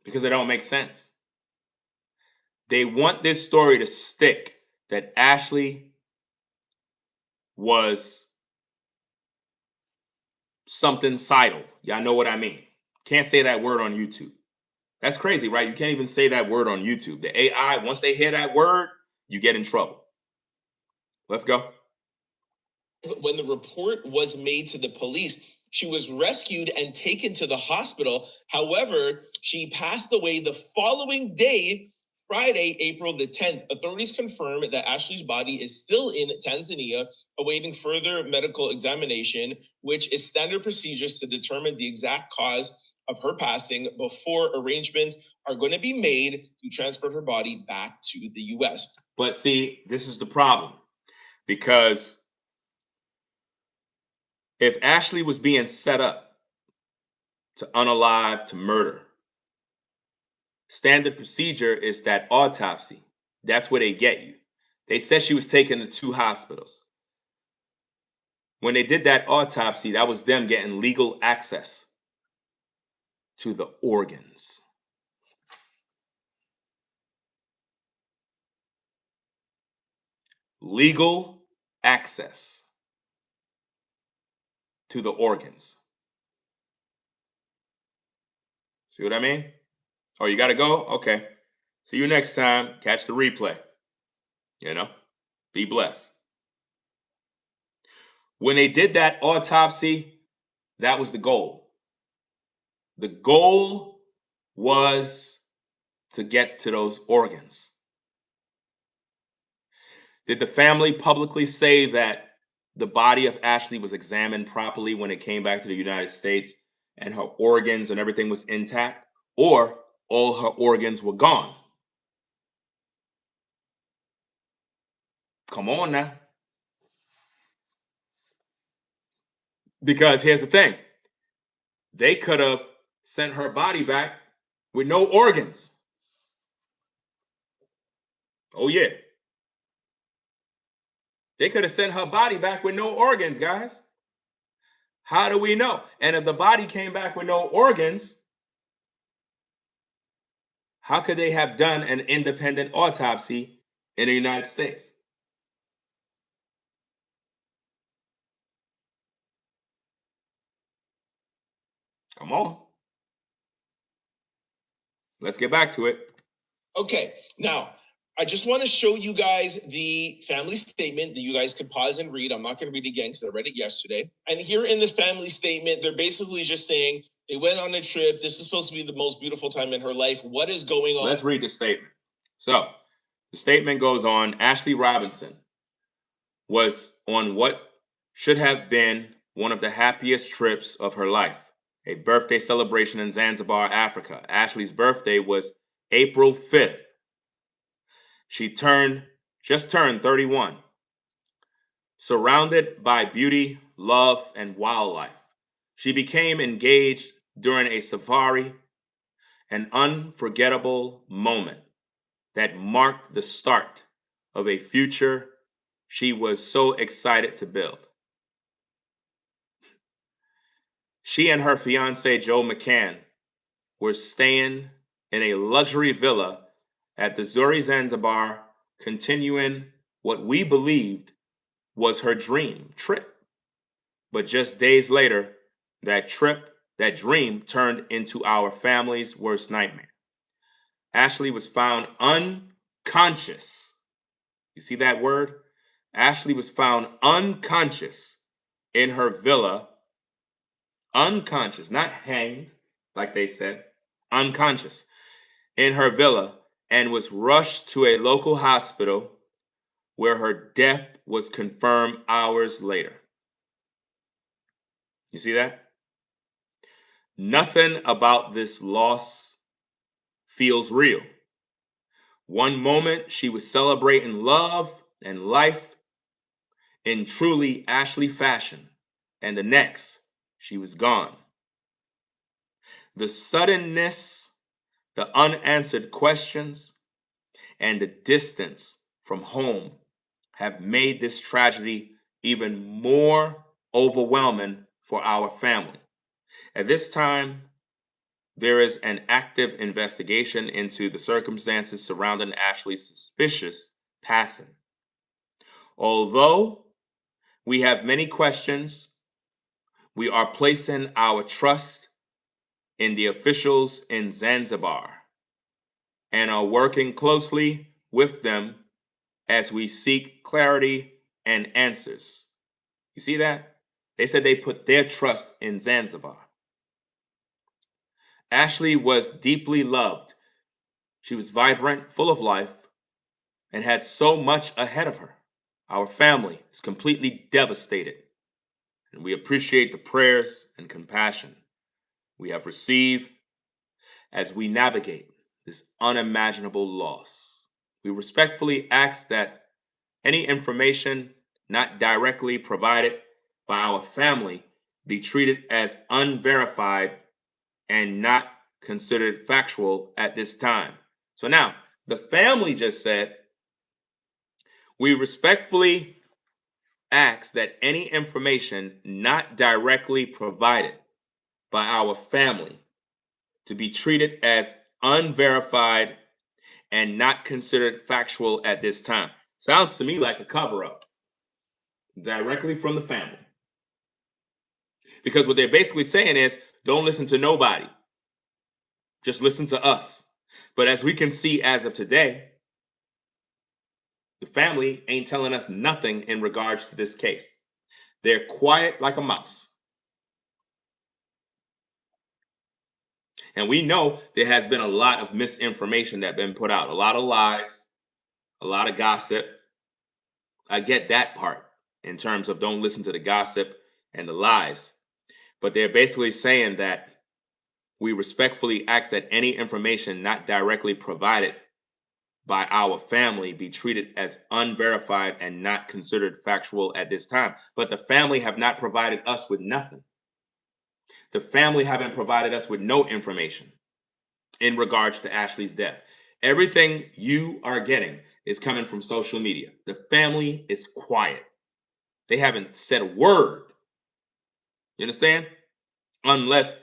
Speaker 1: because it don't make sense. They want this story to stick that Ashlee was something sidle. Y'all know what I mean. Can't say that word on YouTube. That's crazy, right? You can't even say that word on YouTube. The AI, once they hear that word, you get in trouble. Let's go.
Speaker 2: When the report was made to the police, she was rescued and taken to the hospital. However, she passed away the following day, Friday, April the 10th. Authorities confirm that Ashlee's body is still in Tanzania, awaiting further medical examination, which is standard procedures to determine the exact cause of her passing before arrangements are going to be made to transport her body back to the U.S.
Speaker 1: But see, this is the problem. Because if Ashlee was being set up to unalive to murder. Standard procedure is that autopsy. That's where they get you. They said she was taken to 2 hospitals. When they did that autopsy, that was them getting legal access to the organs. Legal access to the organs. See what I mean? Oh, you got to go? Okay. See you next time. Catch the replay. Be blessed. When they did that autopsy, that was the goal. The goal was to get to those organs. Did the family publicly say that the body of Ashlee was examined properly when it came back to the United States and her organs and everything was intact? Or all her organs were gone? Come on now. Because here's the thing. They could have sent her body back with no organs. Oh, yeah. They could have sent her body back with no organs, guys. How do we know? And if the body came back with no organs, how could they have done an independent autopsy in the United States? Come on. Let's get back to it.
Speaker 2: Okay, now I just want to show you guys the family statement that you guys can pause and read. I'm not going to read it again because I read it yesterday. And here in the family statement, they're basically just saying they went on a trip. This is supposed to be the most beautiful time in her life. What is going on?
Speaker 1: Let's read the statement. So the statement goes on. Ashlee Robinson was on what should have been one of the happiest trips of her life, a birthday celebration in Zanzibar, Africa. Ashlee's birthday was April 5th. She just turned 31. Surrounded by beauty, love, and wildlife, she became engaged during a safari, an unforgettable moment that marked the start of a future she was so excited to build. She and her fiancé, Joe McCann, were staying in a luxury villa at the Zuri Zanzibar, continuing what we believed was her dream trip. But just days later, that dream turned into our family's worst nightmare. Ashlee was found unconscious. You see that word? Ashlee was found unconscious in her villa. Unconscious, not hanged, like they said. Unconscious in her villa, and was rushed to a local hospital where her death was confirmed hours later. You see that? Nothing about this loss feels real. One moment she was celebrating love and life in truly Ashlee fashion, and the next she was gone. The suddenness, the unanswered questions, and the distance from home have made this tragedy even more overwhelming for our family. At this time, there is an active investigation into the circumstances surrounding Ashlee's suspicious passing. Although we have many questions, we are placing our trust in the officials in Zanzibar and are working closely with them as we seek clarity and answers. You see that? They said they put their trust in Zanzibar. Ashlee was deeply loved. She was vibrant, full of life, and had so much ahead of her. Our family is completely devastated, and we appreciate the prayers and compassion we have received as we navigate this unimaginable loss. We respectfully ask that any information not directly provided by our family be treated as unverified and not considered factual at this time. So now, the family just said, we respectfully ask that any information not directly provided by our family to be treated as unverified and not considered factual at this time. Sounds to me like a cover up directly from the family. Because what they're basically saying is, don't listen to nobody, just listen to us. But as we can see as of today, the family ain't telling us nothing in regards to this case. They're quiet like a mouse. And we know there has been a lot of misinformation that's been put out, a lot of lies, a lot of gossip. I get that part in terms of don't listen to the gossip and the lies. But they're basically saying that we respectfully ask that any information not directly provided by our family be treated as unverified and not considered factual at this time. But the family have not provided us with nothing. The family haven't provided us with no information in regards to Ashlee's death. Everything you are getting is coming from social media. The family is quiet. They haven't said a word. You understand? Unless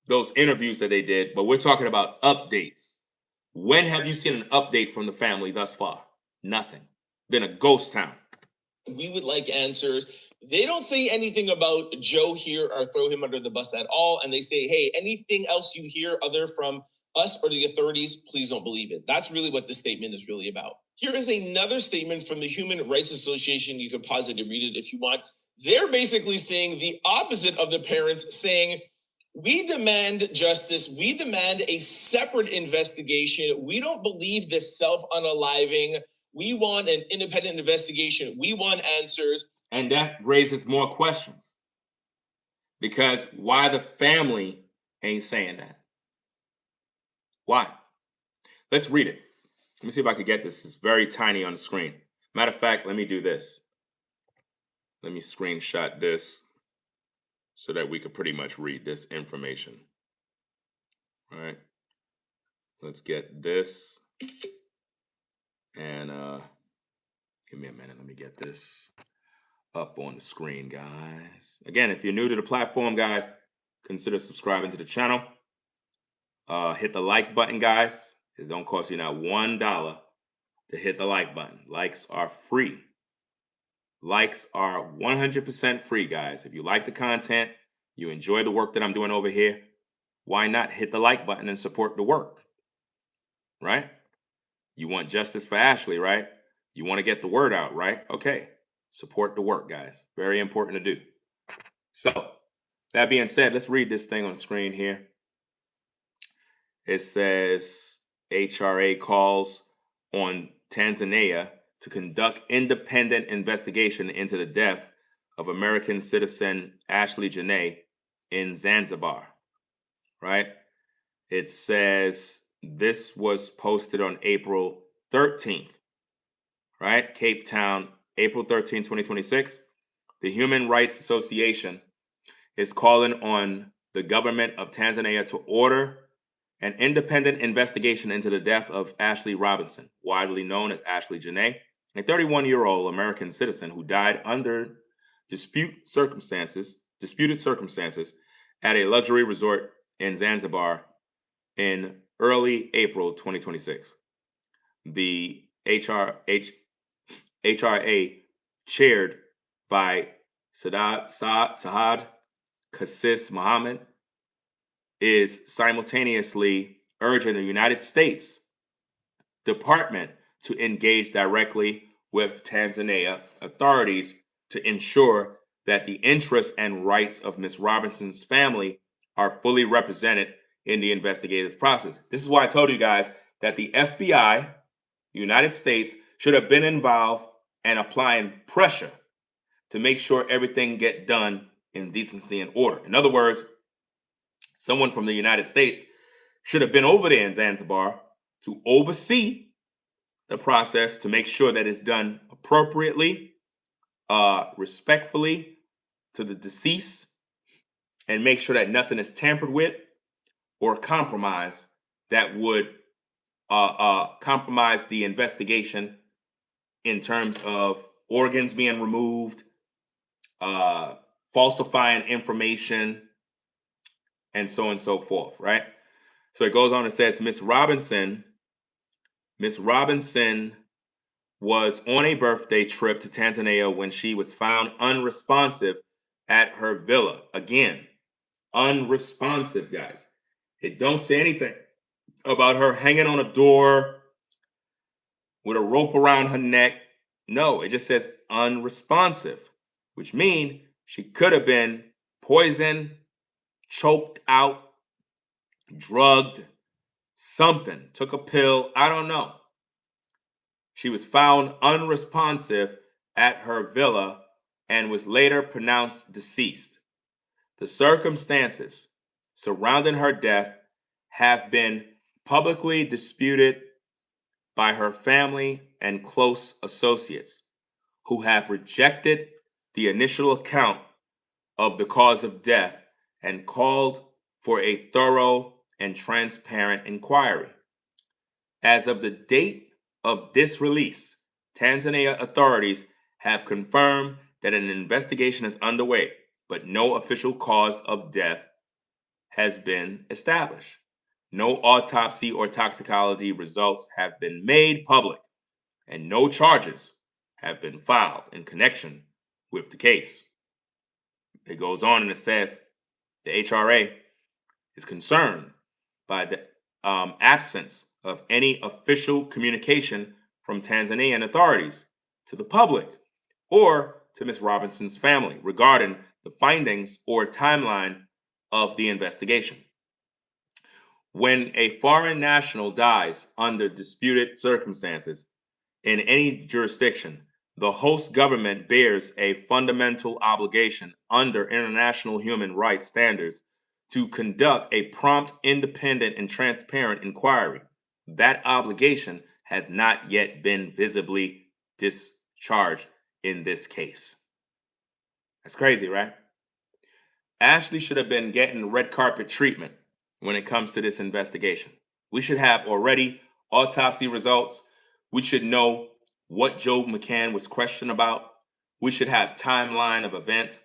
Speaker 1: those interviews that they did, but we're talking about updates. When have you seen an update from the family thus far? Nothing. Been a ghost town.
Speaker 2: We would like answers. They don't say anything about Joe here or throw him under the bus at all. And they say, hey, anything else you hear other from us or the authorities, please don't believe it. That's really what this statement is really about. Here is another statement from the Human Rights Association. You could pause it to read it if you want. They're basically saying the opposite of the parents, saying, we demand justice. We demand a separate investigation. We don't believe this self-unaliving. We want an independent investigation. We want answers.
Speaker 1: And that raises more questions. Because why the family ain't saying that? Why? Let's read it. Let me see if I can get this. It's very tiny on the screen. Matter of fact, let me do this. Let me screenshot this so that we could pretty much read this information. All right. Let's get this. And give me a minute. Let me get this up on the screen, guys. Again, if you're new to the platform, guys, consider subscribing to the channel. Hit the like button, guys. It don't cost you now $1 to hit the like button. Likes are free. Likes are 100% free, guys. If you like the content, you enjoy the work that I'm doing over here, why not hit the like button and support the work? Right? You want justice for Ashlee, right? You want to get the word out, right? Okay. Support the work, guys. Very important to do. So, that being said, let's read this thing on the screen here. It says HRA calls on Tanzania to conduct independent investigation into the death of American citizen Ashlee Jenae in Zanzibar, right? It says this was posted on April 13th, right? Cape Town, April 13, 2026. The Human Rights Association is calling on the government of Tanzania to order an independent investigation into the death of Ashlee Robinson, widely known as Ashlee Jenae, a 31-year-old American citizen who died under disputed circumstances at a luxury resort in Zanzibar in early April 2026. The HRA, chaired by Saad Kassis Mohammed, is simultaneously urging the United States Department to engage directly with Tanzania authorities to ensure that the interests and rights of Ms. Robinson's family are fully represented in the investigative process. This is why I told you guys that the FBI, the United States, should have been involved and applying pressure to make sure everything get done in decency and order. In other words, someone from the United States should have been over there in Zanzibar to oversee the process to make sure that it's done appropriately, respectfully to the deceased, and make sure that nothing is tampered with or compromise that would compromise the investigation in terms of organs being removed, falsifying information, and so on and so forth, right? So it goes on and says Miss Robinson was on a birthday trip to Tanzania when she was found unresponsive at her villa. Again, unresponsive, guys. It don't say anything about her hanging on a door with a rope around her neck. No, it just says unresponsive, which means she could have been poisoned, choked out, drugged, something, took a pill. I don't know. She was found unresponsive at her villa and was later pronounced deceased. The circumstances surrounding her death have been publicly disputed by her family and close associates, who have rejected the initial account of the cause of death and called for a thorough and transparent inquiry. As of the date of this release, Tanzania authorities have confirmed that an investigation is underway, but no official cause of death has been established. No autopsy or toxicology results have been made public, and no charges have been filed in connection with the case. It goes on and it says the HRA is concerned by the absence of any official communication from Tanzanian authorities to the public or to Ms. Robinson's family regarding the findings or timeline of the investigation. When a foreign national dies under disputed circumstances in any jurisdiction, the host government bears a fundamental obligation under international human rights standards to conduct a prompt, independent, and transparent inquiry. That obligation has not yet been visibly discharged in this case. That's crazy, right? Ashlee should have been getting red carpet treatment when it comes to this investigation. We should have already autopsy results. We should know what Joe McCann was questioned about. We should have timeline of events.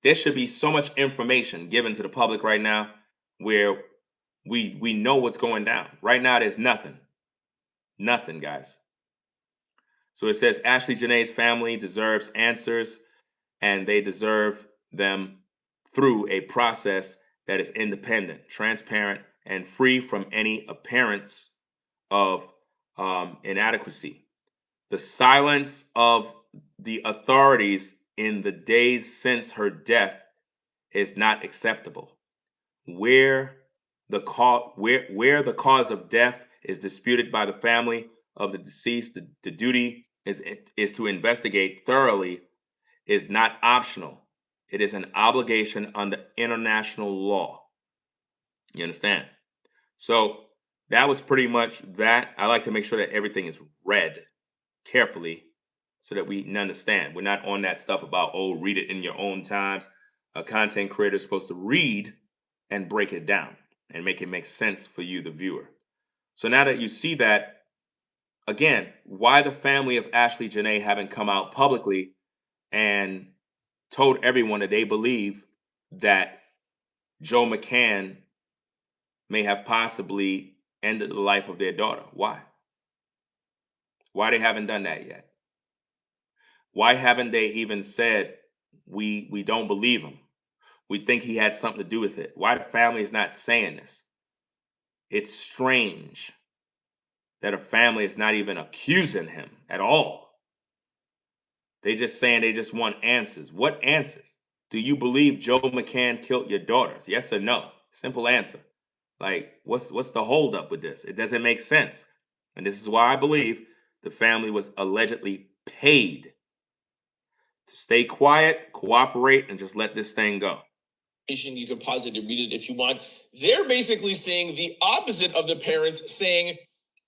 Speaker 1: There should be so much information given to the public right now where we know what's going down. Right now, there's nothing. Nothing, guys. So it says Ashlee Jenae's family deserves answers, and they deserve them through a process that is independent, transparent, and free from any appearance of inadequacy. The silence of the authorities in the days since her death is not acceptable. Where the cause of death is disputed by the family of the deceased, the duty is to investigate thoroughly, is not optional. It is an obligation under international law. You understand? So that was pretty much that. I like to make sure that everything is read carefully so that we understand. We're not on that stuff about, oh, read it in your own times. A content creator is supposed to read and break it down and make it make sense for you, the viewer. So now that you see that, again, why the family of Ashlee Jenae haven't come out publicly and told everyone that they believe that Joe McCann may have possibly ended the life of their daughter. Why? Why they haven't done that yet? Why haven't they even said, we don't believe him? We think he had something to do with it. Why the family is not saying this? It's strange that a family is not even accusing him at all. They just saying they just want answers. What answers? Do you believe Joe McCann killed your daughter? Yes or no? Simple answer. Like, what's the holdup with this? It doesn't make sense. And this is why I believe the family was allegedly paid to stay quiet, cooperate, and just let this thing go.
Speaker 2: You can pause it and read it if you want. They're basically saying the opposite of the parents, saying,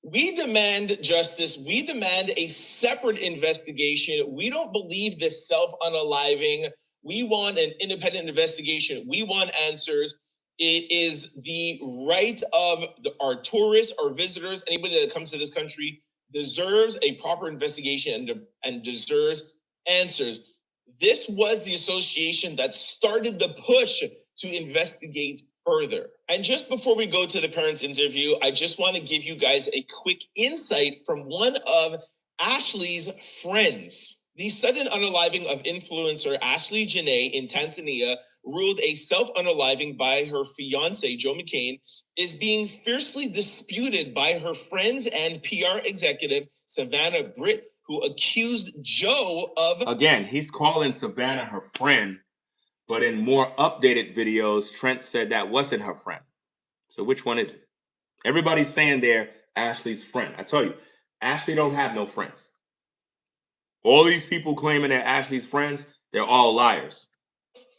Speaker 2: we demand justice. We demand a separate investigation. We don't believe this self-unaliving. We want an independent investigation. We want answers. It is the right of our tourists, our visitors, anybody that comes to this country deserves a proper investigation and deserves answers. This was the association that started the push to investigate further. And just before we go to the parents' interview, I just want to give you guys a quick insight from one of Ashlee's friends. The sudden unaliving of influencer Ashlee Jenae in Tanzania, ruled a self-unaliving by her fiance, Joe McCann, is being fiercely disputed by her friends and PR executive, Savannah Britt, who accused Joe of...
Speaker 1: Again, he's calling Savannah her friend, but in more updated videos, Trent said that wasn't her friend. So which one is it? Everybody's saying they're Ashlee's friend. I tell you, Ashlee don't have no friends. All these people claiming they're Ashlee's friends, they're all liars.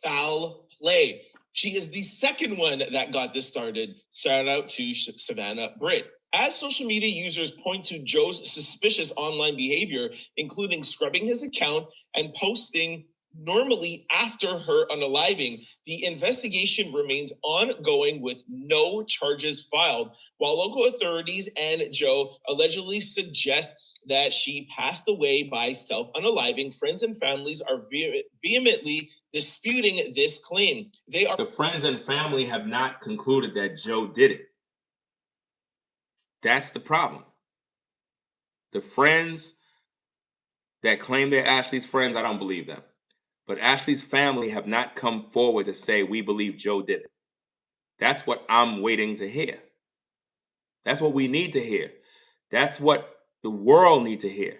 Speaker 2: Foul play. She is the second one that got this started. Shout out to Savannah Britt. As social media users point to Joe's suspicious online behavior, including scrubbing his account and posting normally after her unaliving, the investigation remains ongoing with no charges filed, while local authorities and Joe allegedly suggest that she passed away by self-unaliving. Friends and families are vehemently disputing this claim.
Speaker 1: The friends and family have not concluded that Joe did it. That's the problem. The friends that claim they're Ashlee's friends, I don't believe them. But Ashlee's family have not come forward to say, we believe Joe did it. That's what I'm waiting to hear. That's what we need to hear. That's what the world need to hear.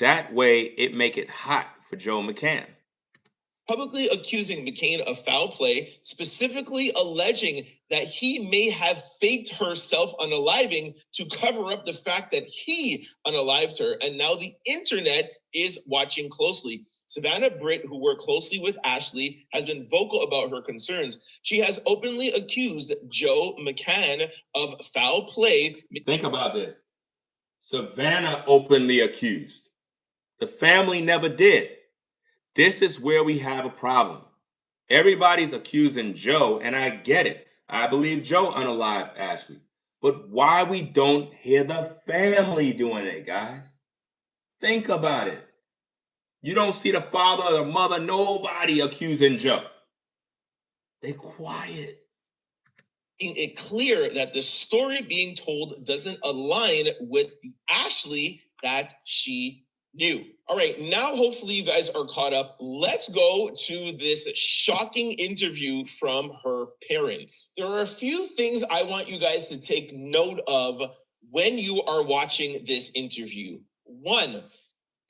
Speaker 1: That way it make it hot for Joe McCann.
Speaker 2: Publicly accusing McCann of foul play, specifically alleging that he may have faked her self-unaliving to cover up the fact that he unalived her, and now the internet is watching closely. Savannah Britt, who worked closely with Ashlee, has been vocal about her concerns. She has openly accused Joe McCann of foul play.
Speaker 1: Think about this. Savannah openly accused. The family never did. This is where we have a problem. Everybody's accusing Joe, and I get it. I believe Joe unalived Ashlee. But why we don't hear the family doing it, guys? Think about it. You don't see the father or the mother, nobody accusing Joe. They quiet.
Speaker 2: It clear that the story being told doesn't align with the Ashlee that she knew. All right, now hopefully you guys are caught up. Let's go to this shocking interview from her parents. There are a few things I want you guys to take note of when you are watching this interview. One,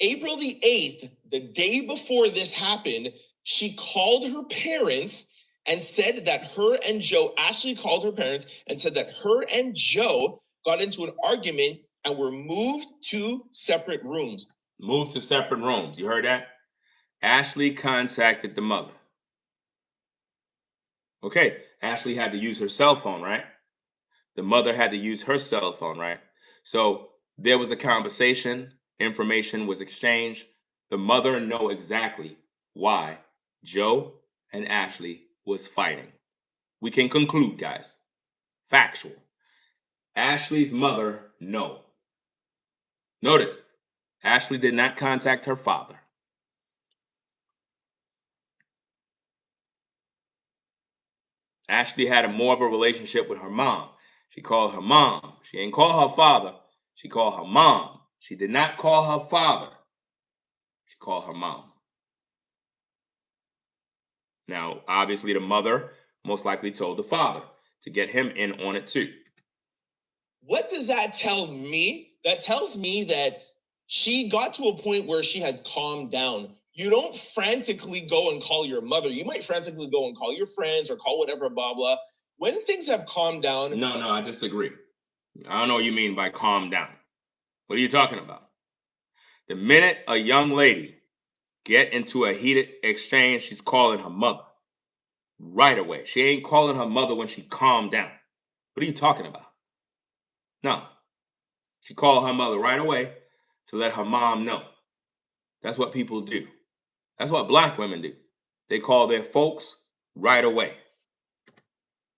Speaker 2: April the 8th, the day before this happened, she called her parents and said that her and Joe, Ashlee called her parents and said that her and Joe got into an argument and were moved to separate rooms.
Speaker 1: Moved to separate rooms. You heard that? Ashlee contacted the mother. Okay, Ashlee had to use her cell phone, right? The mother had to use her cell phone, right? So there was a conversation, information was exchanged. The mother know exactly why Joe and Ashlee was fighting. We can conclude, guys. Factual. Ashlee's mother know. Notice, Ashlee did not contact her father. Ashlee had more of a relationship with her mom. She called her mom. She ain't call her father. She called her mom. She did not call her father. She called her mom. Now, obviously, the mother most likely told the father to get him in on it too.
Speaker 2: What does that tell me? That tells me that she got to a point where she had calmed down. You don't frantically go and call your mother. You might frantically go and call your friends or call whatever, blah, blah. When things have calmed down.
Speaker 1: No, I disagree. I don't know what you mean by calm down. What are you talking about? The minute a young lady get into a heated exchange, she's calling her mother right away. She ain't calling her mother when she calmed down. What are you talking about? No. She called her mother right away to let her mom know. That's what people do. That's what black women do. They call their folks right away.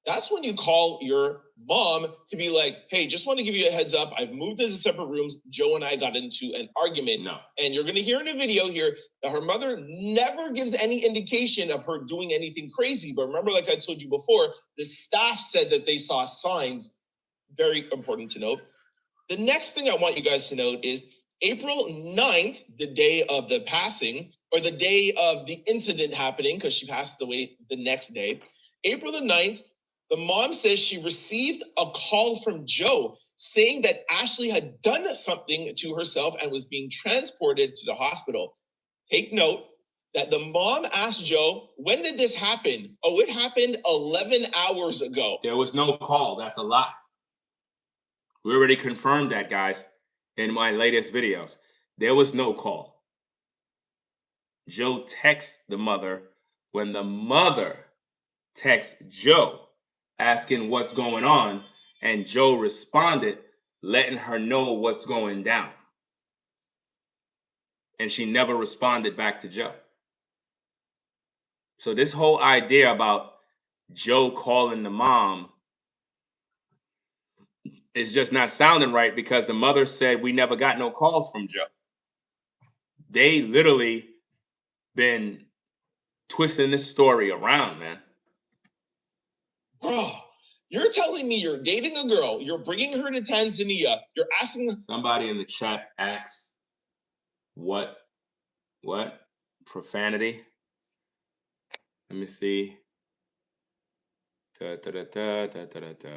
Speaker 2: That's when you call your mom to be like, hey, just want to give you a heads up. I've moved into separate rooms. Joe and I got into an argument.
Speaker 1: No.
Speaker 2: And you're going to hear in a video here that her mother never gives any indication of her doing anything crazy. But remember, like I told you before, the staff said that they saw signs. Very important to note. The next thing I want you guys to note is April 9th, the day of the passing, or the day of the incident happening, because she passed away the next day. April the 9th, the mom says she received a call from Joe saying that Ashlee had done something to herself and was being transported to the hospital. Take note that the mom asked Joe, when did this happen? Oh, it happened 11 hours ago.
Speaker 1: There was no call. That's a lie. We already confirmed that, guys, in my latest videos. There was no call. Joe texted the mother when the mother texted Joe asking what's going on, and Joe responded letting her know what's going down. And she never responded back to Joe. So this whole idea about Joe calling the mom is just not sounding right, because the mother said we never got no calls from Joe. They literally been twisting this story around, man.
Speaker 2: Bro, you're telling me you're dating a girl, you're bringing her to Tanzania, you're asking...
Speaker 1: Somebody in the chat asks, what profanity? Let me see. Da, da, da, da, da, da, da.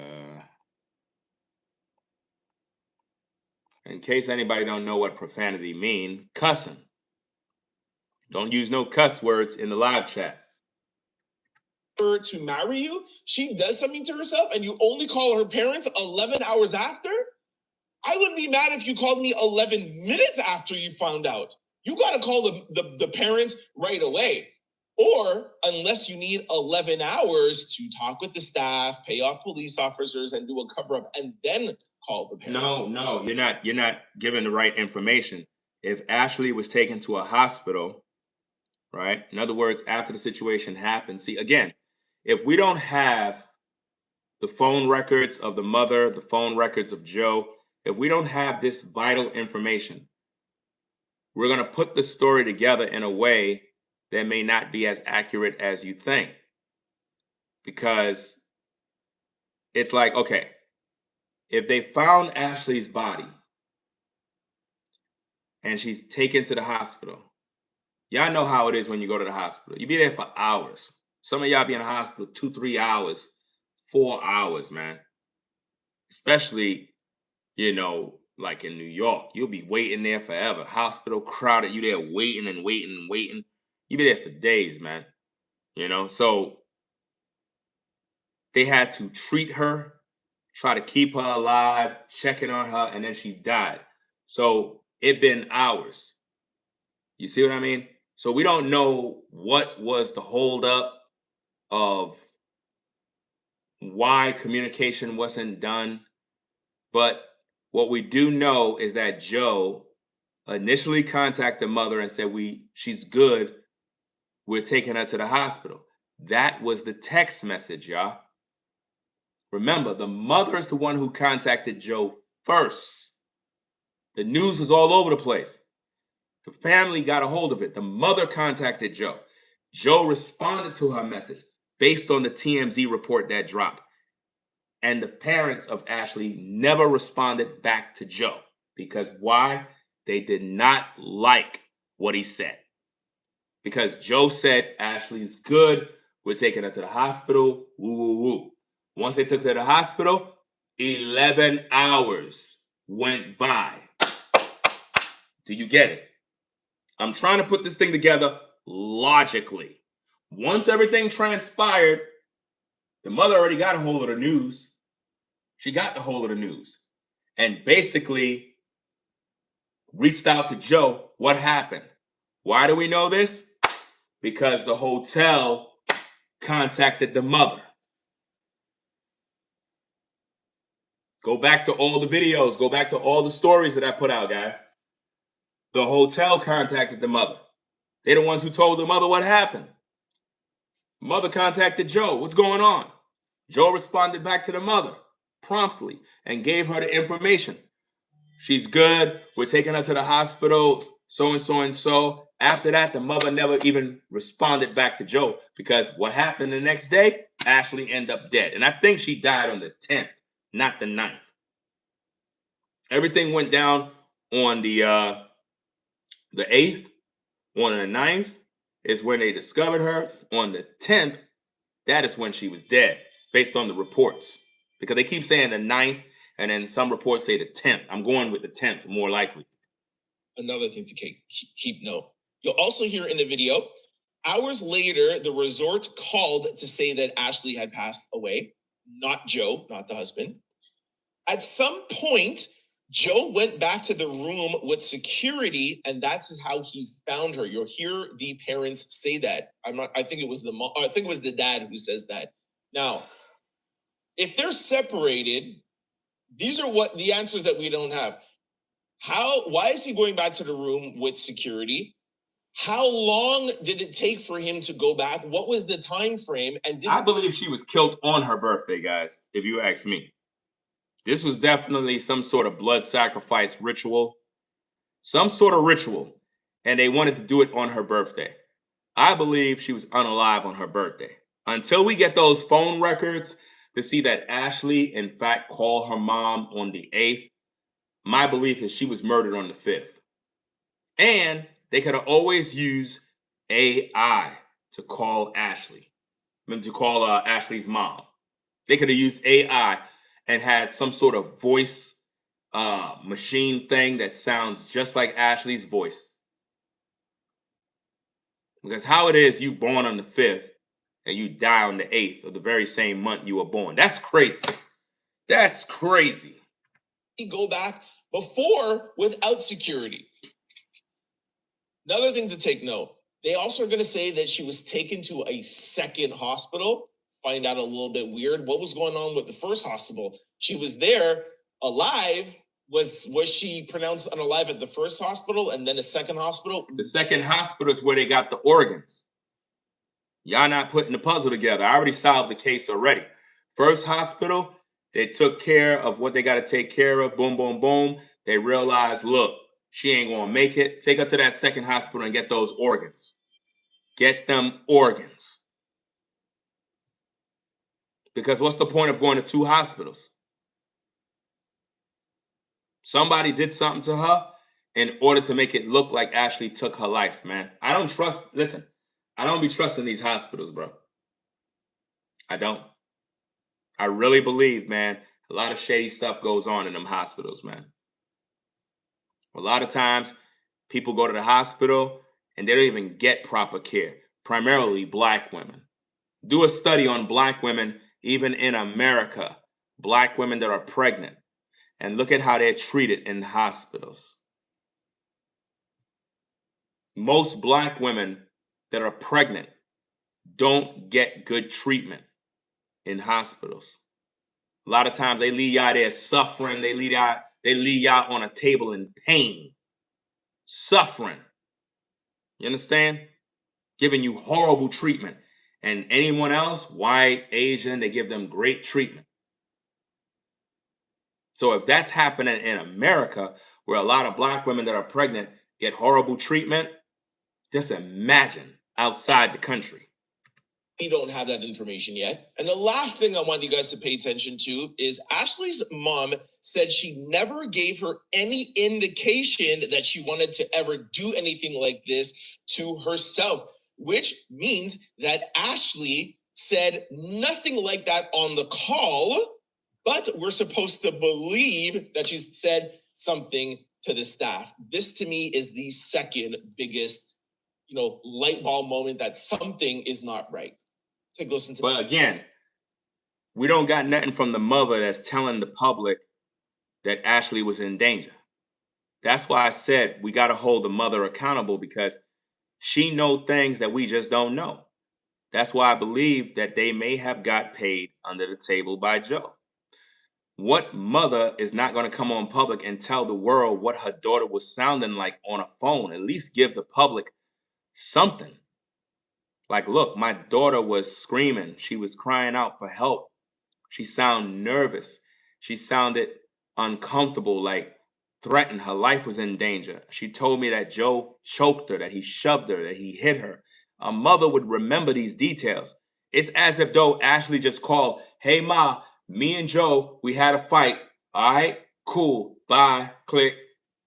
Speaker 1: In case anybody don't know what profanity mean, cussing. Don't use no cuss words in the live chat.
Speaker 2: Her to marry you, she does something to herself, and you only call her parents 11 hours after? I would be mad if you called me 11 minutes after you found out. You got to call the parents right away. Or unless you need 11 hours to talk with the staff, pay off police officers, and do a cover-up, and then call the parents.
Speaker 1: No, you're not giving the right information. If Ashlee was taken to a hospital, right? In other words, after the situation happened, see, again, if we don't have the phone records of the mother, the phone records of Joe, if we don't have this vital information, we're going to put the story together in a way that may not be as accurate as you think. Because it's like, okay, if they found Ashlee's body and she's taken to the hospital, y'all know how it is when you go to the hospital. You be there for hours. Some of y'all be in the hospital 2-3 hours, 4 hours, man. Especially, you know, like in New York, you'll be waiting there forever. Hospital crowded, you there waiting and waiting and waiting. You be there for days, man. You know, so they had to treat her, try to keep her alive, checking on her, and then she died. So it been hours. You see what I mean? So we don't know what was the holdup of why communication wasn't done. But what we do know is that Joe initially contacted mother and said, she's good. We're taking her to the hospital. That was the text message, y'all. Remember, the mother is the one who contacted Joe first. The news was all over the place. The family got a hold of it. The mother contacted Joe. Joe responded to her message based on the TMZ report that dropped. And the parents of Ashlee never responded back to Joe. Because why? They did not like what he said. Because Joe said, Ashlee's good. We're taking her to the hospital. Woo, woo, woo. Once they took her to the hospital, 11 hours went by. Do you get it? I'm trying to put this thing together logically. Once everything transpired, the mother already got a hold of the news. She got the hold of the news and basically reached out to Joe. What happened? Why do we know this? Because the hotel contacted the mother. Go back to all the videos. Go back to all the stories that I put out, guys. The hotel contacted the mother. They're the ones who told the mother what happened. Mother contacted Joe. What's going on? Joe responded back to the mother promptly and gave her the information. She's good. We're taking her to the hospital, so and so and so. After that, the mother never even responded back to Joe because what happened the next day, Ashlee ended up dead. And I think she died on the 10th, not the 9th. Everything went down on the 8th. On the 9th is when they discovered her. On the 10th, that is when she was dead, based on the reports. Because they keep saying the 9th, and then some reports say the 10th. I'm going with the 10th, more likely.
Speaker 2: Another thing to keep note. You'll also hear in the video, hours later, the resort called to say that Ashlee had passed away, not Joe, not the husband. At some point, Joe went back to the room with security, and that's how he found her. You'll hear the parents say that. I think it was the mom, I think it was the dad who says that. Now, if they're separated, these are what the answers that we don't have. Why is he going back to the room with security? How long did it take for him to go back? What was the time frame? And
Speaker 1: I believe she was killed on her birthday, guys, if you ask me. This was definitely some sort of blood sacrifice ritual. Some sort of ritual. And they wanted to do it on her birthday. I believe she was unalive on her birthday. Until we get those phone records to see that Ashlee, in fact, called her mom on the 8th, my belief is she was murdered on the 5th. And they could have always used AI to call Ashlee, to call Ashlee's mom. They could have used AI and had some sort of voice machine thing that sounds just like Ashlee's voice. Because how it is you born on the 5th and you die on the 8th of the very same month you were born. That's crazy. That's crazy.
Speaker 2: Go back before without security. Another thing to take note, they also are going to say that she was taken to a second hospital. Find out a little bit weird. What was going on with the first hospital? She was there alive. Was she pronounced unalive at the first hospital and then a second hospital?
Speaker 1: The second hospital is where they got the organs. Y'all not putting the puzzle together. I already solved the case already. First hospital, they took care of what they got to take care of. Boom, boom, boom. They realized, look, she ain't going to make it. Take her to that second hospital and get those organs. Get them organs. Because what's the point of going to two hospitals? Somebody did something to her in order to make it look like Ashlee took her life, man. I don't be trusting these hospitals, bro. I don't. I really believe, man, a lot of shady stuff goes on in them hospitals, man. A lot of times, people go to the hospital and they don't even get proper care, primarily Black women. Do a study on Black women, even in America, Black women that are pregnant, and look at how they're treated in hospitals. Most Black women that are pregnant don't get good treatment in hospitals. A lot of times they leave y'all there suffering. They leave y'all on a table in pain, suffering. You understand? Giving you horrible treatment. And anyone else, white, Asian, they give them great treatment. So if that's happening in America, where a lot of Black women that are pregnant get horrible treatment, just imagine outside the country.
Speaker 2: We don't have that information yet. And the last thing I want you guys to pay attention to is Ashlee's mom said she never gave her any indication that she wanted to ever do anything like this to herself, which means that Ashlee said nothing like that on the call, but we're supposed to believe that she said something to the staff. This to me is the second biggest, light bulb moment that something is not right. Take a listen to.
Speaker 1: But again, we don't got nothing from the mother that's telling the public that Ashlee was in danger. That's why I said we got to hold the mother accountable, because she know things that we just don't know. That's why I believe that they may have got paid under the table by Joe. What mother is not going to come on public and tell the world what her daughter was sounding like on a phone? At least give the public something. Like, look, my daughter was screaming. She was crying out for help. She sounded nervous. She sounded uncomfortable, like threatened. Her life was in danger. She told me that Joe choked her, that he shoved her, that he hit her. A mother would remember these details. It's as if though Ashlee just called, "Hey Ma, me and Joe, we had a fight. All right, cool, bye, click."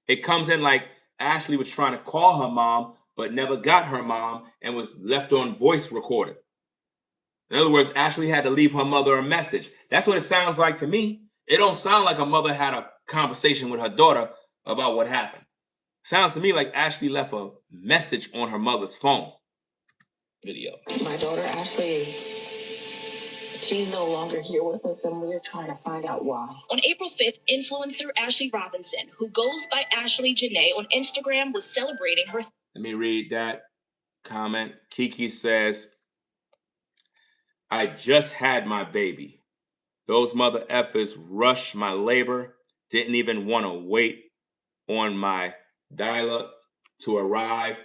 Speaker 1: It comes in like Ashlee was trying to call her mom, but never got her mom and was left on voice recorded. In other words, Ashlee had to leave her mother a message. That's what it sounds like to me. It don't sound like a mother had a conversation with her daughter about what happened. Sounds to me like Ashlee left a message on her mother's phone.
Speaker 2: Video.
Speaker 3: My daughter Ashlee, she's no longer here with us, and we're trying to find out why.
Speaker 4: On April 5th, influencer Ashley Robinson, who goes by Ashlee Jenae on Instagram, was celebrating her.
Speaker 1: Let me read that comment. Kiki says, "I just had my baby. Those mother effers rushed my labor, didn't even want to wait on my dial-up to arrive.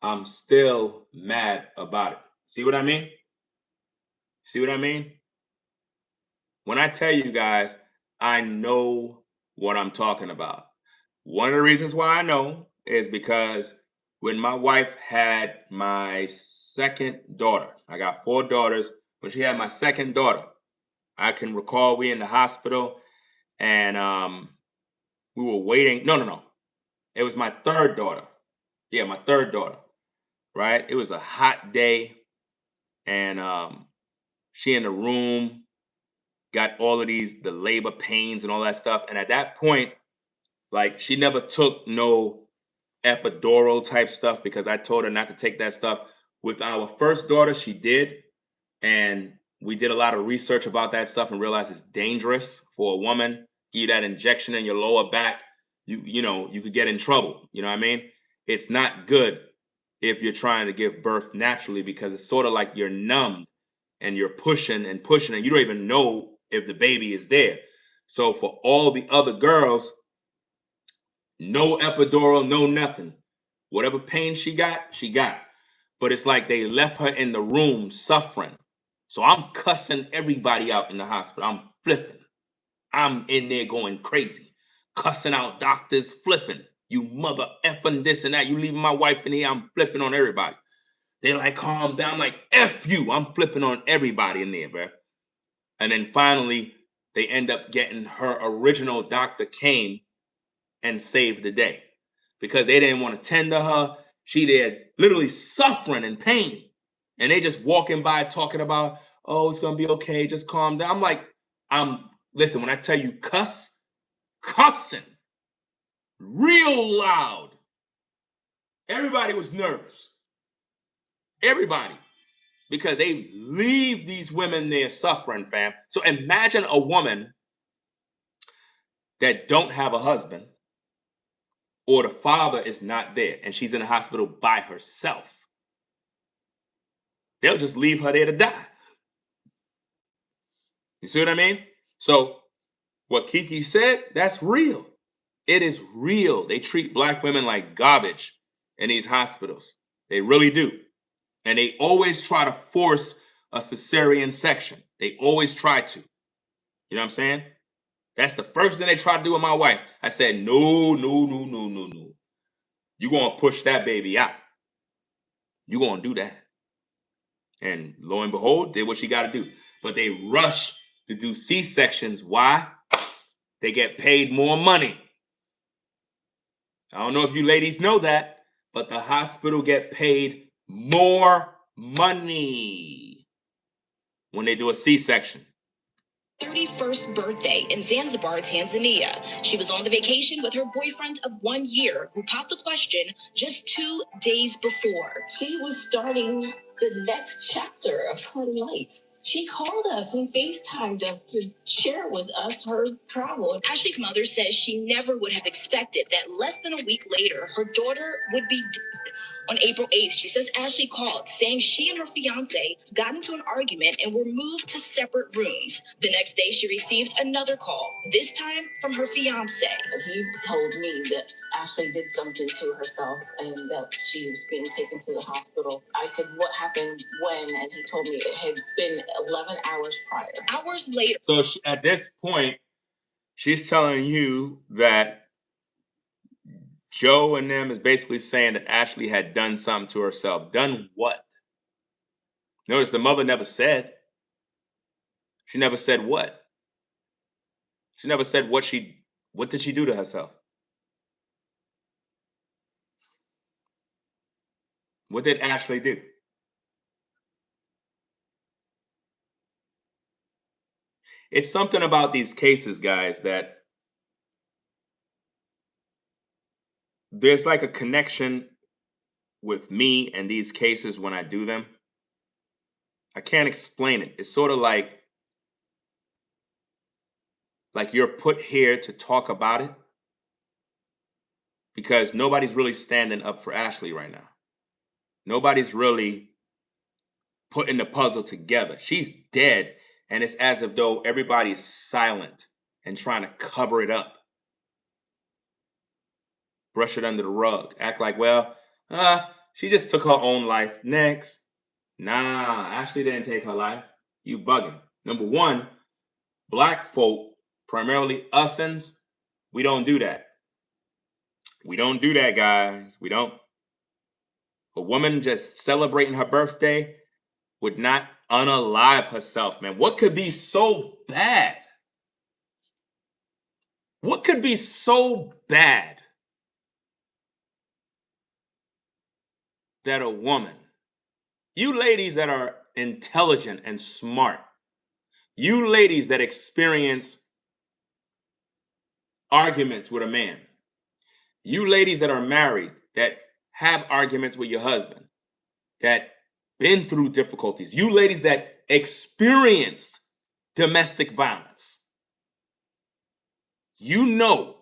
Speaker 1: I'm still mad about it." See what I mean? See what I mean? When I tell you guys, I know what I'm talking about. One of the reasons why I know is because when my wife had my second daughter, I got 4 daughters. When she had my second daughter, I can recall we in the hospital and we were waiting. No. It was my third daughter. Yeah, my third daughter, right? It was a hot day and she in the room, got all of the labor pains and all that stuff. And at that point, like she never took no epidural type stuff because I told her not to take that stuff. With our first daughter, she did. And we did a lot of research about that stuff and realized it's dangerous for a woman. Give you that injection in your lower back, you know, you could get in trouble. You know what I mean? It's not good if you're trying to give birth naturally because it's sort of like you're numb and you're pushing and pushing and you don't even know if the baby is there. So for all the other girls, no epidural, no nothing. Whatever pain she got, she got. But it's like they left her in the room suffering. So I'm cussing everybody out in the hospital. I'm flipping. I'm in there going crazy. Cussing out doctors, flipping. You mother effing this and that. You leaving my wife in here, I'm flipping on everybody. They like, calm down. I'm like, F you. I'm flipping on everybody in there, bro. And then finally, they end up getting her original doctor came and saved the day because they didn't want to tend to her. She there literally suffering in pain. And they just walking by talking about, oh, it's going to be okay. Just calm down. I'm like, listen, when I tell you cussing real loud, everybody was nervous. Everybody. Because they leave these women there suffering, fam. So imagine a woman that don't have a husband or the father is not there and she's in the hospital by herself. They'll just leave her there to die. You see what I mean? So what Kiki said, that's real. It is real. They treat black women like garbage in these hospitals. They really do. And they always try to force a cesarean section. They always try to. You know what I'm saying? That's the first thing they try to do with my wife. I said, no. You're going to push that baby out. You're going to do that. And lo and behold, did what she got to do. But they rush to do C-sections. Why? They get paid more money. I don't know if you ladies know that, but the hospital get paid more money when they do a C-section.
Speaker 4: 31st birthday in Zanzibar, Tanzania. She was on the vacation with her boyfriend of 1 year, who popped the question just 2 days before.
Speaker 3: She was starting the next chapter of her life. She called us and FaceTimed us to share with us her travel.
Speaker 4: Ashlee's mother says she never would have expected that less than a week later, her daughter would be On April 8th, she says Ashlee called saying she and her fiance got into an argument and were moved to separate rooms. The next day, she received another call, this time from her fiance.
Speaker 3: He told me that Ashlee did something to herself and that she was being taken to the hospital. I said, what happened when? And he told me it had been 11 hours prior.
Speaker 4: Hours later.
Speaker 1: So at this point, she's telling you that Joe and them is basically saying that Ashlee had done something to herself. Done what? Notice the mother never said. She never said what. She never said what did she do to herself? What did Ashlee do? It's something about these cases, guys, that there's like a connection with me and these cases when I do them. I can't explain it. It's sort of like you're put here to talk about it because nobody's really standing up for Ashlee right now. Nobody's really putting the puzzle together. She's dead, and it's as if though everybody's silent and trying to cover it up. Brush it under the rug. Act like, well, she just took her own life. Next. Nah, Ashlee didn't take her life. You bugging. Number one, black folk, primarily usins, we don't do that. We don't do that, guys. We don't. A woman just celebrating her birthday would not unalive herself, man. What could be so bad? What could be so bad that a woman, you ladies that are intelligent and smart, you ladies that experience arguments with a man, you ladies that are married, that have arguments with your husband, that been through difficulties, you ladies that experienced domestic violence, you know,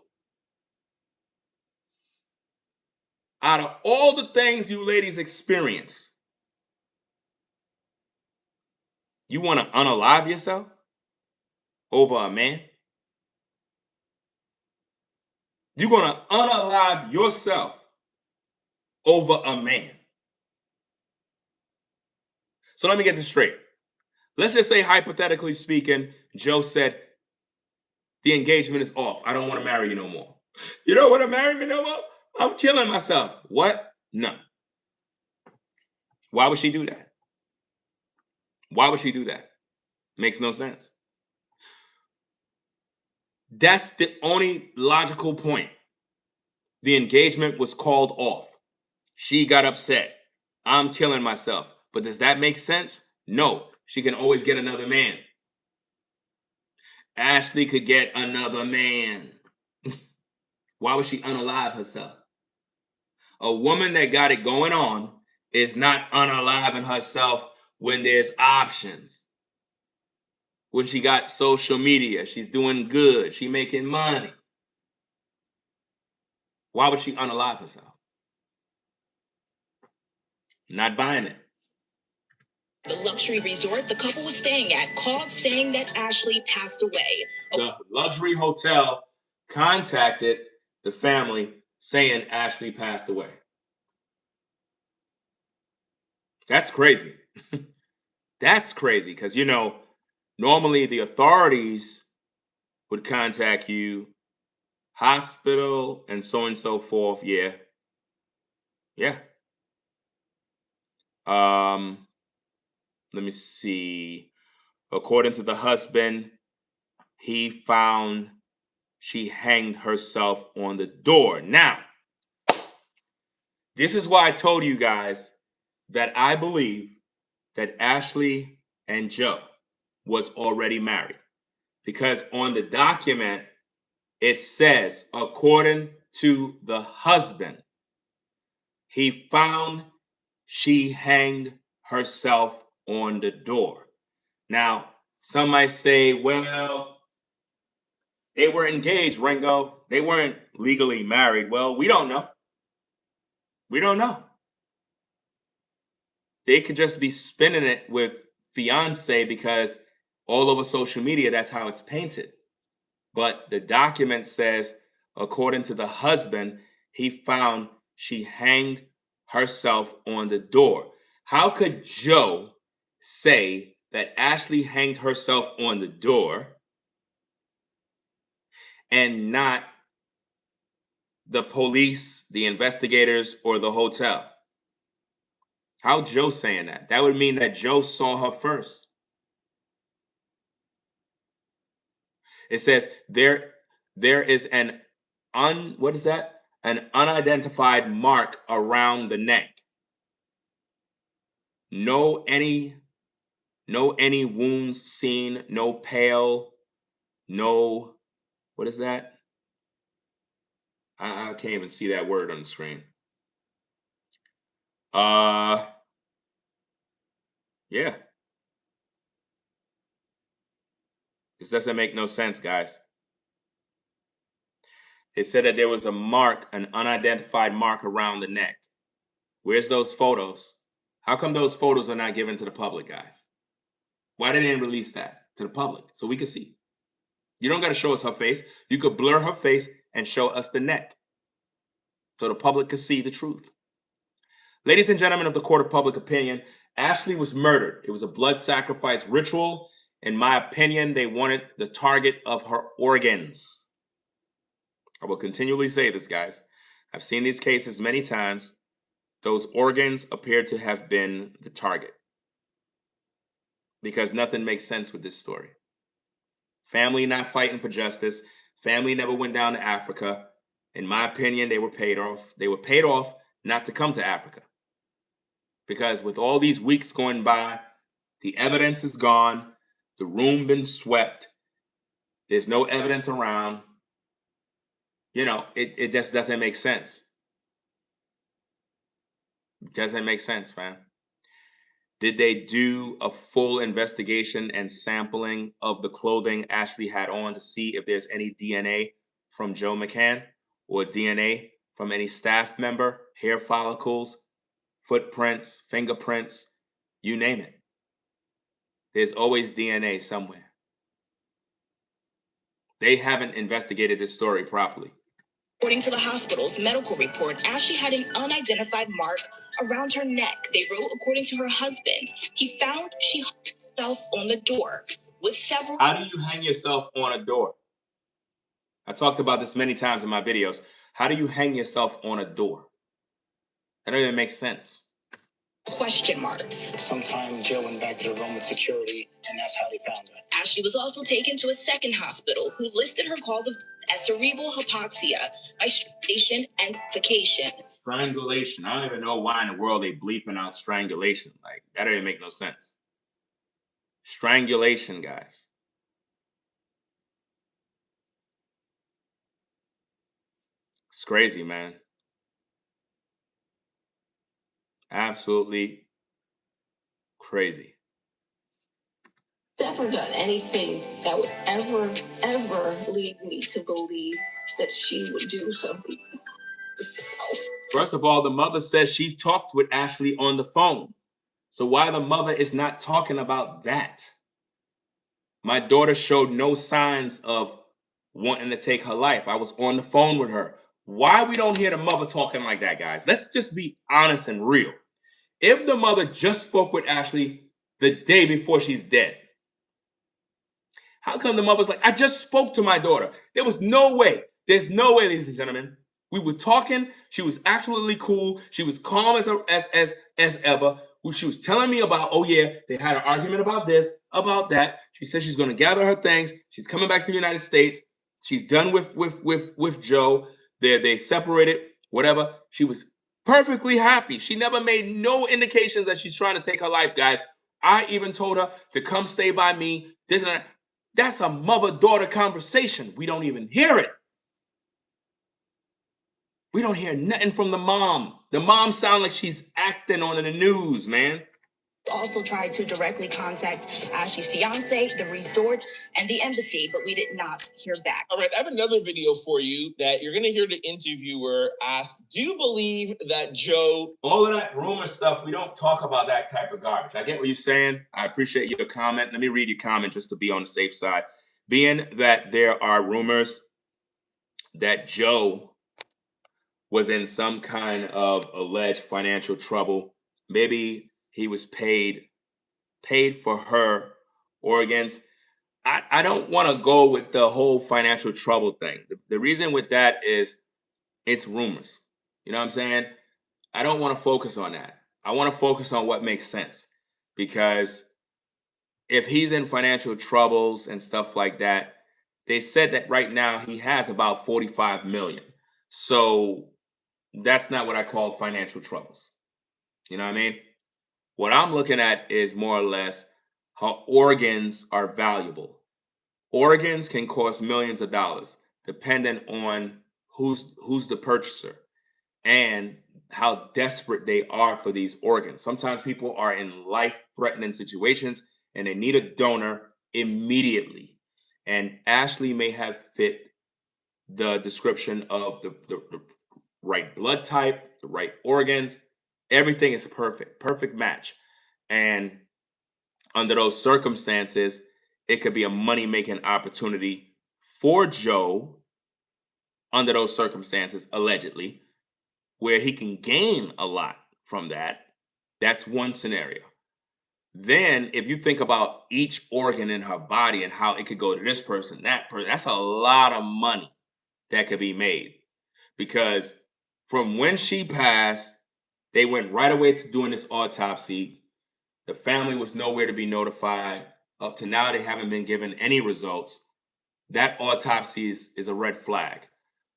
Speaker 1: out of all the things you ladies experience, you want to unalive yourself over a man? You're going to unalive yourself over a man. So let me get this straight. Let's just say, hypothetically speaking, Joe said, the engagement is off. I don't want to marry you no more. You don't want to marry me no more? I'm killing myself. What? No. Why would she do that? Why would she do that? Makes no sense. That's the only logical point. The engagement was called off. She got upset. I'm killing myself. But does that make sense? No. She can always get another man. Ashlee could get another man. Why would she unalive herself? A woman that got it going on is not unaliving herself when there's options. When she got social media, she's doing good, she making money. Why would she unalive herself? Not buying it.
Speaker 4: The luxury resort the couple was staying at called saying that Ashlee passed away.
Speaker 1: The luxury hotel contacted the family saying Ashlee passed away. That's crazy. That's crazy because, you know, normally the authorities would contact you, hospital, and so forth. Yeah. Yeah. Let me see. According to the husband, he found she hanged herself on the door. Now, this is why I told you guys that I believe that Ashlee and Joe was already married. Because on the document, it says, according to the husband, he found she hanged herself on the door. Now, some might say, well, they were engaged, Ringo. They weren't legally married. Well, we don't know. We don't know. they could just be spinning it with fiance because all over social media, that's how it's painted. But the document says, according to the husband, he found she hanged herself on the door. How could Joe say that Ashlee hanged herself on the door and not the police, the investigators, or the hotel? How Joe saying that? That would mean that Joe saw her first. It says there is an what is that? An unidentified mark around the neck. No any wounds seen, no pale, no, what is that? I can't even see that word on the screen. Yeah. This doesn't make no sense, guys. It said that there was a mark, an unidentified mark around the neck. Where's those photos? How come those photos are not given to the public, guys? Why didn't they release that to the public so we could see? You don't got to show us her face. You could blur her face and show us the neck so the public could see the truth. Ladies and gentlemen of the court of public opinion, Ashlee was murdered. It was a blood sacrifice ritual. In my opinion, they wanted the target of her organs. I will continually say this, guys. I've seen these cases many times. Those organs appear to have been the target because nothing makes sense with this story. Family not fighting for justice. Family never went down to Africa. In my opinion, they were paid off. They were paid off not to come to Africa. Because with all these weeks going by, the evidence is gone. The room been swept. There's no evidence around. You know, it just doesn't make sense. It doesn't make sense, fam. Did they do a full investigation and sampling of the clothing Ashlee had on to see if there's any DNA from Joe McCann or DNA from any staff member, hair follicles, footprints, fingerprints, you name it? There's always DNA somewhere. They haven't investigated this story properly.
Speaker 4: According to the hospital's medical report, Ashlee had an unidentified mark around her neck. They wrote, according to her husband, he found she hung herself on the door with several...
Speaker 1: How do you hang yourself on a door? I talked about this many times in my videos. How do you hang yourself on a door? That doesn't even make sense.
Speaker 4: Question marks.
Speaker 5: Sometime Joe went back to the room with security, and that's how they found her.
Speaker 4: Ashlee was also taken to a second hospital who listed her cause of death as cerebral hypoxia by strangulation and suffocation.
Speaker 1: Strangulation. I don't even know why in the world they bleeping out strangulation. Like, that doesn't make no sense. Strangulation, guys. It's crazy, man. Absolutely crazy.
Speaker 3: Never done anything that would ever lead me to believe that she would do something herself.
Speaker 1: First of all, the mother says she talked with Ashlee on the phone. So why the mother is not talking about that? My daughter showed no signs of wanting to take her life. I was on the phone with her. Why we don't hear the mother talking like that, guys? Let's just be honest and real. If the mother just spoke with Ashlee the day before she's dead, how come the mother's like, I just spoke to my daughter? There was no way. There's no way, ladies and gentlemen. We were talking. She was absolutely cool. She was calm as ever. She was telling me about, oh yeah, they had an argument about this, about that. She said she's going to gather her things. She's coming back to the United States. She's done with Joe. They separated, whatever. She was perfectly happy. She never made no indications that she's trying to take her life, guys. I even told her to come stay by me. This and that. That's a mother-daughter conversation. We don't even hear it. We don't hear nothing from the mom. The mom sounds like she's acting on the news, man.
Speaker 4: Also tried to directly contact Ashlee's fiance, the resort, and the embassy, but we did not hear back.
Speaker 2: All right, I have another video for you that you're going to hear the interviewer ask, do you believe that Joe...
Speaker 1: All of that rumor stuff, we don't talk about that type of garbage. I get what you're saying. I appreciate your comment. Let me read your comment just to be on the safe side. Being that there are rumors that Joe was in some kind of alleged financial trouble, maybe he was paid for her organs. I don't want to go with the whole financial trouble thing. The reason with that is it's rumors. You know what I'm saying? I don't want to focus on that. I want to focus on what makes sense. Because if he's in financial troubles and stuff like that, they said that right now he has about 45 million. So that's not what I call financial troubles. You know what I mean? What I'm looking at is more or less how organs are valuable. Organs can cost millions of dollars depending on who's the purchaser and how desperate they are for these organs. Sometimes people are in life-threatening situations and they need a donor immediately. And Ashlee may have fit the description of the right blood type, the right organs. Everything is perfect match. And under those circumstances, it could be a money-making opportunity for Joe under those circumstances, allegedly, where he can gain a lot from that. That's one scenario. Then if you think about each organ in her body and how it could go to this person, that person, that's a lot of money that could be made. Because from when she passed, they went right away to doing this autopsy. The family was nowhere to be notified. Up to now, they haven't been given any results. That autopsy is a red flag.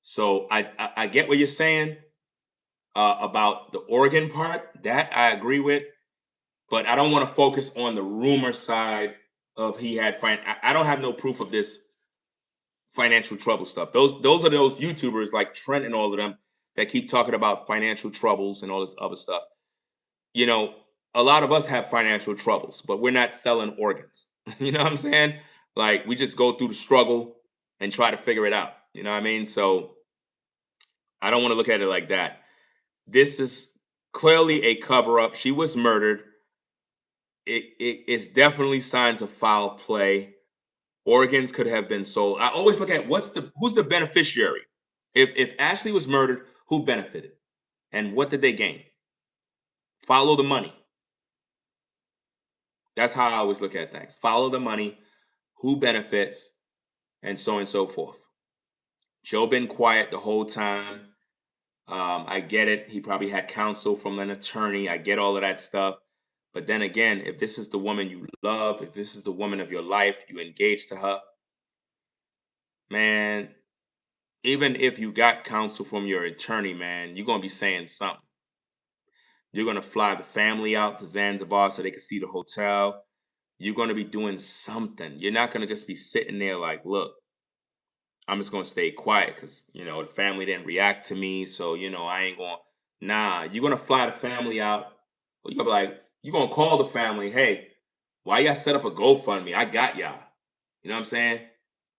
Speaker 1: So I get what you're saying about the organ part. That I agree with. But I don't want to focus on the rumor side of he had I don't have no proof of this financial trouble stuff. Those are those YouTubers like Trent and all of them that keep talking about financial troubles and all this other stuff. You know, a lot of us have financial troubles, but we're not selling organs. You know what I'm saying? Like we just go through the struggle and try to figure it out. You know what I mean? So I don't want to look at it like that. This is clearly a cover up. She was murdered. It's definitely signs of foul play. Organs could have been sold. I always look at who's the beneficiary. If Ashlee was murdered, who benefited? And what did they gain? Follow the money. That's how I always look at things. Follow the money, who benefits, and so forth. Joe been quiet the whole time. I get it. He probably had counsel from an attorney. I get all of that stuff. But then again, if this is the woman you love, if this is the woman of your life, you engage to her, man, even if you got counsel from your attorney, man, you're going to be saying something. You're going to fly the family out to Zanzibar so they can see the hotel. You're going to be doing something. You're not going to just be sitting there like, look, I'm just going to stay quiet because, you know, the family didn't react to me. So, you know, I ain't going to. Nah, you're going to fly the family out. Well, you're going to be like, you're going to call the family, hey, why y'all set up a GoFundMe? I got y'all. You know what I'm saying?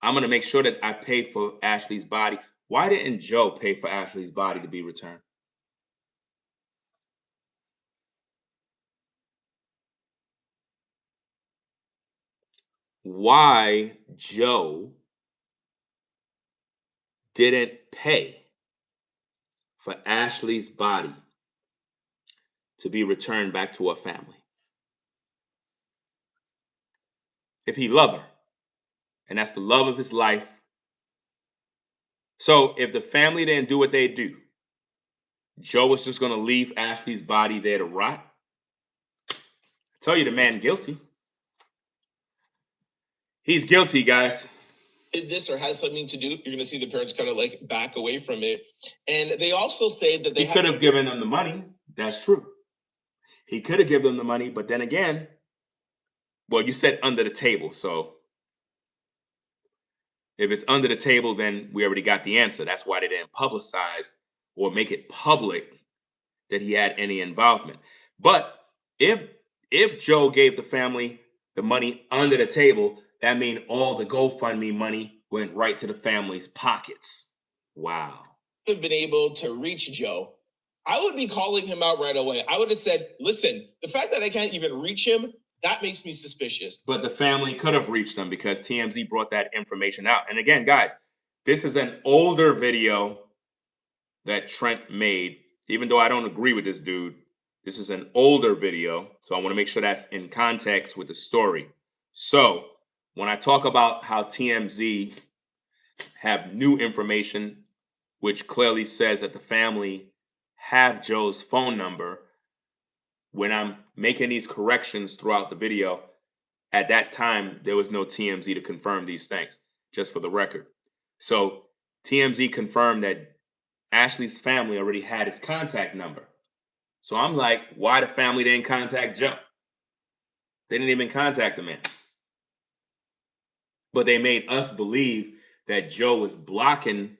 Speaker 1: I'm going to make sure that I pay for Ashlee's body. Why didn't Joe pay for Ashlee's body to be returned? Why Joe didn't pay for Ashlee's body to be returned back to her family? If he loved her, and that's the love of his life. So if the family didn't do what they do, Joe was just going to leave Ashlee's body there to rot? I tell you, the man guilty. He's guilty, guys.
Speaker 2: Did this or has something to do, you're going to see the parents kind of like back away from it. And they also say that they
Speaker 1: could have given them the money. That's true. He could have given them the money, but then again, well, you said under the table. So if it's under the table, then we already got the answer. That's why they didn't publicize or make it public that he had any involvement. But if if Joe gave the family the money under the table, that means all the GoFundMe money went right to the family's pockets. Wow.
Speaker 2: Have been able to reach Joe, I would be calling him out right away. I would have said, listen, the fact that I can't even reach him, that makes me suspicious.
Speaker 1: But the family could have reached him because TMZ brought that information out. And again, guys, this is an older video that Trent made. Even though I don't agree with this dude, this is an older video. So I want to make sure that's in context with the story. So when I talk about how TMZ have new information, which clearly says that the family have Joe's phone number, when I'm making these corrections throughout the video, at that time, there was no TMZ to confirm these things, just for the record. So TMZ confirmed that Ashlee's family already had his contact number. So I'm like, why the family didn't contact Joe? They didn't even contact the man. But they made us believe that Joe was blocking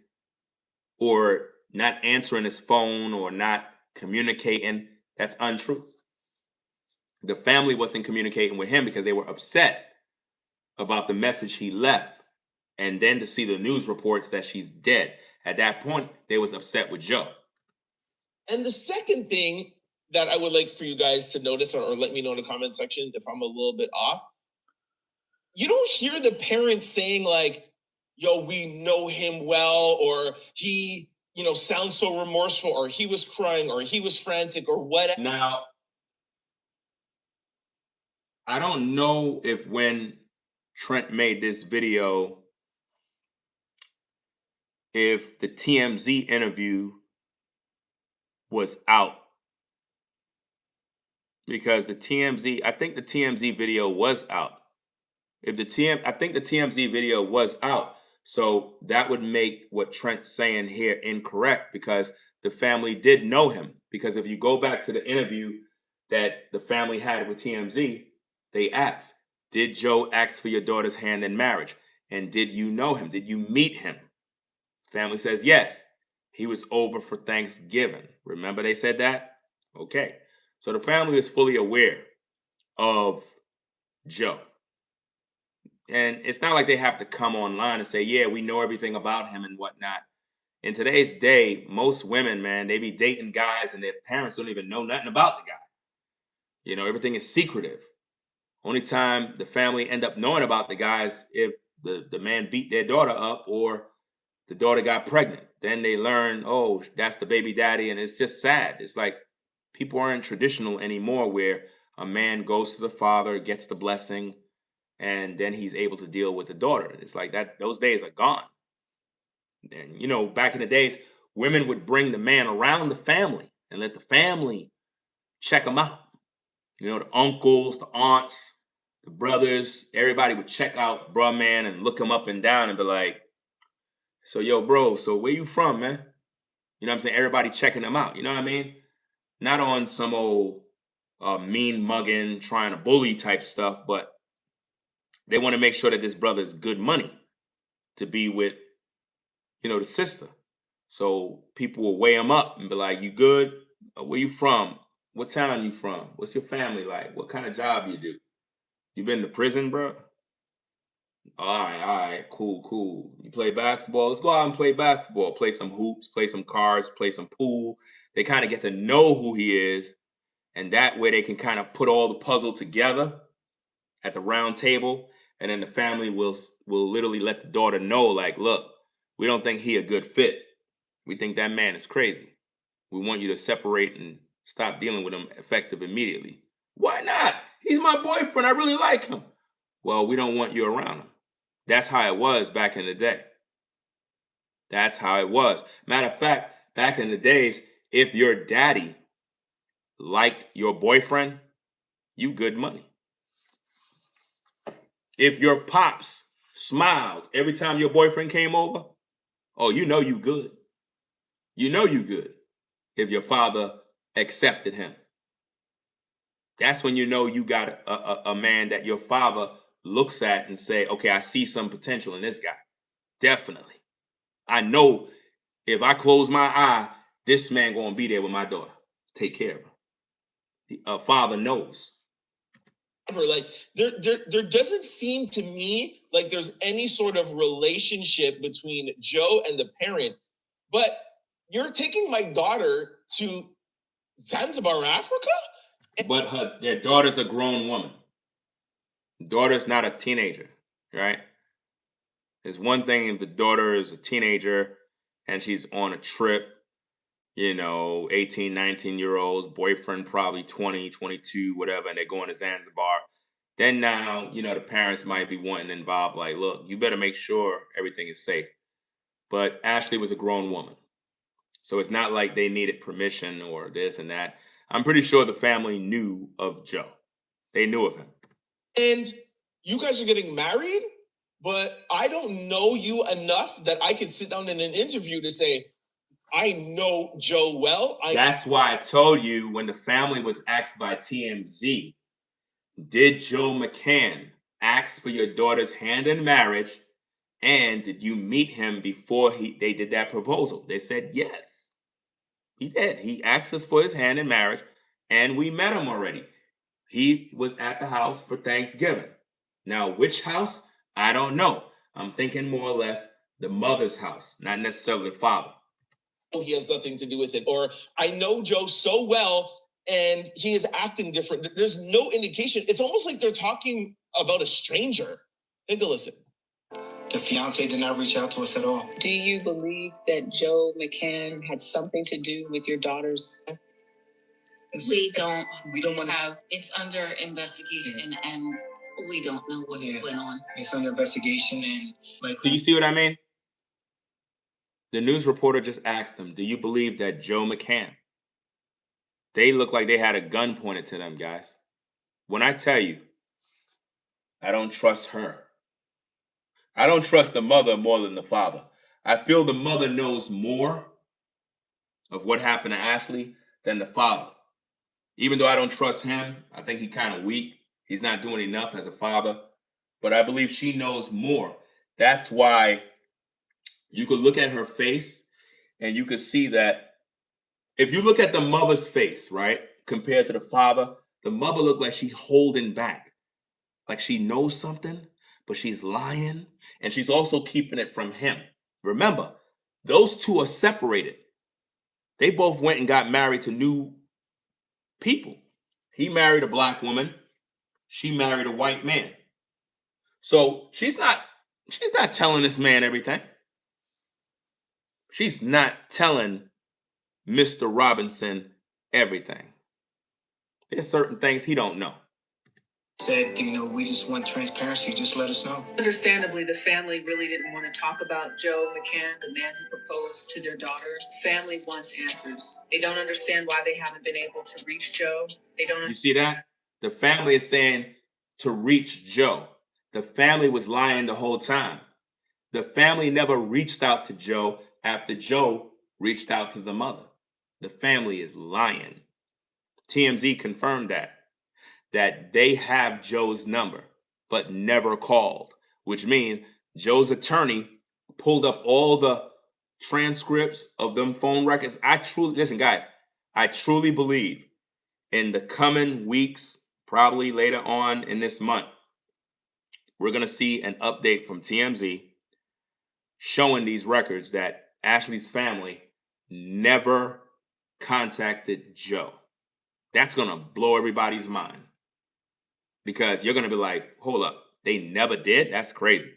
Speaker 1: or not answering his phone or not communicating. That's untrue. The family wasn't communicating with him because they were upset about the message he left. And then to see the news reports that she's dead. At that point, they was upset with Joe.
Speaker 2: And the second thing that I would like for you guys to notice or let me know in the comment section if I'm a little bit off, you don't hear the parents saying like, yo, we know him well, or he, sounds so remorseful, or he was crying, or he was frantic, or whatever.
Speaker 1: Now, I don't know if when Trent made this video, if the TMZ interview was out. Because I think the TMZ video was out. I think the TMZ video was out. So that would make what Trent's saying here incorrect, because the family did know him. Because if you go back to the interview that the family had with TMZ, they asked, did Joe ask for your daughter's hand in marriage? And did you know him? Did you meet him? Family says yes. He was over for Thanksgiving. Remember they said that? Okay. So the family is fully aware of Joe. And it's not like they have to come online and say, yeah, we know everything about him and whatnot. In today's day, most women, man, they be dating guys and their parents don't even know nothing about the guy. Everything is secretive. Only time the family end up knowing about the guys if the man beat their daughter up or the daughter got pregnant. Then they learn, oh, that's the baby daddy. And it's just sad. It's like people aren't traditional anymore where a man goes to the father, gets the blessing, and then he's able to deal with the daughter. It's like that. Those days are gone. And, back in the days, women would bring the man around the family and let the family check him out. The uncles, the aunts, the brothers, everybody would check out bruh man and look him up and down and be like, so, yo, bro, so where you from, man? You know what I'm saying? Everybody checking him out. You know what I mean? Not on some old mean mugging, trying to bully type stuff, but they want to make sure that this brother is good money to be with, the sister. So people will weigh him up and be like, you good? Where you from? What town you from? What's your family like? What kind of job you do? You been to prison, bro? All right, cool. You play basketball? Let's go out and play basketball. Play some hoops, play some cards, play some pool. They kind of get to know who he is. And that way they can kind of put all the puzzle together at the round table. And then the family will literally let the daughter know, like, look, we don't think he a good fit. We think that man is crazy. We want you to separate and stop dealing with him effective immediately. Why not? He's my boyfriend. I really like him. Well, we don't want you around him. That's how it was back in the day. That's how it was. Matter of fact, back in the days, if your daddy liked your boyfriend, you good money. If your pops smiled every time your boyfriend came over, oh, you know you good. You know you good if your father accepted him. That's when you know you got a man that your father looks at and say, okay, I see some potential in this guy. Definitely. I know if I close my eye, this man gonna be there with my daughter. Take care of her. A father knows.
Speaker 2: Like there doesn't seem to me like there's any sort of relationship between Joe and the parent, but you're taking my daughter to Zanzibar, Africa?
Speaker 1: But their daughter's a grown woman. Daughter's not a teenager, right? There's one thing if the daughter is a teenager and she's on a trip, 18, 19-year-olds, boyfriend probably 20, 22, whatever, and they're going to Zanzibar. Then now, the parents might be wanting to involve, like, look, you better make sure everything is safe. But Ashlee was a grown woman. So it's not like they needed permission or this and that. I'm pretty sure the family knew of Joe. They knew of him.
Speaker 2: And you guys are getting married, but I don't know you enough that I could sit down in an interview to say, I know Joe well.
Speaker 1: That's why I told you when the family was asked by TMZ, did Joe McCann ask for your daughter's hand in marriage? And did you meet him before they did that proposal? They said yes. He did. He asked us for his hand in marriage, and we met him already. He was at the house for Thanksgiving. Now, which house? I don't know. I'm thinking more or less the mother's house, not necessarily the father.
Speaker 2: He has nothing to do with it. Or I know Joe so well, and he is acting different. There's no indication. It's almost like they're talking about a stranger. Take a listen.
Speaker 5: The fiance did not reach out to us at all.
Speaker 3: Do you believe that Joe McCann had something to do with your daughter's death?
Speaker 5: We don't want to
Speaker 3: have. It's under investigation, and we don't know what went on.
Speaker 5: It's under investigation, and
Speaker 1: Do you see what I mean? The news reporter just asked them, do you believe that Joe McCann? They look like they had a gun pointed to them, guys. When I tell you, I don't trust her. I don't trust the mother more than the father. I feel the mother knows more of what happened to Ashlee than the father. Even though I don't trust him, I think he's kind of weak. He's not doing enough as a father. But I believe she knows more. That's why you could look at her face and you could see that if you look at the mother's face, right, compared to the mother looked like she's holding back. Like she knows something, but she's lying, and she's also keeping it from him. Remember, those two are separated. They both went and got married to new people. He married a black woman. She married a white man. So she's not telling this man everything. She's not telling Mr. Robinson everything. There's certain things he don't know.
Speaker 5: Said, we just want transparency. Just let us know.
Speaker 3: Understandably, the family really didn't want to talk about Joe McCann, the man who proposed to their daughter. Family wants answers. They don't understand why they haven't been able to reach Joe. You
Speaker 1: see that? The family is saying to reach Joe. The family was lying the whole time. The family never reached out to Joe after Joe reached out to the mother. The family is lying. TMZ confirmed that they have Joe's number, but never called, which means Joe's attorney pulled up all the transcripts of them phone records. Listen, guys, I truly believe in the coming weeks, probably later on in this month, we're going to see an update from TMZ showing these records that Ashlee's family never contacted Joe. That's going to blow everybody's mind. Because you're going to be like, hold up, they never did? That's crazy.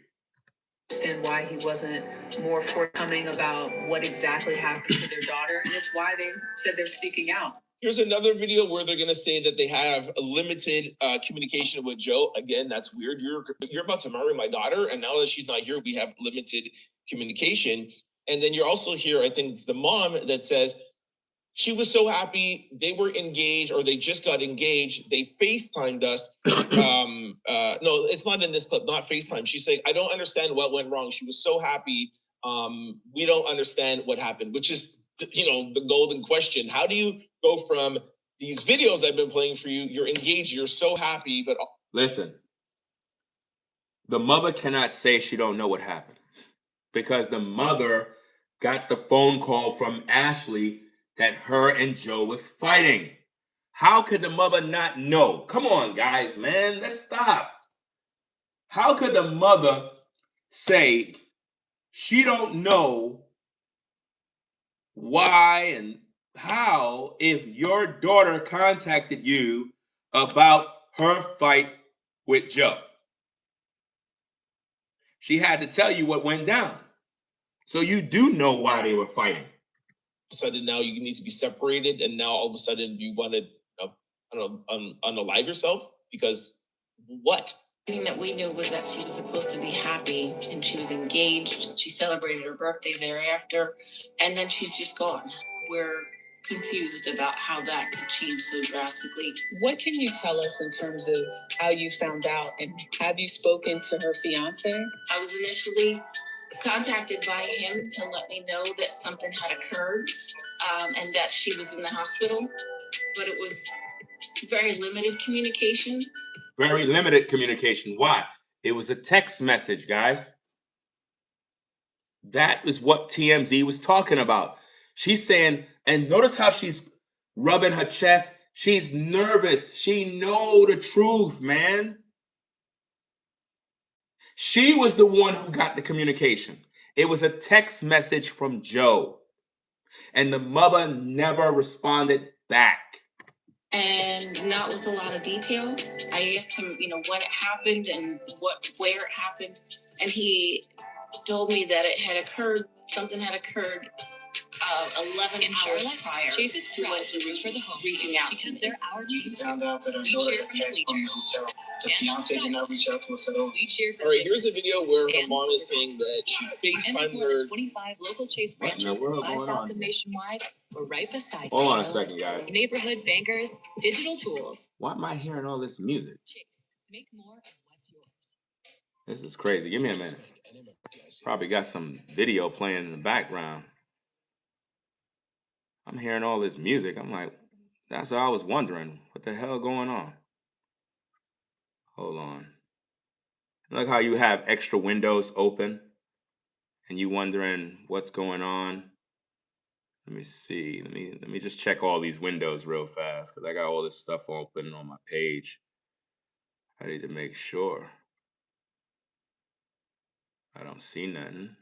Speaker 3: Understand why he wasn't more forthcoming about what exactly happened to their daughter, and it's why they said they're speaking out.
Speaker 2: Here's another video where they're going to say that they have a limited communication with Joe. Again, that's weird. You're about to marry my daughter, and now that she's not here, we have limited communication. And then you're also here, I think it's the mom that says, she was so happy they were engaged, or they just got engaged. They FaceTimed us. No, it's not in this clip, not FaceTime. She's saying, I don't understand what went wrong. She was so happy. We don't understand what happened, which is, the golden question. How do you go from these videos I've been playing for you? You're engaged, you're so happy, but...
Speaker 1: Listen, the mother cannot say she don't know what happened because the mother got the phone call from Ashlee that her and Joe was fighting. How could the mother not know? Come on, guys, man, let's stop. How could the mother say she don't know why and how if your daughter contacted you about her fight with Joe? She had to tell you what went down. So you do know why they were fighting.
Speaker 2: Sudden now you need to be separated, and now all of a sudden you want to, I don't know, unalive yourself because what?
Speaker 3: The thing that we knew was that she was supposed to be happy and she was engaged. She celebrated her birthday thereafter, and then she's just gone. We're confused about how that could change so drastically.
Speaker 6: What can you tell us in terms of how you found out, and have you spoken to her fiance?
Speaker 3: I was initially contacted by him to let me know that something had occurred and that she was in the hospital, but it was very limited communication.
Speaker 1: Very limited communication. Why? It was a text message, guys. That is what TMZ was talking about. She's saying, and notice how she's rubbing her chest. She's nervous. She know the truth, man. She was the one who got the communication. It was a text message from Joe. And the mother never responded back.
Speaker 3: And not with a lot of detail. I asked him, when it happened and where it happened. And he told me that it had occurred, something had occurred 11 hours prior.
Speaker 6: Jesus
Speaker 3: to went to
Speaker 6: for the home
Speaker 3: reaching out
Speaker 6: because
Speaker 3: to me.
Speaker 6: they're our
Speaker 5: We
Speaker 6: team.
Speaker 5: found out that our daughter had passed from the hotel. The fiance did not reach out to us at all.
Speaker 6: We cheer for
Speaker 2: All right, here's a
Speaker 6: Jesus.
Speaker 2: video where her
Speaker 6: And
Speaker 2: mom is saying that she
Speaker 6: And
Speaker 2: FaceTimed
Speaker 6: more than
Speaker 2: her.
Speaker 6: 25 local Chase
Speaker 1: What in the
Speaker 6: branches,
Speaker 1: world going on
Speaker 6: 5,000
Speaker 1: here?
Speaker 6: nationwide. We're right beside
Speaker 1: Hold on a
Speaker 6: you.
Speaker 1: second, guys.
Speaker 6: Neighborhood bankers, digital tools.
Speaker 1: Why am I hearing all this music?
Speaker 6: Chase, make more of what's yours.
Speaker 1: This is crazy. Give me a minute. Probably got some video playing in the background. I'm hearing all this music. I'm like, that's what I was wondering. What the hell going on? Hold on. Look how you have extra windows open and you wondering what's going on. Let me see. Let me just check all these windows real fast because I got all this stuff open on my page. I need to make sure. I don't see nothing.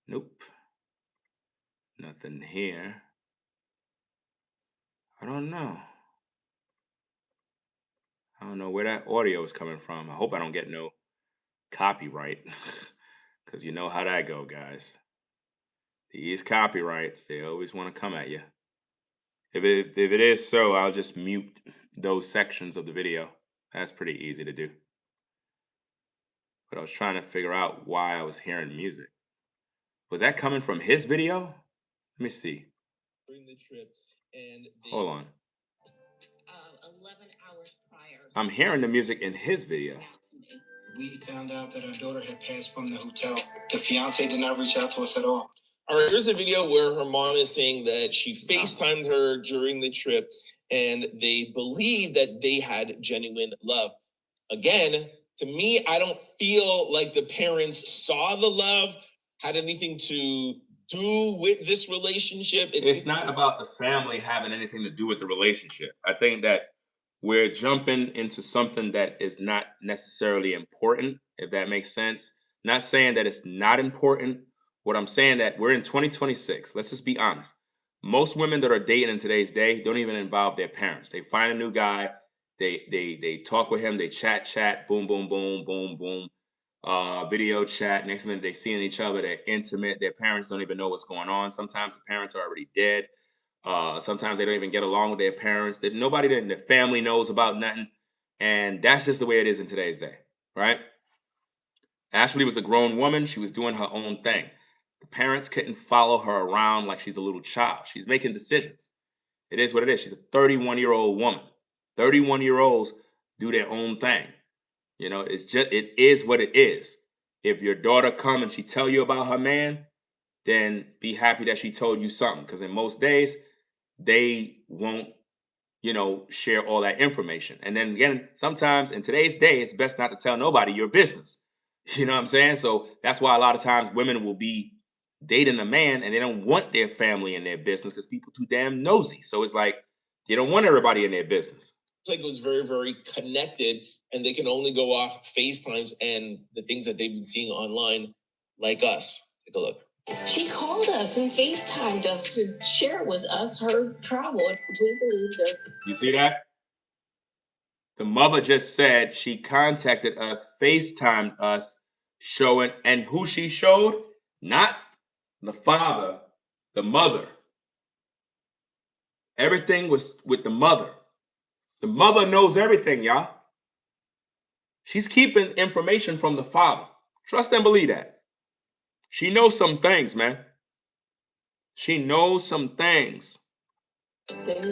Speaker 1: Nope. Nothing here. I don't know. I don't know where that audio is coming from. I hope I don't get no copyright. Because you know how that go, guys. These copyrights, they always want to come at you. If it is so, I'll just mute those sections of the video. That's pretty easy to do. But I was trying to figure out why I was hearing music. Was that coming from his video? Let me see.
Speaker 2: During the trip, and
Speaker 1: Hold on.
Speaker 3: 11 hours prior.
Speaker 1: I'm hearing the music in his video.
Speaker 5: We found out that our daughter had passed from the hotel. The fiance did not reach out to us at all.
Speaker 2: All right, here's a video where her mom is saying that she FaceTimed her during the trip and they believe that they had genuine love. Again, to me, I don't feel like the parents saw the love, had anything to do with this relationship.
Speaker 1: It's not about the family having anything to do with the relationship. I think that we're jumping into something that is not necessarily important, if that makes sense. Not saying that it's not important. What I'm saying that we're in 2026. Let's just be honest. Most women that are dating in today's day don't even involve their parents. They find a new guy, they talk with him, they chat, boom, boom, boom, boom, boom. Video chat. Next minute they seeing each other, they're intimate. Their parents don't even know what's going on. Sometimes the parents are already dead. Sometimes they don't even get along with their parents. That nobody in their family knows about nothing. And that's just the way it is in today's day, right? Ashlee was a grown woman. She was doing her own thing. The parents couldn't follow her around like she's a little child. She's making decisions. It is what it is. She's a 31-year-old woman. 31-year-olds do their own thing. You know, it is what it is. If your daughter come and she tell you about her man, then be happy that she told you something. Because in most days, they won't, share all that information. And then again, sometimes in today's day, it's best not to tell nobody your business. You know what I'm saying? So that's why a lot of times women will be dating a man and they don't want their family in their business because people too damn nosy. So it's like they don't want everybody in their business.
Speaker 2: It's like it was very, very connected, and they can only go off FaceTimes and the things that they've been seeing online, like us. Take a look.
Speaker 3: She called us and FaceTimed us to share with us her travel. We believe that.
Speaker 1: You see that? The mother just said she contacted us, FaceTimed us, showing, and who she showed? Not the father, the mother. Everything was with the mother. The mother knows everything, y'all. She's keeping information from the father. Trust and believe that. She knows some things, man. She knows some things.
Speaker 3: They were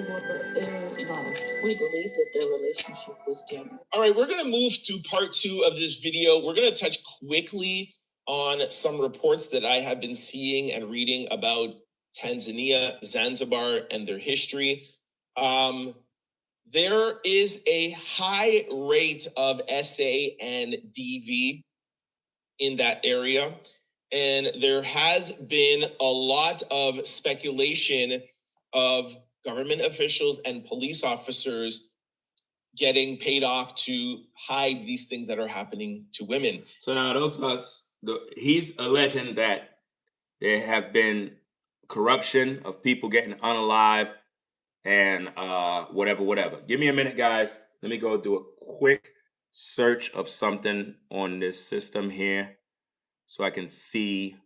Speaker 3: in love. We believe that their relationship was genuine.
Speaker 2: All right, we're going to move to part 2 of this video. We're going to touch quickly on some reports that I have been seeing and reading about Tanzania, Zanzibar, and their history. There is a high rate of SA and DV in that area. And there has been a lot of speculation of government officials and police officers getting paid off to hide these things that are happening to women.
Speaker 1: So now he's alleging that there have been corruption of people getting unalive and whatever. Give me a minute, guys. Let me go do a quick search of something on this system here so I can see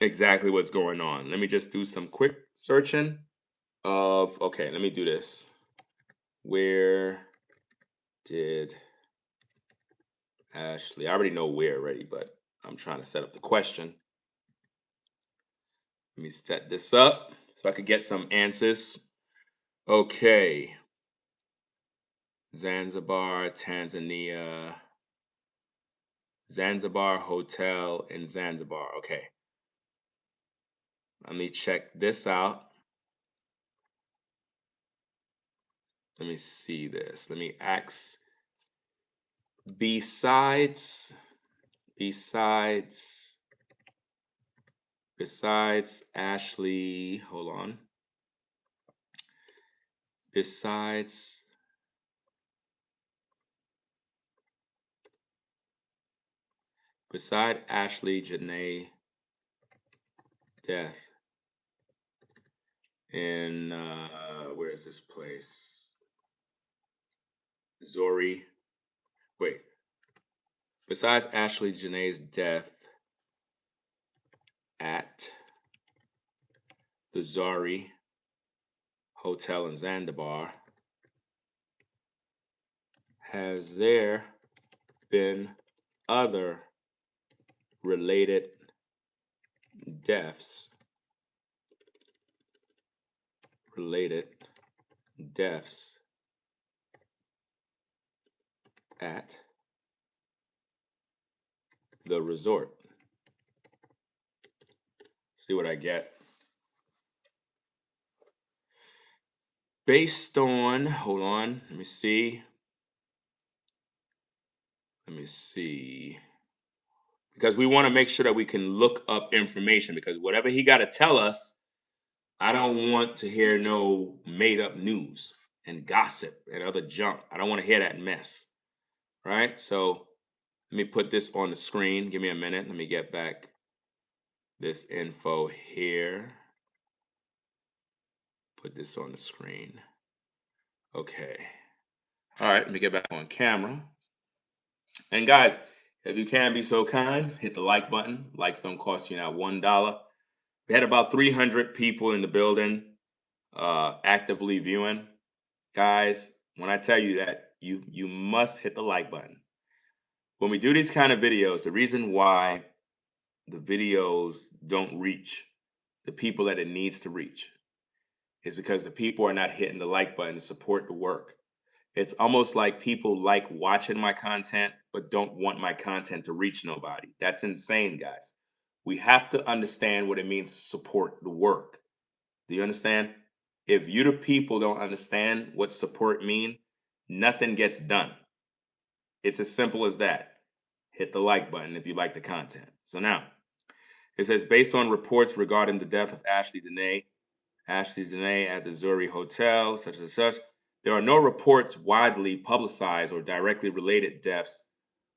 Speaker 1: exactly what's going on. Let me just do some quick searching of, okay, let me do this. Where did Ashlee, I already know where already, but I'm trying to set up the question. Let me set this up so I could get some answers. Okay. Zanzibar, Tanzania. Zanzibar Hotel in Zanzibar. Okay. Let me check this out. Let me see this. Let me ask. Besides Ashlee, hold on. Besides Ashlee Jenae death in where is this place? Zori. Wait. Besides Ashlee Jenae's death at the Zori Hotel in Zanzibar, has there been other related deaths at the resort? See what I get. Based on, hold on, let me see. Because we want to make sure that we can look up information, because whatever he got to tell us, I don't want to hear no made up news and gossip and other junk. I don't want to hear that mess. Right? So let me put this on the screen. Give me a minute. Let me get back this info here. Put this on the screen. Okay. All right, let me get back on camera. And guys, if you can be so kind, hit the like button. Likes don't cost you now $1. We had about 300 people in the building actively viewing. Guys, when I tell you that, you must hit the like button. When we do these kind of videos, the reason why the videos don't reach the people that it needs to reach is because the people are not hitting the like button to support the work. It's almost like people like watching my content, but don't want my content to reach nobody. That's insane, guys. We have to understand what it means to support the work. Do you understand? If you, the people, don't understand what support mean, nothing gets done. It's as simple as that. Hit the like button if you like the content. So now, It says, based on reports regarding the death of Ashlee Jenae at the Zurich Hotel, such and such, there are no reports widely publicized or directly related deaths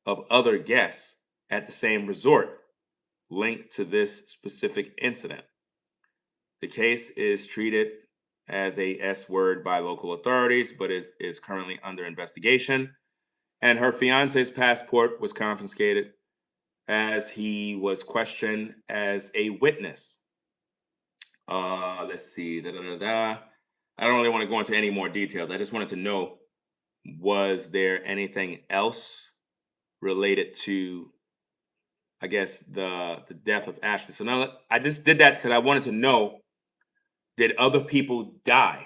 Speaker 1: of other guests at the same resort linked to this specific incident. The case is treated as a S word by local authorities, but is currently under investigation. And her fiance's passport was confiscated as he was questioned as a witness. Let's see. I don't really want to go into any more details. I just wanted to know, was there anything else related to, I guess, the death of Ashlee? So now I just did that because I wanted to know, did other people die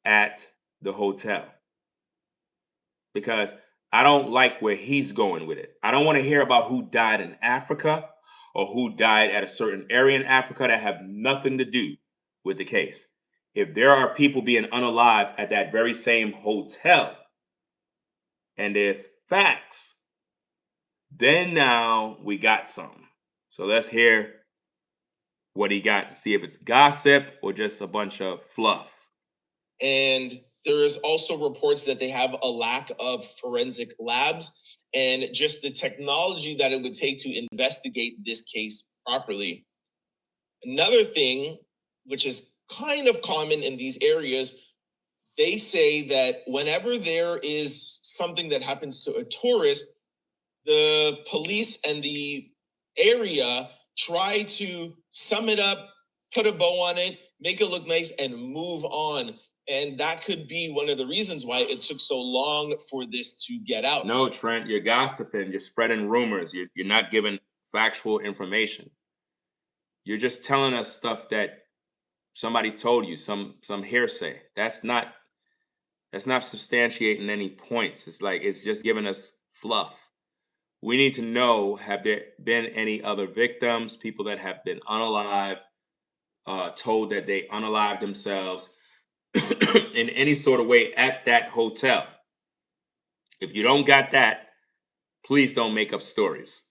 Speaker 1: at the hotel? Because I don't like where he's going with it. I don't want to hear about who died in Africa or who died at a certain area in Africa that have nothing to do with the case. If there are people being unalive at that very same hotel and there's facts, then now we got something. So let's hear what he got to see if it's gossip or just a bunch of fluff.
Speaker 2: And there is also reports that they have a lack of forensic labs and just the technology that it would take to investigate this case properly. Another thing, which is kind of common in these areas, they say that whenever there is something that happens to a tourist, the police and the area try to sum it up, put a bow on it, make it look nice, and move on. And that could be one of the reasons why it took so long for this to get out.
Speaker 1: No, Trent, you're gossiping. You're spreading rumors. You're not giving factual information. You're just telling us stuff that somebody told you, some hearsay. That's not substantiating any points. It's just giving us fluff. We need to know, have there been any other victims, people that have been unalive, told that they unalived themselves in any sort of way at that hotel? If you don't got that, please don't make up stories.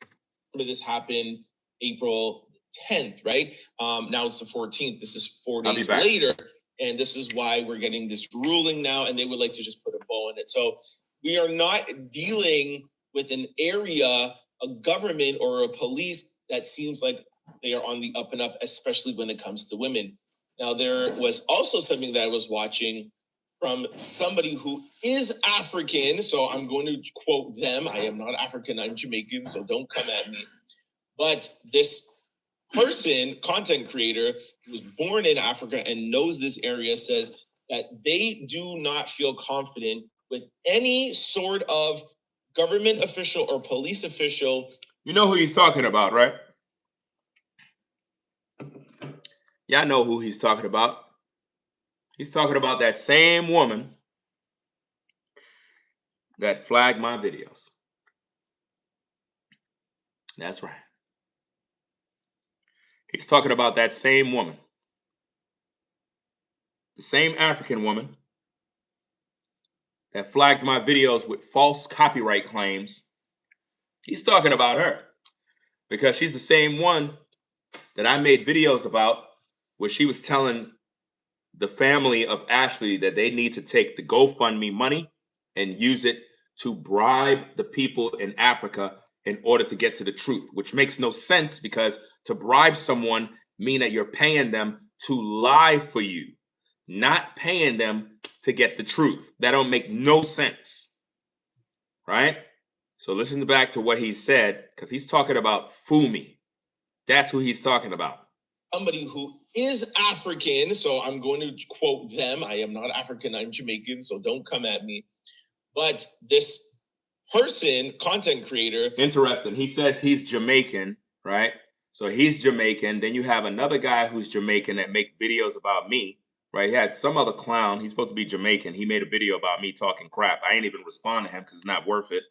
Speaker 2: This happened April 10th, right? Now it's the 14th. This is 4 days later. And this is why we're getting this ruling now. And they would like to just put a bow on it. So we are not dealing with an area, a government, or a police that seems like they are on the up and up, especially when it comes to women. Now, there was also something that I was watching from somebody who is African. So I'm going to quote them. I am not African, I'm Jamaican, so don't come at me. But this person, content creator, who was born in Africa and knows this area, says that they do not feel confident with any sort of government official or police official.
Speaker 1: You know who he's talking about, right? Y'all know who he's talking about. He's talking about that same woman that flagged my videos. That's right. He's talking about that same woman. The same African woman that flagged my videos with false copyright claims. He's talking about her because she's the same one that I made videos about where she was telling the family of Ashlee that they need to take the GoFundMe money and use it to bribe the people in Africa in order to get to the truth, which makes no sense because to bribe someone mean that you're paying them to lie for you, not paying them to get the truth. That don't make no sense, right? So listen back to what he said, because he's talking about Fumi. That's who he's talking about.
Speaker 2: Somebody who is African, so I'm going to quote them. I am not African, I'm Jamaican, so don't come at me. But this person, content creator.
Speaker 1: Interesting. He says he's Jamaican, right? So he's Jamaican. Then you have another guy who's Jamaican that make videos about me, right? He had some other clown. He's supposed to be Jamaican. He made a video about me talking crap. I ain't even respond to him because it's not worth it.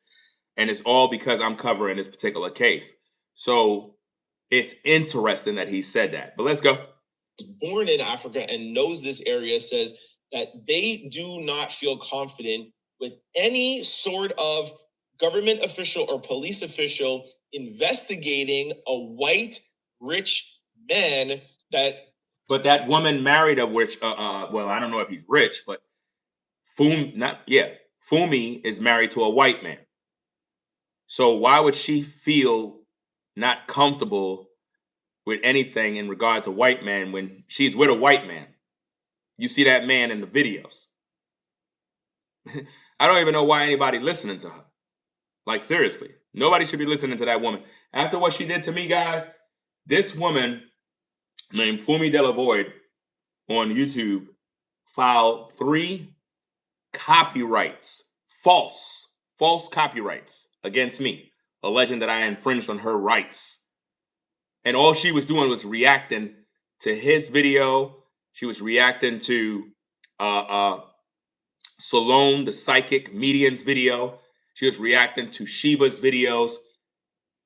Speaker 1: And it's all because I'm covering this particular case. So it's interesting that he said that. But let's go.
Speaker 2: Born in Africa and knows this area, says that they do not feel confident with any sort of government official or police official investigating a white rich man that.
Speaker 1: But that woman married a rich. Well, I don't know if he's rich, but Fumi is married to a white man. So why would she feel not comfortable with anything in regards to white man when she's with a white man? You see that man in the videos. I don't even know why anybody listening to her. Like, seriously, nobody should be listening to that woman. After what she did to me, guys, this woman named Fumi Delavoid on YouTube filed 3 copyrights, false copyrights against me, alleging that I infringed on her rights. And all she was doing was reacting to his video. She was reacting to Salone, the psychic medium's video. She was reacting to Sheba's videos.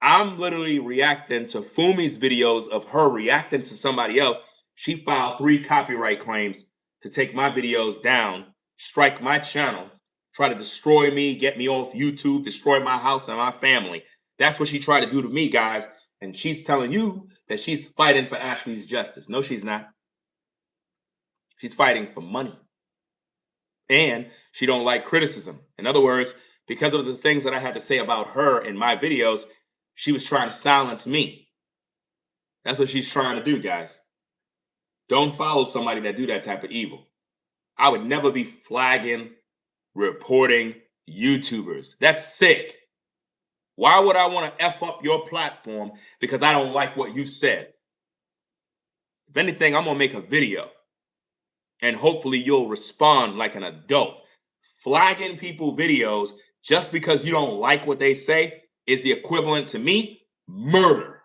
Speaker 1: I'm literally reacting to Fumi's videos of her reacting to somebody else. She filed 3 copyright claims to take my videos down, strike my channel, try to destroy me, get me off YouTube, destroy my house and my family. That's what she tried to do to me, guys. And she's telling you that she's fighting for Ashlee's justice. No, she's not. She's fighting for money. And she don't like criticism. In other words, because of the things that I had to say about her in my videos, she was trying to silence me. That's what she's trying to do, guys. Don't follow somebody that do that type of evil. I would never be flagging, reporting YouTubers. That's sick. Why would I want to F up your platform because I don't like what you said? If anything, I'm going to make a video. And hopefully you'll respond like an adult. Flagging people videos just because you don't like what they say is the equivalent to me, murder.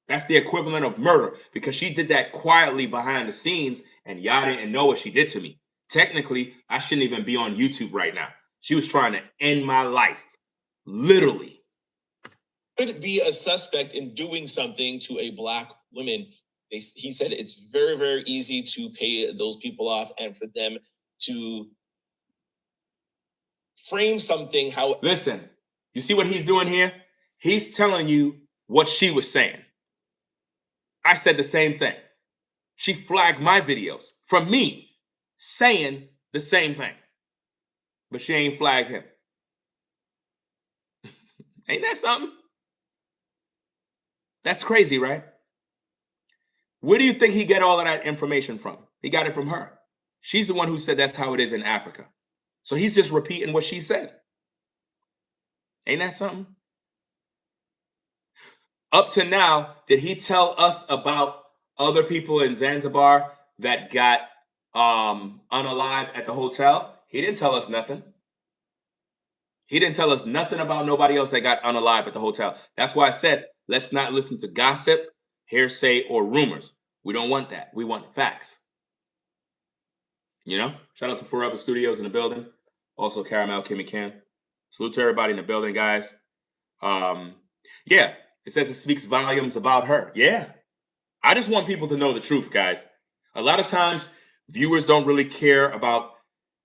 Speaker 1: That's the equivalent of murder because she did that quietly behind the scenes and y'all didn't know what she did to me. Technically, I shouldn't even be on YouTube right now. She was trying to end my life. Literally.
Speaker 2: Could be a suspect in doing something to a black woman. He said it's very, very easy to pay those people off and for them to frame something how.
Speaker 1: Listen, you see what he's doing here? He's telling you what she was saying. I said the same thing. She flagged my videos from me saying the same thing. But she ain't flagged him. Ain't that something? That's crazy, right? Where do you think he got all of that information from? He got it from her. She's the one who said that's how it is in Africa. So he's just repeating what she said. Ain't that something? Up to now, did he tell us about other people in Zanzibar that got unalived at the hotel? He didn't tell us nothing. He didn't tell us nothing about nobody else that got unalived at the hotel. That's why I said, let's not listen to gossip, hearsay, or rumors. We don't want that. We want facts. You know? Shout out to Forever Studios in the building. Also, Caramel, Kim McCann. Salute to everybody in the building, guys. Yeah, it says it speaks volumes about her. Yeah. I just want people to know the truth, guys. A lot of times, viewers don't really care about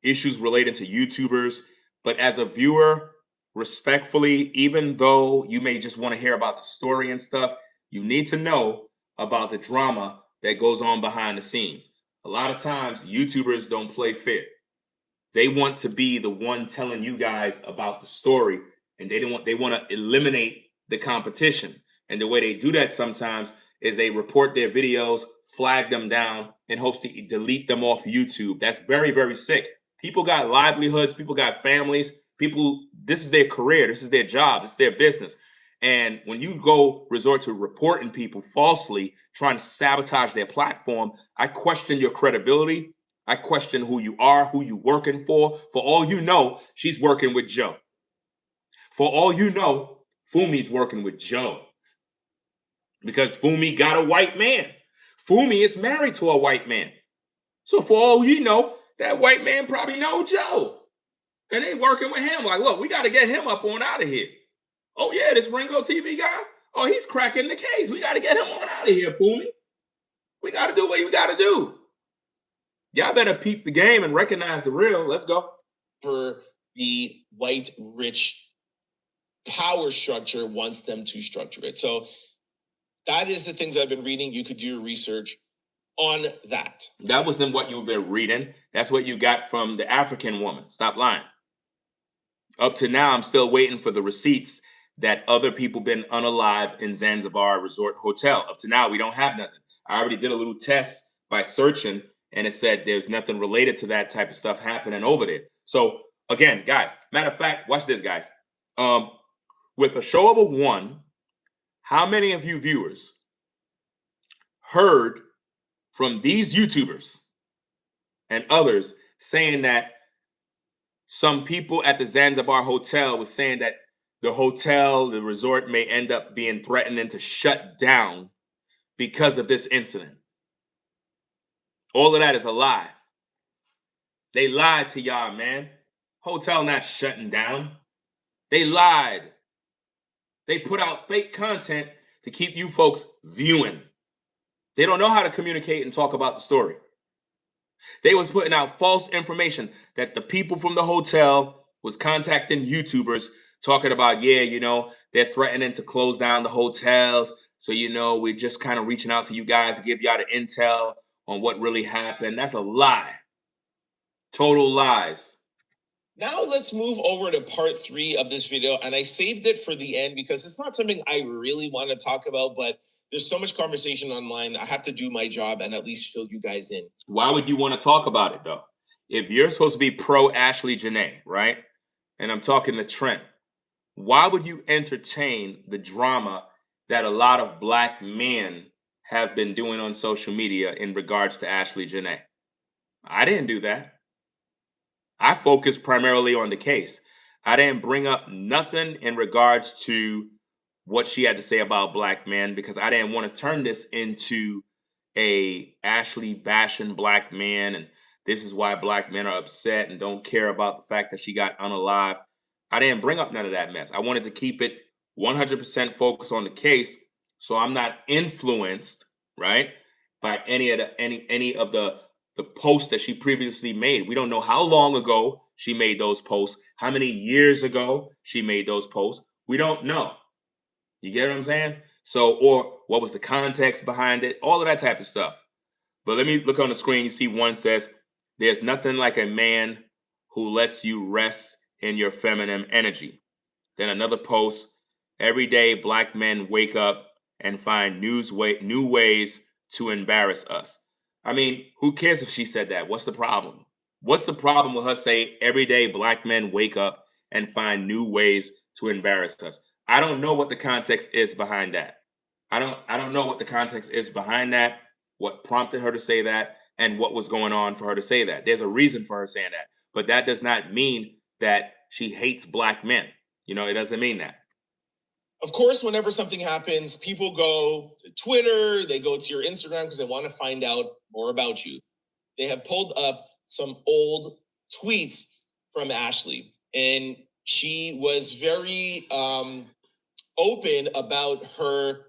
Speaker 1: issues related to YouTubers. But as a viewer, respectfully, even though you may just want to hear about the story and stuff, you need to know about the drama that goes on behind the scenes. A lot of times, YouTubers don't play fair. They want to be the one telling you guys about the story, and they want to eliminate the competition. And the way they do that sometimes is they report their videos, flag them down, in hopes to delete them off YouTube. That's very, very sick. People got livelihoods. People got families. People, this is their career. This is their job. This is their business. And when you go resort to reporting people falsely, trying to sabotage their platform, I question your credibility. I question who you are, who you working for. For all you know, she's working with Joe. For all you know, Fumi's working with Joe. Because Fumi got a white man. Fumi is married to a white man. So for all you know, that white man probably know Joe. And they working with him. Like, look, we got to get him up on out of here. Oh, yeah, this Ringo TV guy? Oh, he's cracking the case. We got to get him on out of here, Fumi. We got to do what we got to do. Y'all better peep the game and recognize the real. Let's go.
Speaker 2: For the white rich power structure wants them to structure it. So that is the things I've been reading. You could do your research on that.
Speaker 1: That wasn't what you've been reading. That's what you got from the African woman. Stop lying. Up to now, I'm still waiting for the receipts that other people been unalive in Zanzibar Resort Hotel. Up to now, we don't have nothing. I already did a little test by searching, and it said there's nothing related to that type of stuff happening over there. So again, guys, matter of fact, watch this, guys. With a show of a 1, how many of you viewers heard from these YouTubers and others saying that some people at the Zanzibar Hotel was saying that the hotel, the resort may end up being threatening to shut down because of this incident? All of that is a lie. They lied to y'all, man. Hotel not shutting down. They lied. They put out fake content to keep you folks viewing. They don't know how to communicate and talk about the story. They was putting out false information that the people from the hotel was contacting YouTubers talking about, yeah, you know, they're threatening to close down the hotels. So, you know, we're just kind of reaching out to you guys to give y'all the intel on what really happened. That's a lie. Total lies.
Speaker 2: Now let's move over to part 3 of this video. And I saved it for the end because it's not something I really want to talk about, but there's so much conversation online. I have to do my job and at least fill you guys in.
Speaker 1: Why would you want to talk about it, though? If you're supposed to be pro Ashlee Jenae, right? And I'm talking to Trent, why would you entertain the drama that a lot of black men have been doing on social media in regards to Ashlee Jenae? I didn't do that. I focused primarily on the case. I didn't bring up nothing in regards to what she had to say about black men because I didn't want to turn this into a Ashlee bashing black men and this is why black men are upset and don't care about the fact that she got unalive. I didn't bring up none of that mess. I wanted to keep it 100% focused on the case so I'm not influenced, right, by any of the posts that she previously made. We don't know how long ago she made those posts, how many years ago she made those posts. We don't know. You get what I'm saying? So, or what was the context behind it? All of that type of stuff. But let me look on the screen. You see one says, there's nothing like a man who lets you rest in your feminine energy. Then another post, every day black men wake up and find new ways to embarrass us. I mean, who cares if she said that? What's the problem? What's the problem with her saying every day black men wake up and find new ways to embarrass us? I don't know what the context is behind that. I don't know what the context is behind that, what prompted her to say that, and what was going on for her to say that. There's a reason for her saying that. But that does not mean that she hates black men. You know, it doesn't mean that.
Speaker 2: Of course, whenever something happens, people go to Twitter, they go to your Instagram because they want to find out more about you. They have pulled up some old tweets from Ashlee, and she was very open about her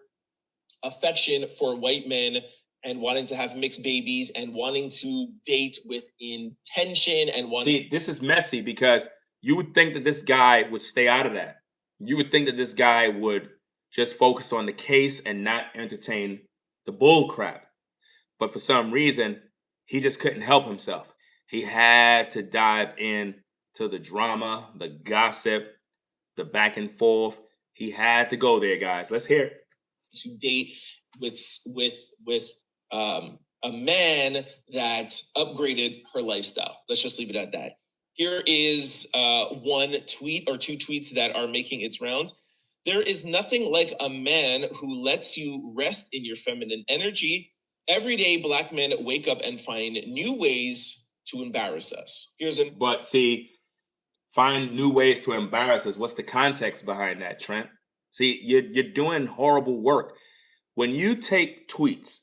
Speaker 2: affection for white men and wanting to have mixed babies and wanting to date with intention and wanting.
Speaker 1: See, this is messy because you would think that this guy would stay out of that. You would think that this guy would just focus on the case and not entertain the bull crap. But for some reason, he just couldn't help himself. He had to dive in to the drama, the gossip, the back and forth. He had to go there, guys. Let's hear it.
Speaker 2: To date with a man that upgraded her lifestyle. Let's just leave it at that. Here is one tweet or two tweets that are making its rounds. There is nothing like a man who lets you rest in your feminine energy. Every day, black men wake up and find new ways to embarrass us.
Speaker 1: But see, find new ways to embarrass us. What's the context behind that, Trent? See, you're doing horrible work. When you take tweets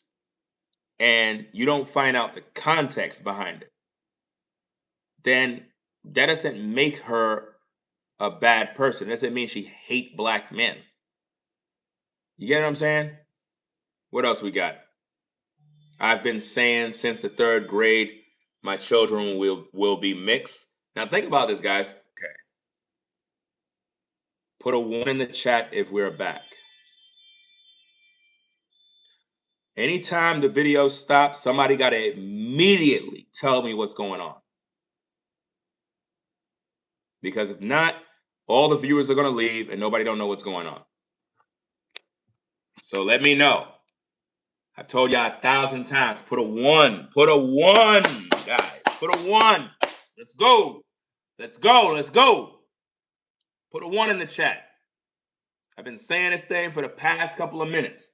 Speaker 1: and you don't find out the context behind it, then that doesn't make her a bad person. It doesn't mean she hates black men. You get what I'm saying? What else we got? I've been saying since the 3rd grade, my children will be mixed. Now think about this, guys. Okay. Put a 1 in the chat if we're back. Anytime the video stops, somebody got to immediately tell me what's going on. Because if not, all the viewers are going to leave and nobody don't know what's going on. So let me know. I've told y'all 1,000 times, put a 1. Put a 1, guys. Put a 1. Let's go. Let's go. Let's go. Put a 1 in the chat. I've been saying this thing for the past couple of minutes.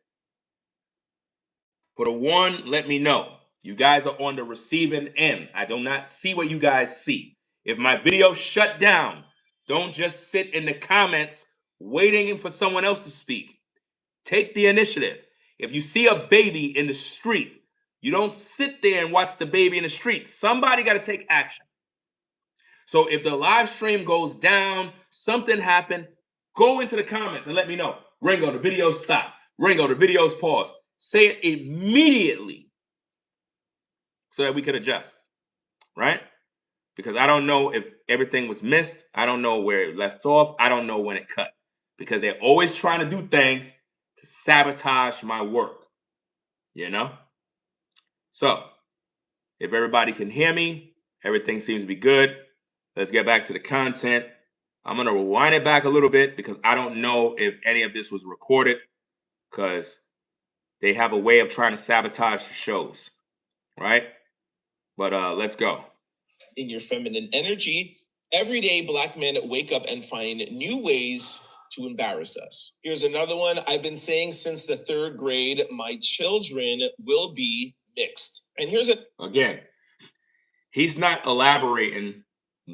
Speaker 1: Put a 1, let me know. You guys are on the receiving end. I do not see what you guys see. If my video shut down, don't just sit in the comments waiting for someone else to speak. Take the initiative. If you see a baby in the street, you don't sit there and watch the baby in the street. Somebody got to take action. So if the live stream goes down, something happened, go into the comments and let me know. Ringo, the video's stopped. Ringo, the video's paused. Say it immediately so that we can adjust, right? Because I don't know if everything was missed. I don't know where it left off. I don't know when it cut. Because they're always trying to do things to sabotage my work, you know? So, if everybody can hear me, everything seems to be good. Let's get back to the content. I'm going to rewind it back a little bit because I don't know if any of this was recorded because they have a way of trying to sabotage the shows, right? But let's go.
Speaker 2: In your feminine energy, every day Black men wake up and find new ways to embarrass us. Here's another one. I've been saying since the 3rd grade, my children will be mixed. And here's it.
Speaker 1: Again, he's not elaborating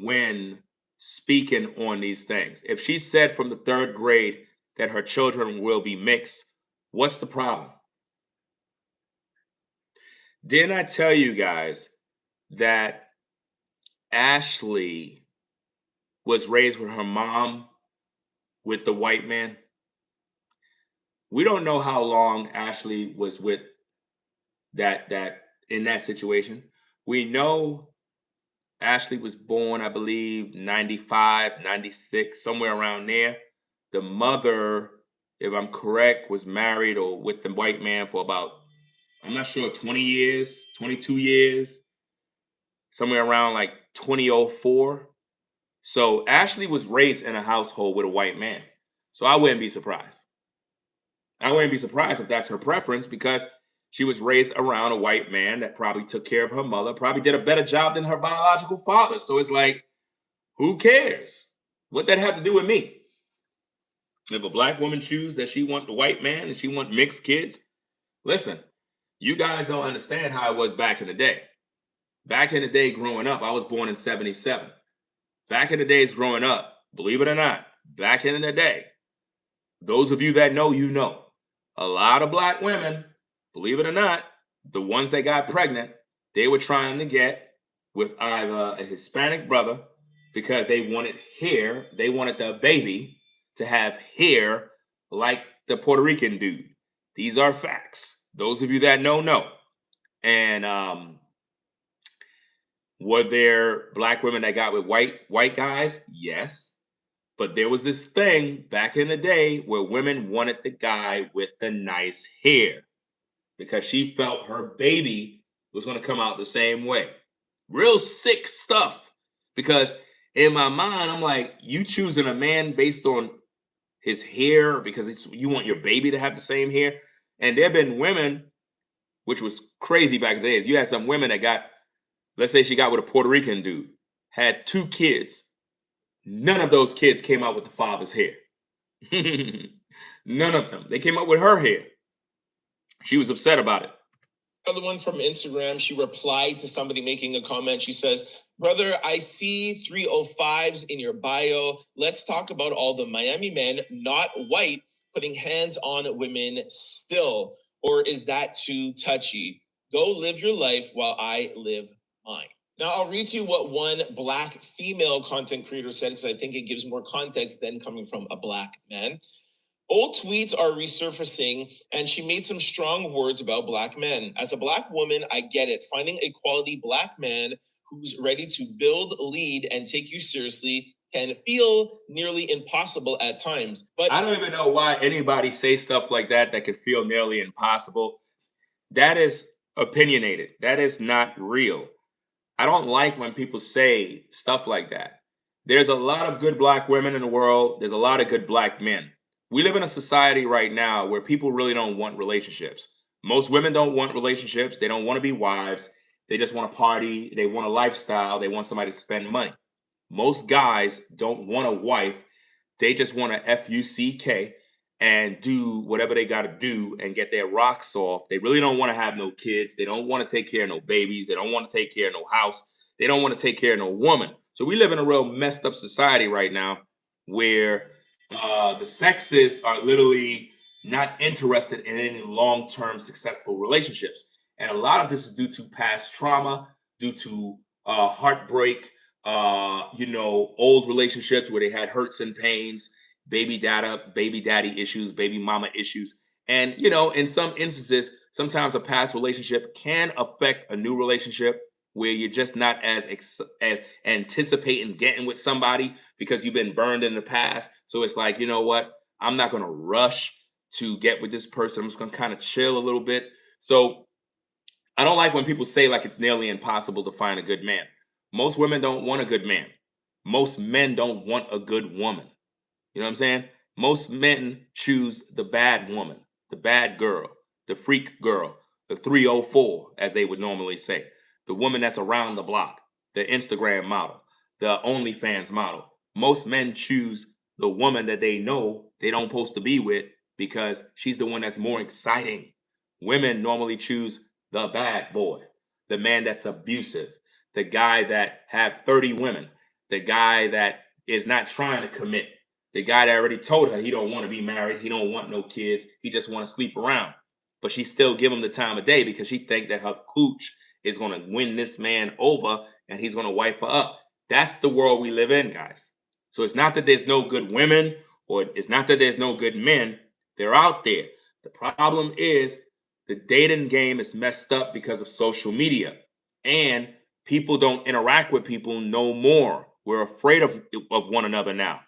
Speaker 1: when speaking on these things. If she said from the 3rd grade that her children will be mixed, what's the problem? Didn't I tell you guys that Ashlee was raised with her mom with the white man? We don't know how long Ashlee was with that in that situation. We know Ashlee was born, I believe, 95, 96, somewhere around there. The mother, if I'm correct, was married or with the white man for about, I'm not sure, 20 years, 22 years, somewhere around like 2004. So Ashlee was raised in a household with a white man. So I wouldn't be surprised. I wouldn't be surprised if that's her preference because she was raised around a white man that probably took care of her mother, probably did a better job than her biological father. So it's like, who cares? What that have to do with me? If a Black woman chooses that she want the white man and she want mixed kids, listen, you guys don't understand how it was back in the day. Back in the day growing up, I was born in 77. Back in the days growing up, believe it or not, back in the day, those of you that know, you know, a lot of Black women, believe it or not, the ones that got pregnant, they were trying to get with either a Hispanic brother because they wanted hair. They wanted the baby to have hair like the Puerto Rican dude. These are facts. Those of you that know, know. And were there Black women that got with white guys? Yes. But there was this thing back in the day where women wanted the guy with the nice hair because she felt her baby was going to come out the same way. Real sick stuff. Because in my mind, I'm like, you choosing a man based on his hair because you want your baby to have the same hair? And there have been women, which was crazy back in the days. You had some women that got, let's say she got with a Puerto Rican dude, had 2 kids. None of those kids came out with the father's hair. None of them. They came out with her hair. She was upset about it.
Speaker 2: Another one from Instagram. She replied to somebody making a comment. She says, brother, I see 305s in your bio. Let's talk about all the Miami men, not white, putting hands on women still. Or is that too touchy? Go live your life while I live mine. Now, I'll read to you what one Black female content creator said, because I think it gives more context than coming from a Black man. Old tweets are resurfacing, and she made some strong words about Black men. As a Black woman, I get it. Finding a quality Black man who's ready to build, lead, and take you seriously can feel nearly impossible at times. But
Speaker 1: I don't even know why anybody says stuff like that that could feel nearly impossible. That is opinionated. That is not real. I don't like when people say stuff like that. There's a lot of good black women in the world. There's a lot of good black men. We live in a society right now where people really don't want relationships. Most women don't want relationships. They don't want to be wives. They just want to party. They want a lifestyle. They want somebody to spend money. Most guys don't want a wife. They just want to fuck and do whatever they got to do and get their rocks off. They really don't want to have no kids. They don't want to take care of no babies. They don't want to take care of no house. They don't want to take care of no woman. So we live in a real messed up society right now where the sexes are literally not interested in any long-term successful relationships. And a lot of this is due to past trauma, due to heartbreak, old relationships where they had hurts and pains, baby daddy issues, baby mama issues. And, in some instances, sometimes a past relationship can affect a new relationship where you're just not as anticipating getting with somebody because you've been burned in the past. So it's like, you know what? I'm not going to rush to get with this person. I'm just going to kind of chill a little bit. So I don't like when people say like it's nearly impossible to find a good man. Most women don't want a good man. Most men don't want a good woman. You know what I'm saying? Most men choose the bad woman, the bad girl, the freak girl, the 304, as they would normally say, the woman that's around the block, the Instagram model, the OnlyFans model. Most men choose the woman that they know they don't supposed to be with because she's the one that's more exciting. Women normally choose the bad boy, the man that's abusive, the guy that have 30 women, the guy that is not trying to commit, the guy that already told her he don't want to be married, he don't want no kids, he just want to sleep around. But she still give him the time of day because she think that her cooch is going to win this man over and he's going to wife her up. That's the world we live in, guys. So it's not that there's no good women or it's not that there's no good men. They're out there. The problem is the dating game is messed up because of social media. And people don't interact with people no more. We're afraid of one another now.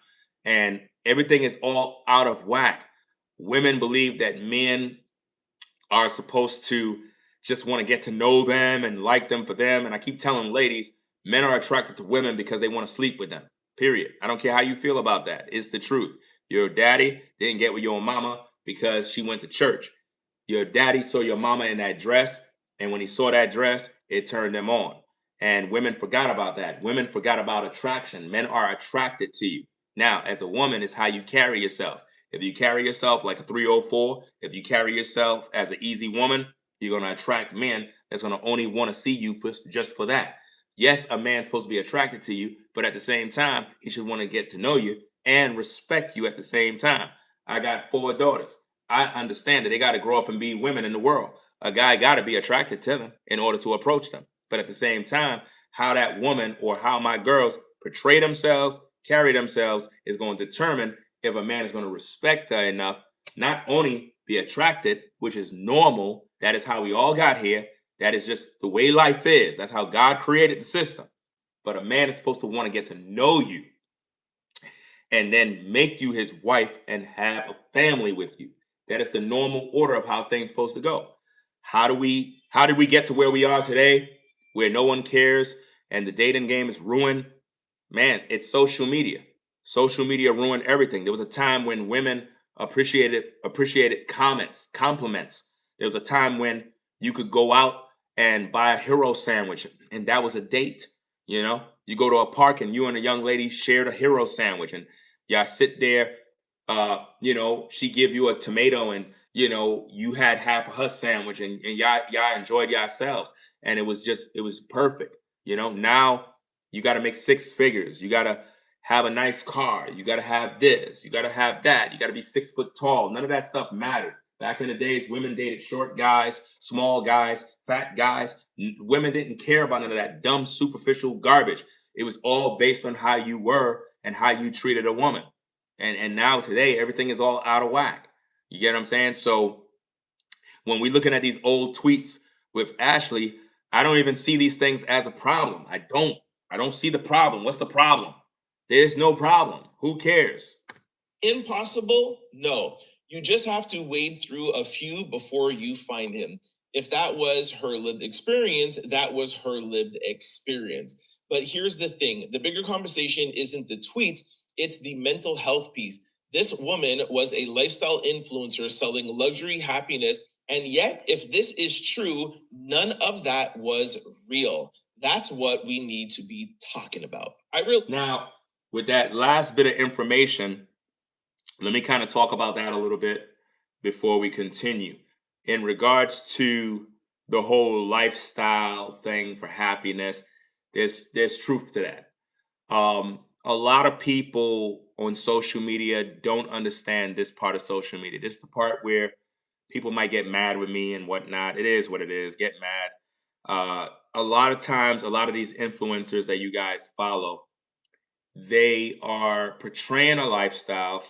Speaker 1: And everything is all out of whack. Women believe that men are supposed to just want to get to know them and like them for them. And I keep telling ladies, men are attracted to women because they want to sleep with them. Period. I don't care how you feel about that. It's the truth. Your daddy didn't get with your mama because she went to church. Your daddy saw your mama in that dress, and when he saw that dress, it turned him on. And women forgot about that. Women forgot about attraction. Men are attracted to you. Now, as a woman, it's how you carry yourself. If you carry yourself like a 304, if you carry yourself as an easy woman, you're going to attract men that's going to only want to see you just for that. Yes, a man's supposed to be attracted to you, but at the same time, he should want to get to know you and respect you at the same time. I got 4 daughters. I understand that they got to grow up and be women in the world. A guy got to be attracted to them in order to approach them. But at the same time, how that woman or how my girls portray themselves, carry themselves is going to determine if a man is going to respect her enough, not only be attracted, which is normal. That is how we all got here. That is just the way life is. That's how God created the system. But a man is supposed to want to get to know you and then make you his wife and have a family with you. That is the normal order of how things are supposed to go. How did we get to where we are today, where no one cares and the dating game is ruined? Man, it's social media. Social media ruined everything. There was a time when women appreciated compliments. There was a time when you could go out and buy a hero sandwich, and that was a date. You go to a park and you and a young lady shared a hero sandwich, and y'all sit there. She give you a tomato, and you had half of her sandwich, and y'all enjoyed yourselves, and it was perfect. Now you got to make 6 figures. You got to have a nice car. You got to have this. You got to have that. You got to be 6 foot tall. None of that stuff mattered. Back in the days, women dated short guys, small guys, fat guys. Women didn't care about none of that dumb, superficial garbage. It was all based on how you were and how you treated a woman. And now today, everything is all out of whack. You get what I'm saying? So when we're looking at these old tweets with Ashlee, I don't even see these things as a problem. I don't see the problem. What's the problem? There's no problem. Who cares?
Speaker 2: Impossible? No. You just have to wade through a few before you find him. If that was her lived experience, that was her lived experience. But here's the thing, the bigger conversation isn't the tweets, it's the mental health piece. This woman was a lifestyle influencer selling luxury happiness, and yet, if this is true, none of that was real. That's what we need to be talking about.
Speaker 1: Now, with that last bit of information, let me kind of talk about that a little bit before we continue. In regards to the whole lifestyle thing for happiness, there's truth to that. A lot of people on social media don't understand this part of social media. This is the part where people might get mad with me and whatnot. It is what it is. Get mad. A lot of times, a lot of these influencers that you guys follow, they are portraying a lifestyle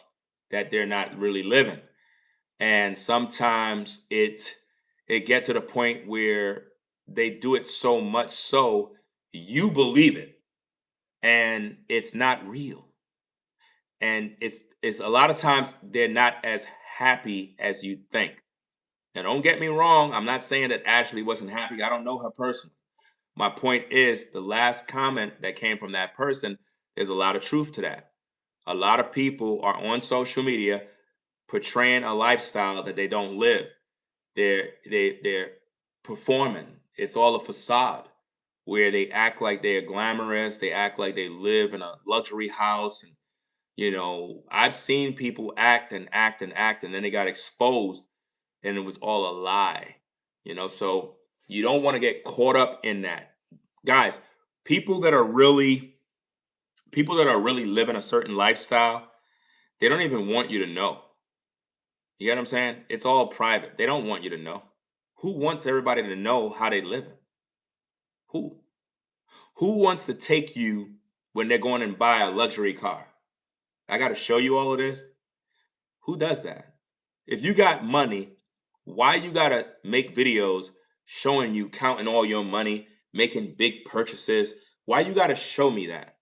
Speaker 1: that they're not really living. And sometimes it gets to the point where they do it so much so you believe it and it's not real. And it's a lot of times they're not as happy as you think. And don't get me wrong, I'm not saying that Ashlee wasn't happy. I don't know her personally. My point is the last comment that came from that person, there's a lot of truth to that. A lot of people are on social media portraying a lifestyle that they don't live. They're performing. It's all a facade where they act like they're glamorous. They act like they live in a luxury house. And I've seen people act and act and act, and then they got exposed, and it was all a lie. So you don't want to get caught up in that, guys. People that are really living a certain lifestyle, they don't even want you to know. You get what I'm saying? It's all private. They don't want you to know. Who wants everybody to know how they live? Who? Who wants to take you when they're going and buy a luxury car? I got to show you all of this. Who does that? If you got money, why you got to make videos showing you counting all your money, making big purchases? Why you got to show me that?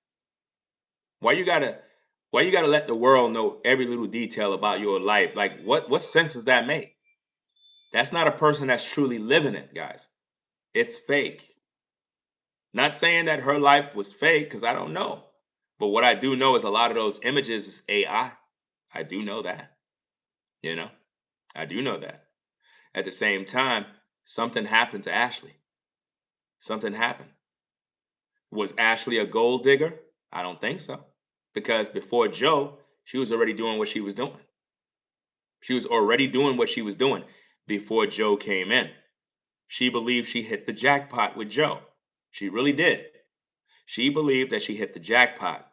Speaker 1: Why you got to let the world know every little detail about your life? Like what sense does that make? That's not a person that's truly living it, guys. It's fake. Not saying that her life was fake, because I don't know. But what I do know is a lot of those images is AI. I do know that. I do know that. At the same time, something happened to Ashlee. Something happened. Was Ashlee a gold digger? I don't think so. Because before Joe, she was already doing what she was doing. She was already doing what she was doing before Joe came in. She believed she hit the jackpot with Joe. She really did. She believed that she hit the jackpot.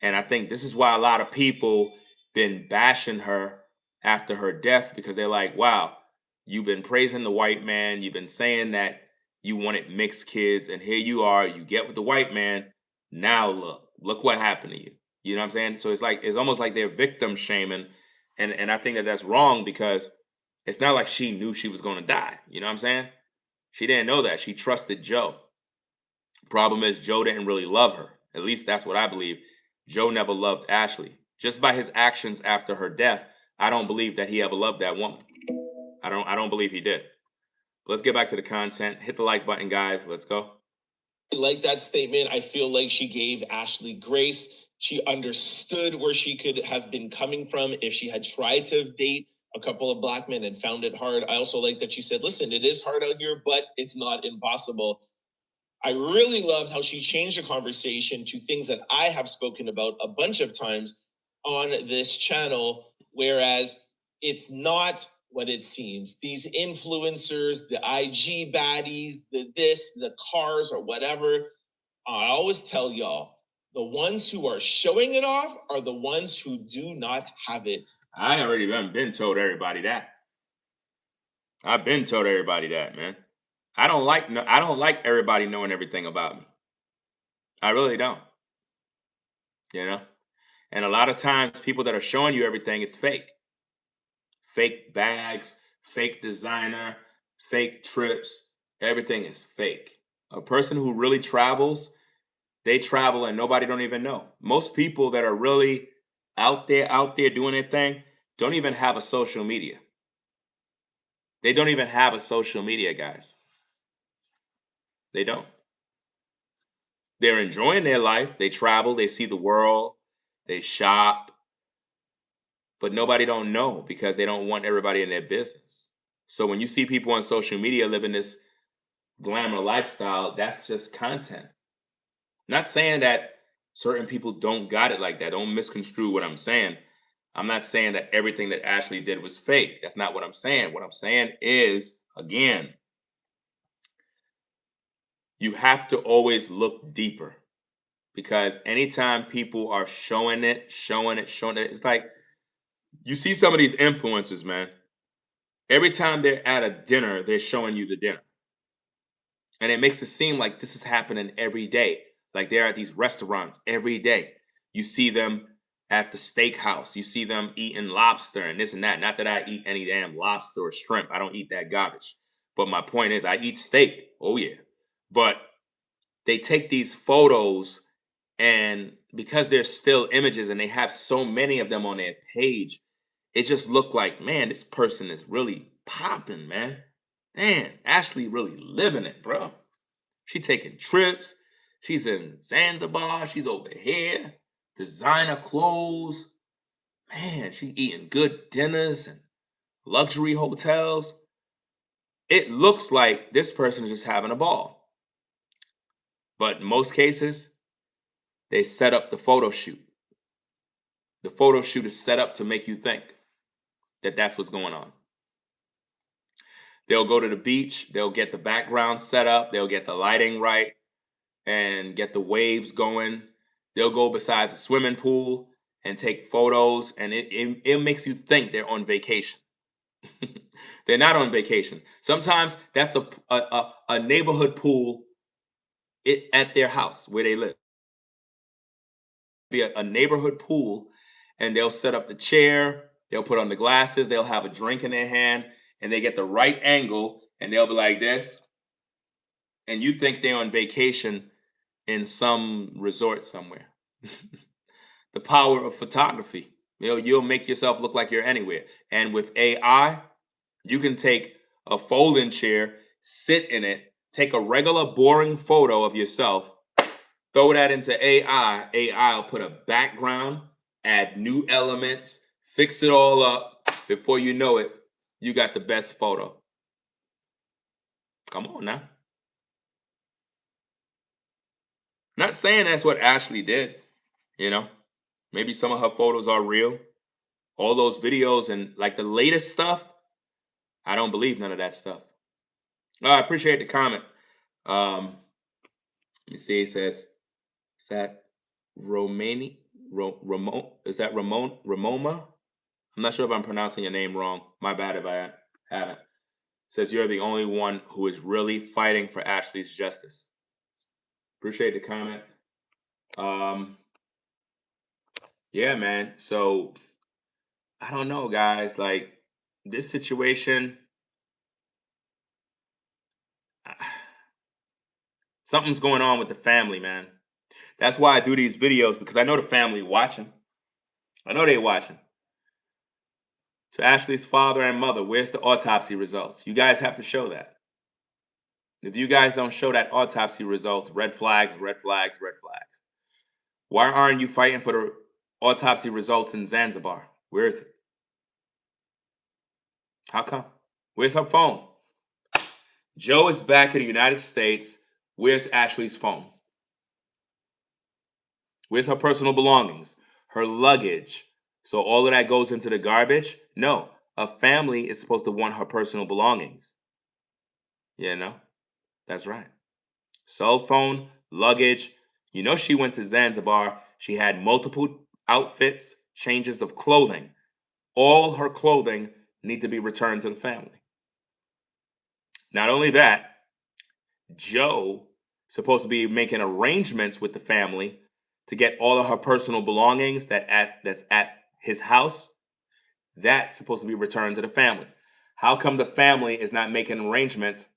Speaker 1: And I think this is why a lot of people been bashing her after her death, because they're like, wow, you've been praising the white man. You've been saying that you wanted mixed kids. And here you are, you get with the white man. Now look what happened to you. You know what I'm saying? So it's almost like they're victim shaming. And I think that that's wrong, because it's not like she knew she was going to die. You know what I'm saying? She didn't know that. She trusted Joe. Problem is, Joe didn't really love her. At least that's what I believe. Joe never loved Ashlee. Just by his actions after her death, I don't believe that he ever loved that woman. I don't believe he did. Let's get back to the content. Hit the like button, guys. Let's go.
Speaker 2: I like that statement. I feel like she gave Ashlee grace. She understood where she could have been coming from if she had tried to date a couple of black men and found it hard. I also like that she said, listen, it is hard out here, but it's not impossible. I really loved how she changed the conversation to things that I have spoken about a bunch of times on this channel, whereas it's not what it seems. These influencers, the IG baddies, the cars or whatever, I always tell y'all, the ones who are showing it off are the ones who do not have it.
Speaker 1: I already been told everybody that. I've been told everybody that, man. I don't like everybody knowing everything about me. I really don't. And a lot of times people that are showing you everything, it's fake. Fake bags, fake designer, fake trips. Everything is fake. A person who really travels, They travel and nobody don't even know. Most people that are really out there doing their thing don't even have a social media. They don't even have a social media, guys. They don't. They're enjoying their life. They travel, they see the world, they shop, but nobody don't know because they don't want everybody in their business. So when you see people on social media living this glamour lifestyle, that's just content. Not saying that certain people don't got it like that. Don't misconstrue what I'm saying. I'm not saying that everything that Ashlee did was fake. That's not what I'm saying. What I'm saying is, again, you have to always look deeper because anytime people are showing it, it's like you see some of these influencers, man. Every time they're at a dinner, they're showing you the dinner. And it makes it seem like this is happening every day. Like they're at these restaurants every day. You see them at the steakhouse. You see them eating lobster and this and that. Not that I eat any damn lobster or shrimp. I don't eat that garbage. But my point is, I eat steak. Oh, yeah. But they take these photos, and because they're still images and they have so many of them on their page, it just looked like, man, this person is really popping, man. Man, Ashlee really living it, bro. She taking trips. She's in Zanzibar. She's over here. Designer clothes. Man, she eating good dinners and luxury hotels. It looks like this person is just having a ball. But in most cases, they set up the photo shoot. The photo shoot is set up to make you think that that's what's going on. They'll go to the beach. They'll get the background set up. They'll get the lighting right and get the waves going. They'll go beside a swimming pool and take photos, and it makes you think they're on vacation. They're not on vacation. Sometimes that's a neighborhood pool at their house where they live. Be a neighborhood pool, and they'll set up the chair. They'll put on the glasses. They'll have a drink in their hand, and they get the right angle, and they'll be like this. And you think they're on vacation in some resort somewhere. The power of photography. You'll make yourself look like you're anywhere. And with AI, you can take a folding chair, sit in it, take a regular boring photo of yourself, throw that into AI. AI will put a background, add new elements, fix it all up. Before you know it, you got the best photo. Come on now. Not saying that's what Ashlee did, you know. Maybe some of her photos are real. All those videos and like the latest stuff, I don't believe none of that stuff. I appreciate the comment. Let me see. It says, is that Romani? Ramon? Is that Ramoma? I'm not sure if I'm pronouncing your name wrong. My bad if I haven't. It says you're the only one who is really fighting for Ashlee's justice. Appreciate the comment. Yeah, man. So I don't know, guys. Like this situation, something's going on with the family, man. That's why I do these videos, because I know the family watching. I know they watching. To Ashlee's father and mother, where's the autopsy results? You guys have to show that. If you guys don't show that autopsy results, red flags, red flags, red flags. Why aren't you fighting for the autopsy results in Zanzibar? Where is it? How come? Where's her phone? Joe is back in the United States. Where's Ashlee's phone? Where's her personal belongings? Her luggage. So all of that goes into the garbage? No. A family is supposed to want her personal belongings. Yeah, no? That's right. Cell phone, luggage. You know she went to Zanzibar. She had multiple outfits, changes of clothing. All her clothing need to be returned to the family. Not only that, Joe supposed to be making arrangements with the family to get all of her personal belongings that's at his house. That's supposed to be returned to the family. How come the family is not making arrangements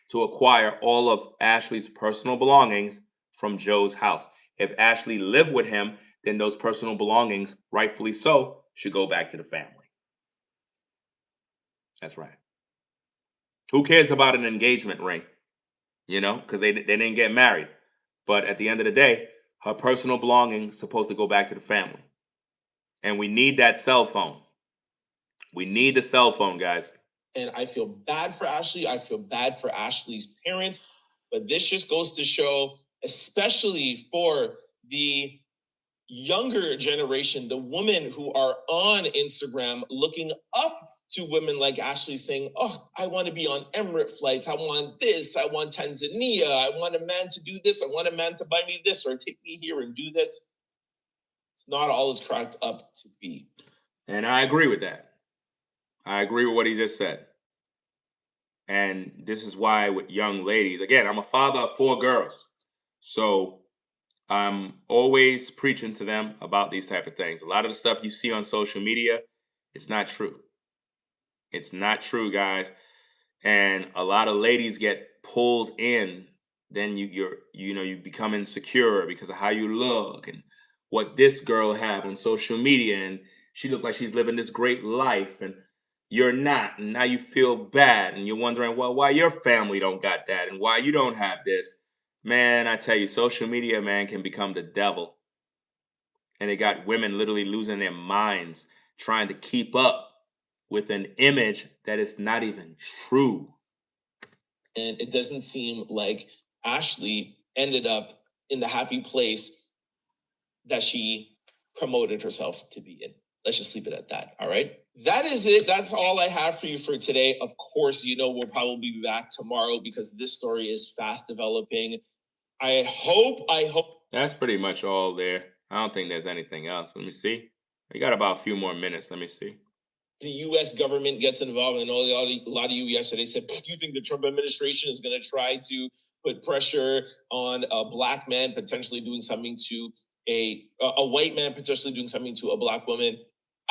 Speaker 1: to acquire all of Ashlee's personal belongings from Joe's house? If Ashlee lived with him, then those personal belongings, rightfully so, should go back to the family. That's right. Who cares about an engagement ring? You know, because they didn't get married. But at the end of the day, her personal belongings supposed to go back to the family. And we need that cell phone. We need the cell phone, guys.
Speaker 2: And I feel bad for Ashlee. I feel bad for Ashlee's parents. But this just goes to show, especially for the younger generation, the women who are on Instagram looking up to women like Ashlee saying, oh, I want to be on Emirate flights. I want this. I want Tanzania. I want a man to do this. I want a man to buy me this or take me here and do this. It's not all it's cracked up to be.
Speaker 1: And I agree with that. I agree with what he just said. And this is why with young ladies, again, I'm a father of 4 girls. So I'm always preaching to them about these type of things. A lot of the stuff you see on social media, it's not true. It's not true, guys. And a lot of ladies get pulled in. Then you become insecure because of how you look and what this girl have on social media, and she look like she's living this great life, and you're not, and now you feel bad, and you're wondering, well, why your family don't got that, and why you don't have this. Man, I tell you, social media, man, can become the devil, and it got women literally losing their minds trying to keep up with an image that is not even true.
Speaker 2: And it doesn't seem like Ashlee ended up in the happy place that she promoted herself to be in. Let's just leave it at that. All right. That is it. That's all I have for you for today. Of course, we'll probably be back tomorrow because this story is fast developing. I hope.
Speaker 1: That's pretty much all there. I don't think there's anything else. Let me see. We got about a few more minutes. Let me see.
Speaker 2: The U.S. government gets involved. And a lot of you yesterday said, do you think the Trump administration is going to try to put pressure on a black man potentially doing something to a white man potentially doing something to a black woman?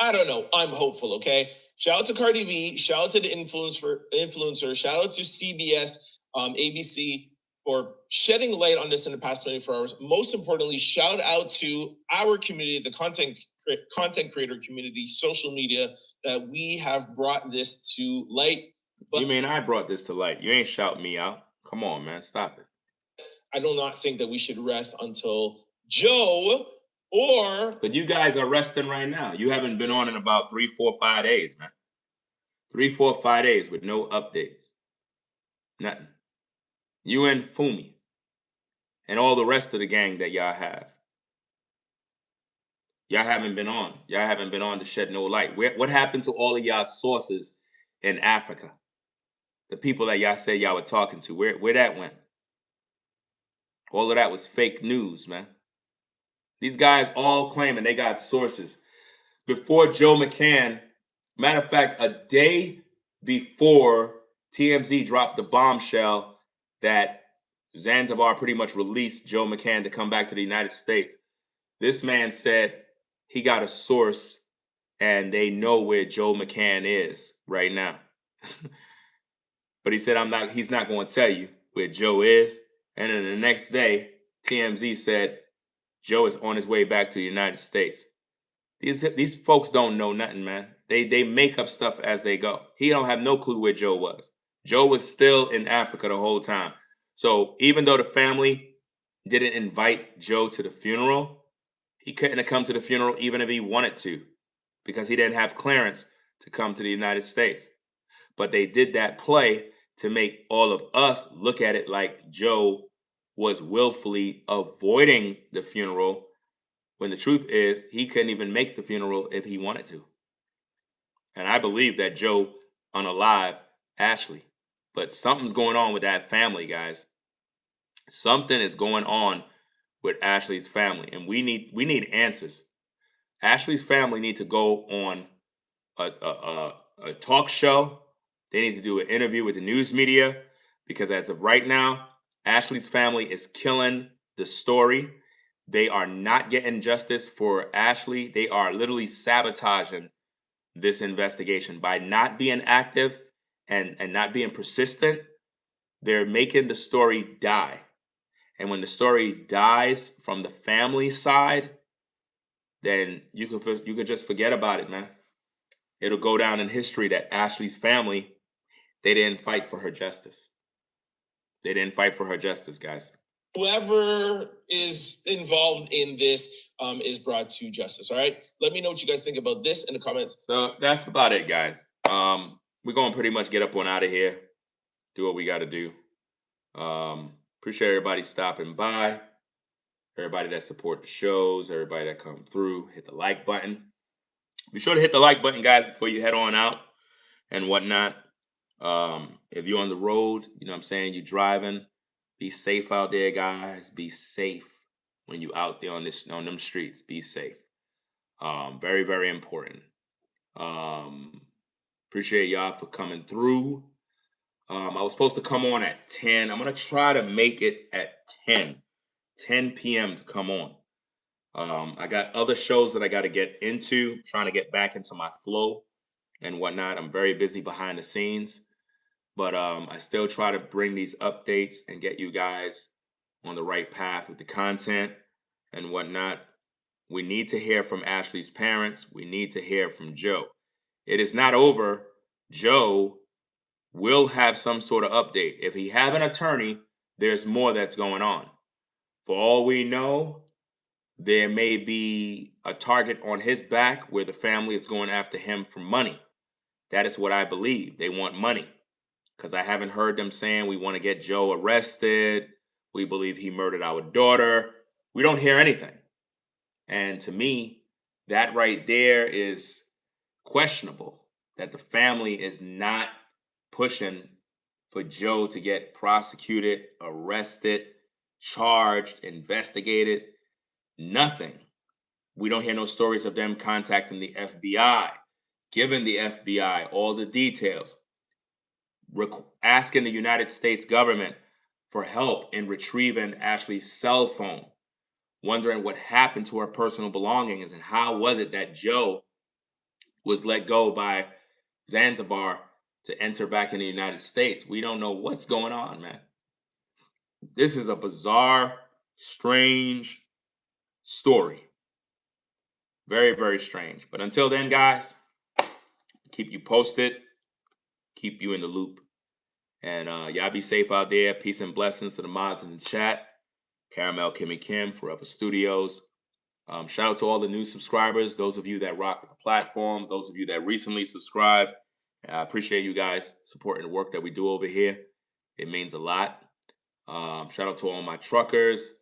Speaker 2: I don't know. I'm hopeful, okay? Shout out to Cardi B. Shout out to the influencer. Shout out to CBS, ABC for shedding light on this in the past 24 hours. Most importantly, shout out to our community, the content creator community, social media, that we have brought this to light.
Speaker 1: But you mean I brought this to light? You ain't shout me out. Come on, man. Stop it.
Speaker 2: I do not think that we should rest until Joe or...
Speaker 1: But you guys are resting right now. You haven't been on in about 3, 4, 5 days, man. 3, 4, 5 days with no updates. Nothing. You and Fumi. And all the rest of the gang that y'all have. Y'all haven't been on. Y'all haven't been on to shed no light. What happened to all of y'all sources in Africa? The people that y'all said y'all were talking to, where that went? All of that was fake news, man. These guys all claiming they got sources. Before Joe McCann, matter of fact, a day before TMZ dropped the bombshell that Zanzibar pretty much released Joe McCann to come back to the United States, this man said he got a source and they know where Joe McCann is right now. But he said he's not going to tell you where Joe is. And then the next day, TMZ said Joe is on his way back to the United States. These folks don't know nothing, man. They make up stuff as they go. He don't have no clue where Joe was. Joe was still in Africa the whole time. So even though the family didn't invite Joe to the funeral, he couldn't have come to the funeral even if he wanted to, because he didn't have clearance to come to the United States. But they did that play to make all of us look at it like Joe was willfully avoiding the funeral, when the truth is he couldn't even make the funeral if he wanted to. And I believe that Joe unalived Ashlee. But something's going on with that family, guys. Something is going on with Ashlee's family, and we need answers. Ashlee's family need to go on a talk show. They need to do an interview with the news media, because as of right now, Ashlee's family is killing the story. They are not getting justice for Ashlee. They are literally sabotaging this investigation by not being active and not being persistent. They're making the story die. And when the story dies from the family side, then you could just forget about it, man. It'll go down in history that Ashlee's family, they didn't fight for her justice. They didn't fight for her justice, guys.
Speaker 2: Whoever is involved in this is brought to justice. All right. Let me know what you guys think about this in the comments.
Speaker 1: So that's about it, guys. We're gonna pretty much get up on out of here. Do what we got to do. Appreciate everybody stopping by. Everybody that support the shows. Everybody that come through. Hit the like button. Be sure to hit the like button, guys, before you head on out and whatnot. If you're on the road, you know what I'm saying, you driving, be safe out there, guys. Be safe when you out there on them streets. Be safe. Very, very important. Appreciate y'all for coming through. I was supposed to come on at 10. I'm going to try to make it at 10 p.m. to come on. I got other shows that I got to get into, trying to get back into my flow and whatnot. I'm very busy behind the scenes, but I still try to bring these updates and get you guys on the right path with the content and whatnot. We need to hear from Ashlee's parents. We need to hear from Joe. It is not over. Joe will have some sort of update. If he have an attorney, there's more that's going on. For all we know, there may be a target on his back where the family is going after him for money. That is what I believe. They want money. Because I haven't heard them saying we want to get Joe arrested. We believe he murdered our daughter. We don't hear anything. And to me, that right there is questionable. That the family is not pushing for Joe to get prosecuted, arrested, charged, investigated. Nothing. We don't hear no stories of them contacting the FBI, giving the FBI all the details, asking the United States government for help in retrieving Ashlee's cell phone, wondering what happened to her personal belongings and how was it that Joe was let go by Zanzibar to enter back in the United States. We don't know what's going on, man. This is a bizarre, strange story. Very, very strange. But until then, guys, keep you posted, keep you in the loop. And y'all be safe out there. Peace and blessings to the mods in the chat. Caramel, Kimmy Kim, Forever Studios. Shout out to all the new subscribers, those of you that rock the platform, those of you that recently subscribed. I appreciate you guys supporting the work that we do over here. It means a lot. Shout out to all my truckers,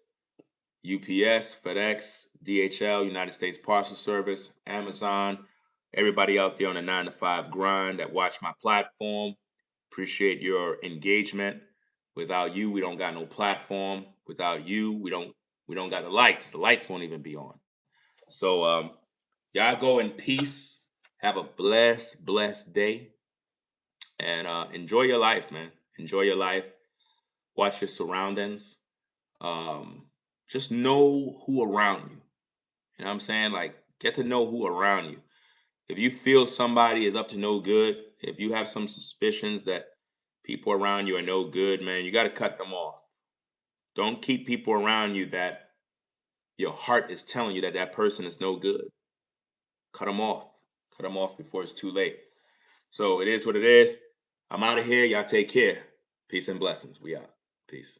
Speaker 1: UPS, FedEx, DHL, United States Parcel Service, Amazon, everybody out there on the 9-to-5 grind that watch my platform. Appreciate your engagement. Without you, we don't got no platform. Without you, we don't got the lights. The lights won't even be on. So y'all go in peace. Have a blessed day. And enjoy your life, man. Enjoy your life. Watch your surroundings. Just know who around you. You know what I'm saying? Like, get to know who around you. If you feel somebody is up to no good, if you have some suspicions that people around you are no good, man, you got to cut them off. Don't keep people around you that your heart is telling you that that person is no good. Cut them off. Cut them off before it's too late. So it is what it is. I'm out of here. Y'all take care. Peace and blessings. We out. Peace.